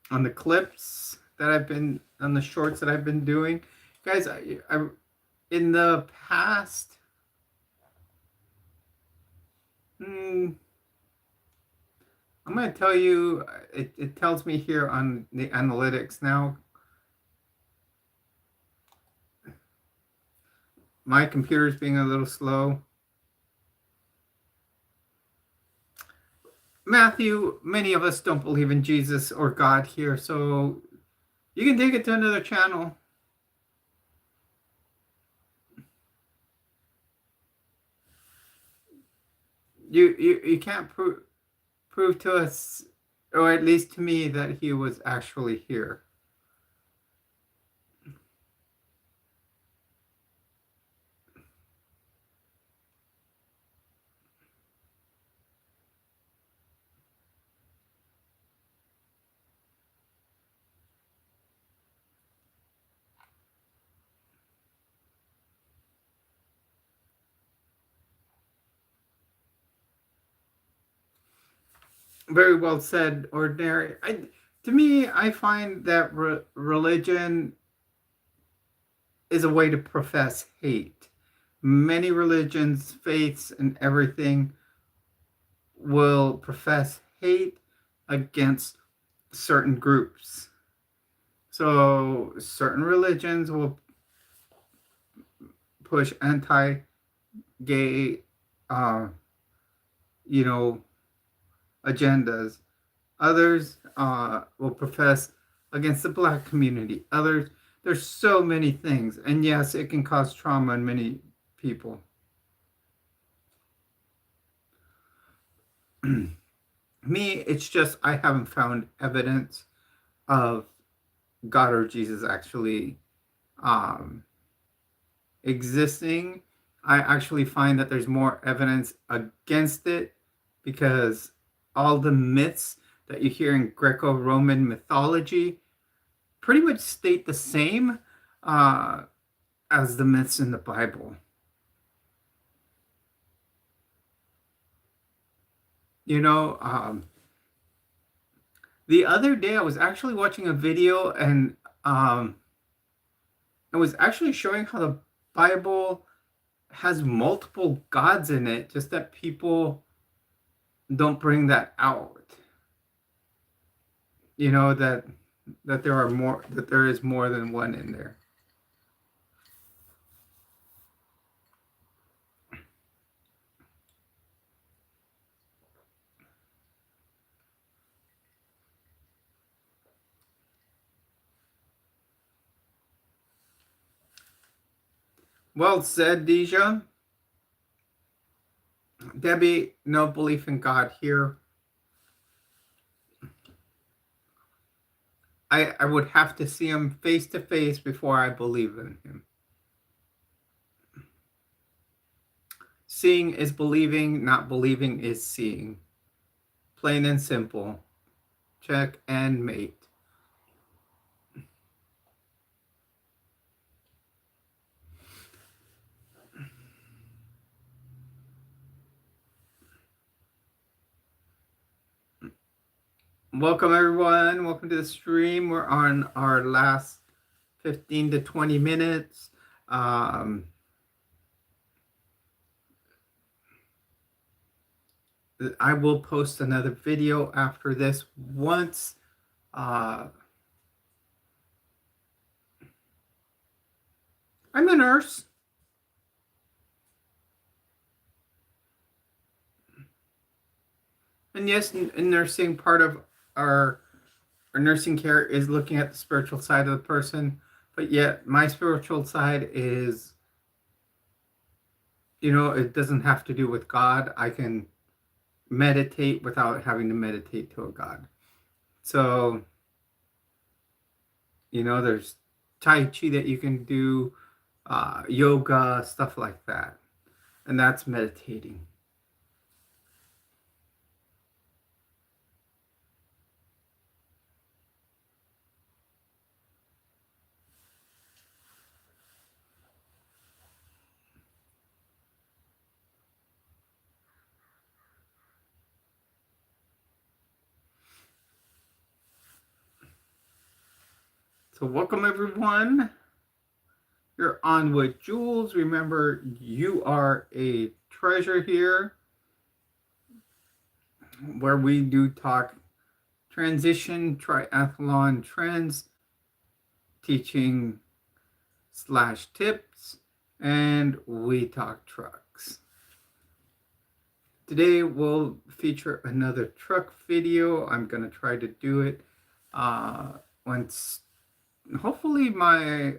the clips that I've been on the shorts that I've been doing. Guys, I in the past, I'm going to tell you, it tells me here on the analytics now. My computer's being a little slow. Matthew, many of us don't believe in Jesus or God here, so you can take it to another channel. You can't prove to us, or at least to me, that he was actually here. Very well said, Ordinary. To me, I find that religion is a way to profess hate. Many religions, faiths, and everything will profess hate against certain groups. So certain religions will push anti-gay, you know, agendas. Others will profess against the black community. Others, there's so many things. And yes, it can cause trauma in many people. Me, it's just I haven't found evidence of God or Jesus actually um, existing. I actually find that there's more evidence against it because all the myths that you hear in Greco-Roman mythology pretty much state the same as the myths in the Bible. You know, the other day I was actually watching a video and it was actually showing how the Bible has multiple gods in it, just that people don't bring that out. You know, that there are more, that there is more than one in there. Well said, Deja. Debbie, no belief in God here. I would have to see him face to face before I believe in him. Seeing is believing, not believing is seeing. Plain and simple. Check and mate. Welcome everyone. Welcome to the stream. We're on our last 15 to 20 minutes. I will post another video after this once I'm a nurse. And yes, in nursing, part of our nursing care is looking at the spiritual side of the person. But yet my spiritual side is, you know, it doesn't have to do with God. I can meditate without having to meditate to a God. So, you know, there's Tai Chi that you can do, yoga, stuff like that. And that's meditating. So welcome everyone. You're on with Jules. Remember, you are a treasure here. where we do talk transition, triathlon trends, teaching slash tips, and we talk trucks. Today we'll feature another truck video. I'm gonna try to do it once, hopefully my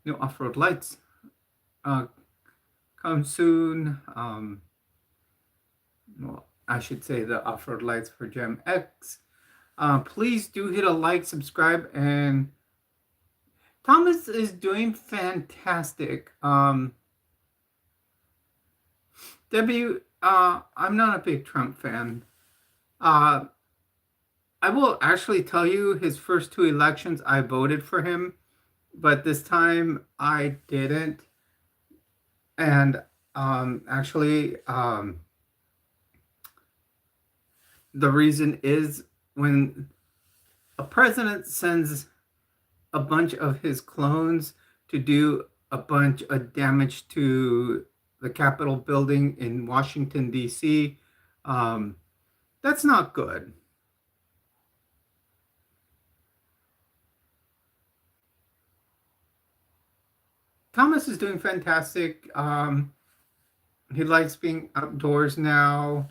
new off-road lights uh, come soon. Well, I should say the off-road lights for Gem X. Please do hit a like, subscribe, and Thomas is doing fantastic. Debbie, I'm not a big Trump fan. Uh, I will actually tell you his first two elections, I voted for him, but this time I didn't. And actually, the reason is when a president sends a bunch of his clones to do a bunch of damage to the Capitol building in Washington, D.C., that's not good. Thomas is doing fantastic. He likes being outdoors now.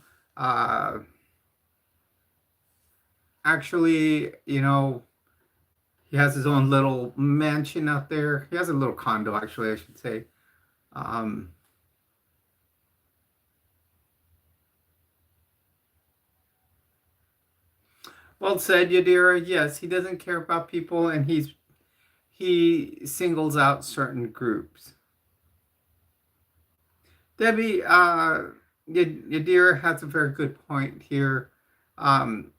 Actually, he has his own little mansion out there. He has a little condo, actually, I should say. Um, well said, Yadira. Yes, he doesn't care about people, and he singles out certain groups. Debbie, Yadira has a very good point here. Um,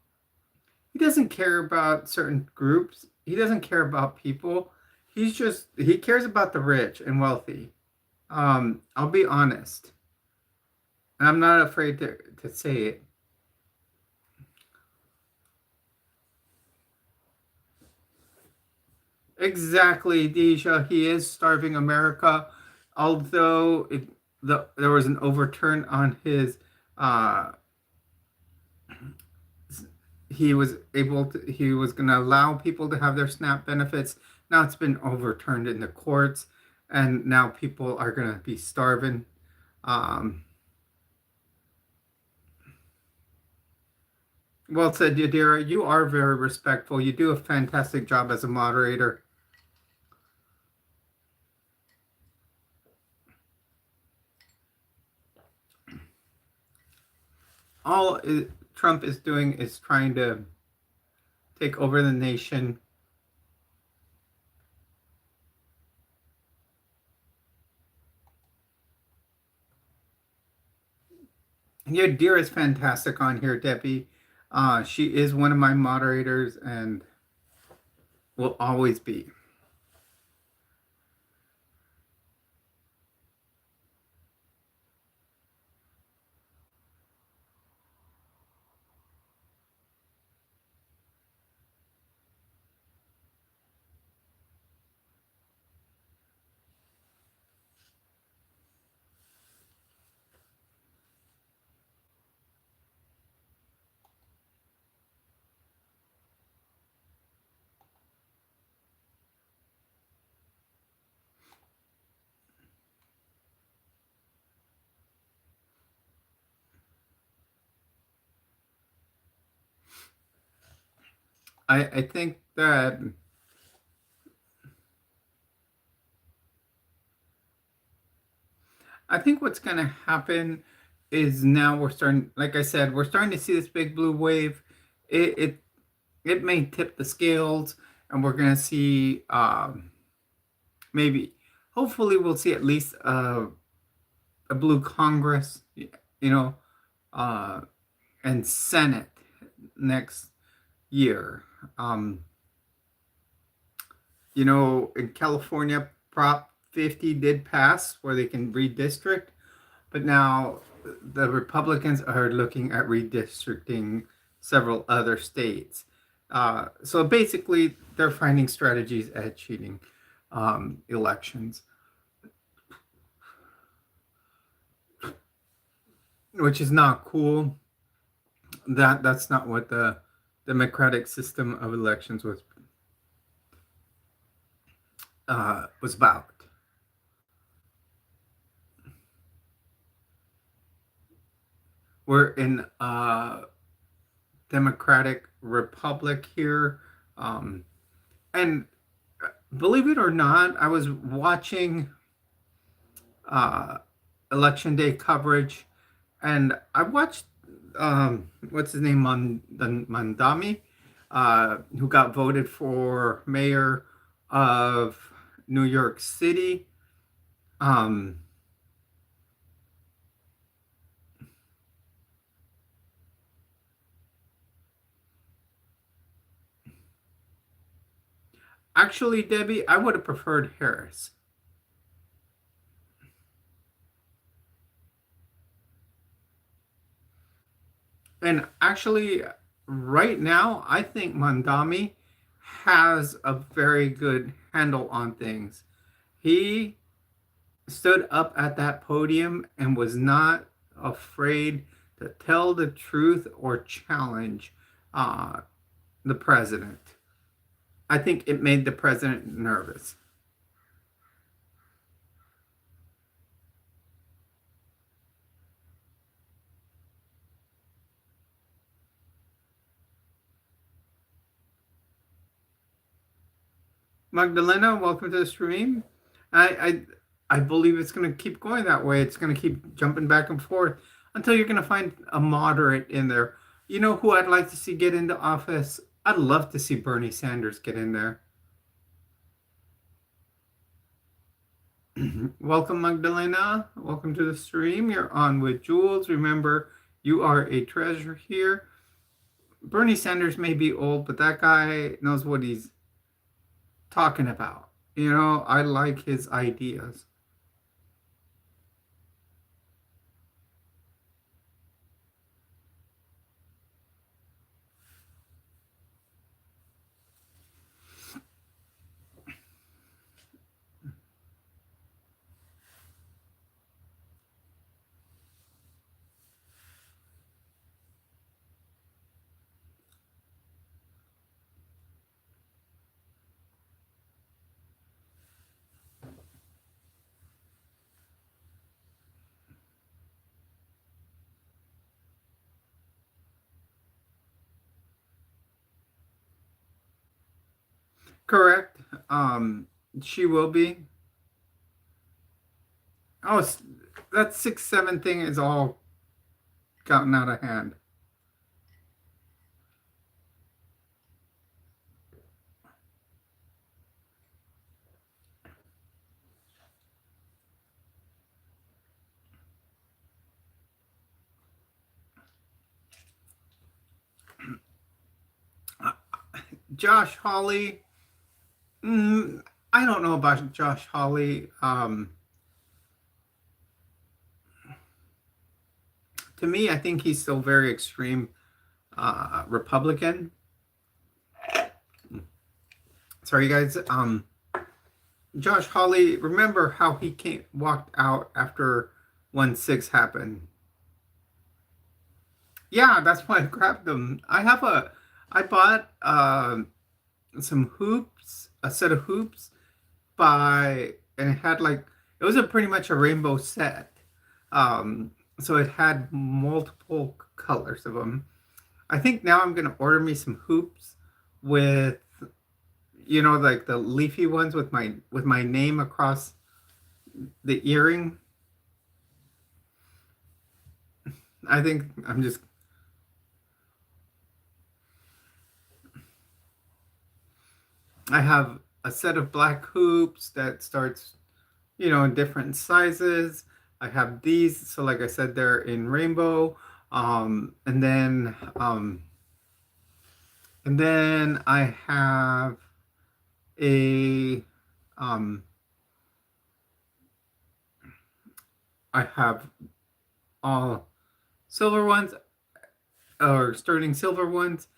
he doesn't care about certain groups. He doesn't care about people. He cares about the rich and wealthy. I'll be honest. And I'm not afraid to say it. Exactly, Deja. He is starving America. Although there was an overturn on his, he was going to allow people to have their SNAP benefits. Now it's been overturned in the courts, and now people are going to be starving. Well said, Yadira. You are very respectful. You do a fantastic job as a moderator. All Trump is doing is trying to take over the nation. Yadira is fantastic on here, Debbie. She is one of my moderators and will always be. I think that what's going to happen is now we're starting, like I said, we're starting to see this big blue wave. It may tip the scales, and we're going to see maybe, hopefully, we'll see at least a blue Congress, and Senate next year. In California, Prop 50 did pass where they can redistrict, but now the Republicans are looking at redistricting several other states. So basically, they're finding strategies at cheating elections, which is not cool. That's not what the democratic system of elections was about. We're in a democratic republic here, and believe it or not, I was watching uh, election day coverage, and I watched what's his name, Mandami, who got voted for mayor of New York City. Um, Actually, Debbie, I would have preferred Harris. And actually, right now, I think Mandami has a very good handle on things. He stood up at that podium and was not afraid to tell the truth or challenge uh, the president. I think it made the president nervous. Magdalena, welcome to the stream. I believe it's going to keep going that way. It's going to keep jumping back and forth until you're going to find a moderate in there. You know who I'd like to see get into office? I'd love to see Bernie Sanders get in there. Welcome, Magdalena. Welcome to the stream. You're on with Jules. Remember, you are a treasure here. Bernie Sanders may be old, but that guy knows what he's talking about. You know, I like his ideas. Correct. She will be. Oh, that 6-7 thing is all gotten out of hand. Josh Hawley. Mm, I don't know about Josh Hawley. To me, I think he's still very extreme Republican. Sorry, guys. Josh Hawley. Remember how he walked out after 1-6 happened? Yeah, that's why I grabbed them. I bought some hoops, a set of hoops and it had like, it was a pretty much a rainbow set. So it had multiple colors of them. I think now I'm gonna order me some hoops with, like the leafy ones with my name across the earring. I think I have a set of black hoops that starts, in different sizes. I have these, so like I said, they're in rainbow. And then I have a I have all silver ones, or sterling silver ones.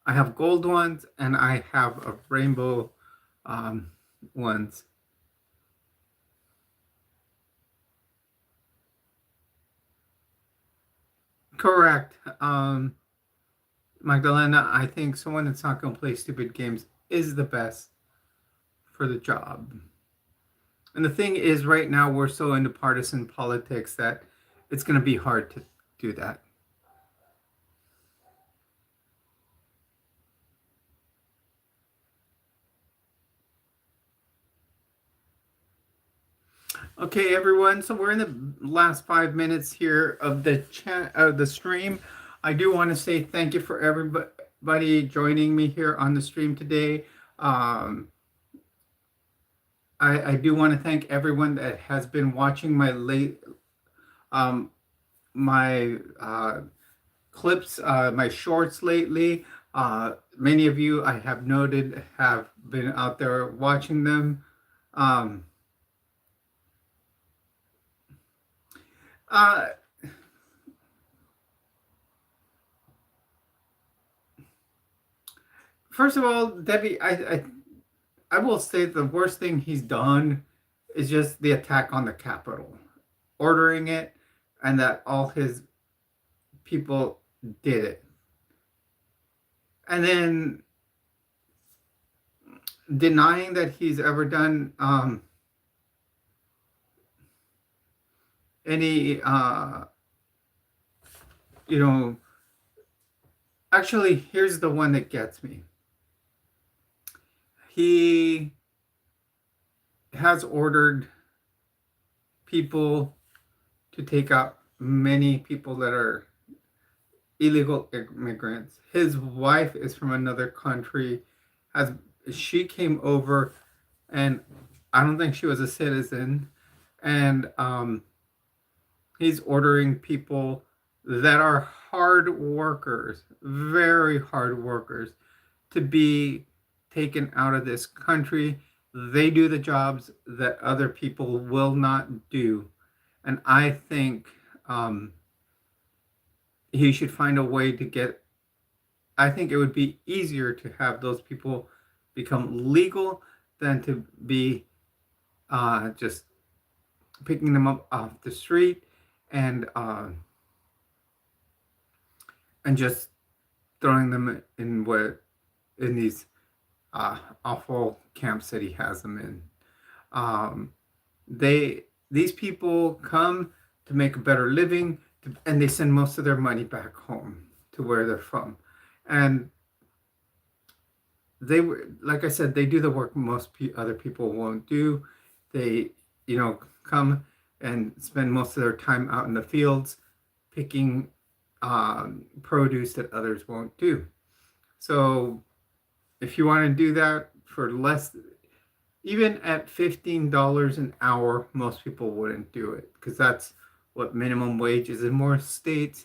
I have gold ones, and I have a rainbow ones. Correct. Magdalena, I think someone that's not going to play stupid games is the best for the job. And the thing is, right now, we're so into partisan politics that it's going to be hard to do that. Okay, everyone. So we're in the last 5 minutes here of the chat of the stream. I do want to say thank you for everybody joining me here on the stream today. I do want to thank everyone that has been watching my my clips, my shorts lately. Many of you I have noted have been out there watching them. Um, uh, First of all, Debbie, I will say the worst thing he's done is just the attack on the Capitol, ordering it, and that all his people did it. And then denying that he's ever done any, actually, here's the one that gets me. He has ordered people to take out many people that are illegal immigrants. His wife is from another country. She came over, and I don't think she was a citizen. And he's ordering people that are hard workers, very hard workers, to be taken out of this country. They do the jobs that other people will not do. And I think he should find a way to get, I think it would be easier to have those people become legal than to be just picking them up off the street and just throwing them in these awful camps that he has them in. These people come to make a better living, and they send most of their money back home to where they're from. And they, like I said, they do the work most other people won't do. They, come and spend most of their time out in the fields picking produce that others won't do. So if you want to do that for less, even at $15 an hour, most people wouldn't do it, because that's what minimum wage is in more states.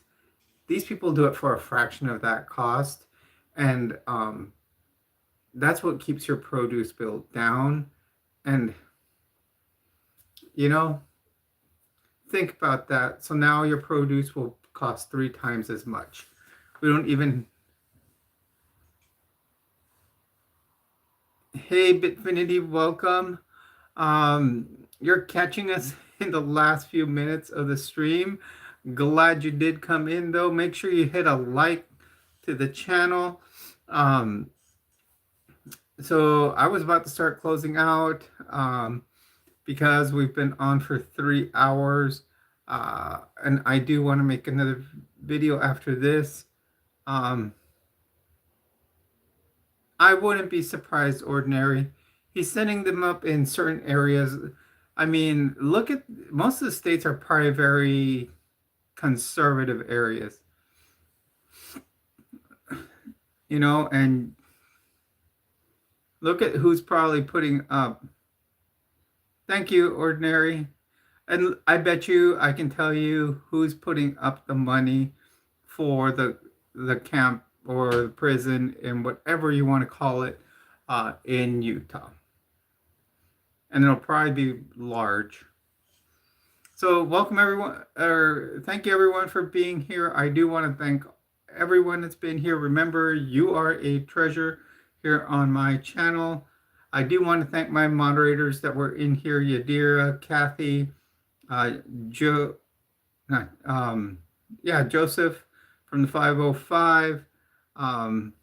These people do it for a fraction of that cost, and that's what keeps your produce bill down. And think about that. So now your produce will cost 3 times as much. We don't even. Hey, Bitfinity, welcome. You're catching us in the last few minutes of the stream. Glad you did come in, though. Make sure you hit a like to the channel. So I was about to start closing out because we've been on for 3 hours. And I do want to make another video after this. I wouldn't be surprised, Ordinary. He's setting them up in certain areas. I mean, look at, most of the states are probably very conservative areas. And look at who's probably putting up. Thank you, Ordinary. And I bet you, I can tell you who's putting up the money for the camp or the prison, and whatever you want to call it, in Utah. And it'll probably be large. So welcome everyone, or thank you everyone for being here. I do want to thank everyone that's been here. Remember, you are a treasure here on my channel. I do want to thank my moderators that were in here: Yadira, Kathy, Joseph from the 505, Um,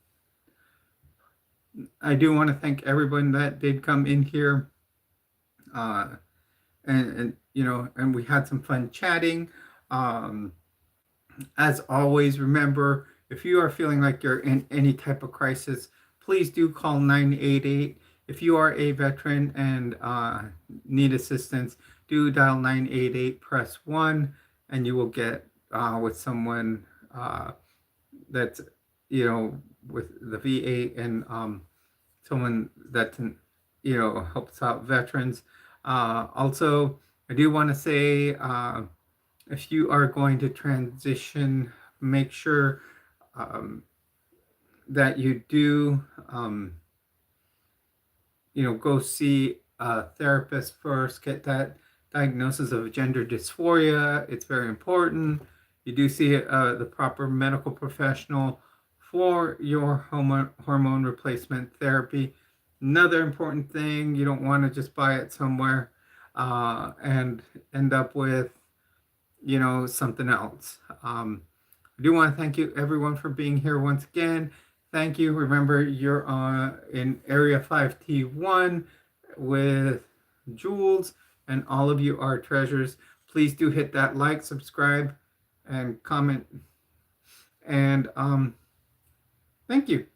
I do want to thank everyone that did come in here. Uh, and you know, and we had some fun chatting. Um, as always, remember, if you are feeling like you're in any type of crisis, please do call 988. If you are a veteran and need assistance, do dial 988, press 1, and you will get with someone that's, you know, with the VA and someone that, you know, helps out veterans. Also, I do want to say, if you are going to transition, make sure um, that you do, you know, go see a therapist first, get that diagnosis of gender dysphoria. It's very important. You do see the proper medical professional for your hormone replacement therapy. Another important thing, you don't want to just buy it somewhere and end up with, you know, something else. I do want to thank you everyone for being here once again. Thank you. Remember, you're in Area 5T1 with Jules, and all of you are treasures. Please do hit that like, subscribe, and comment. And thank you.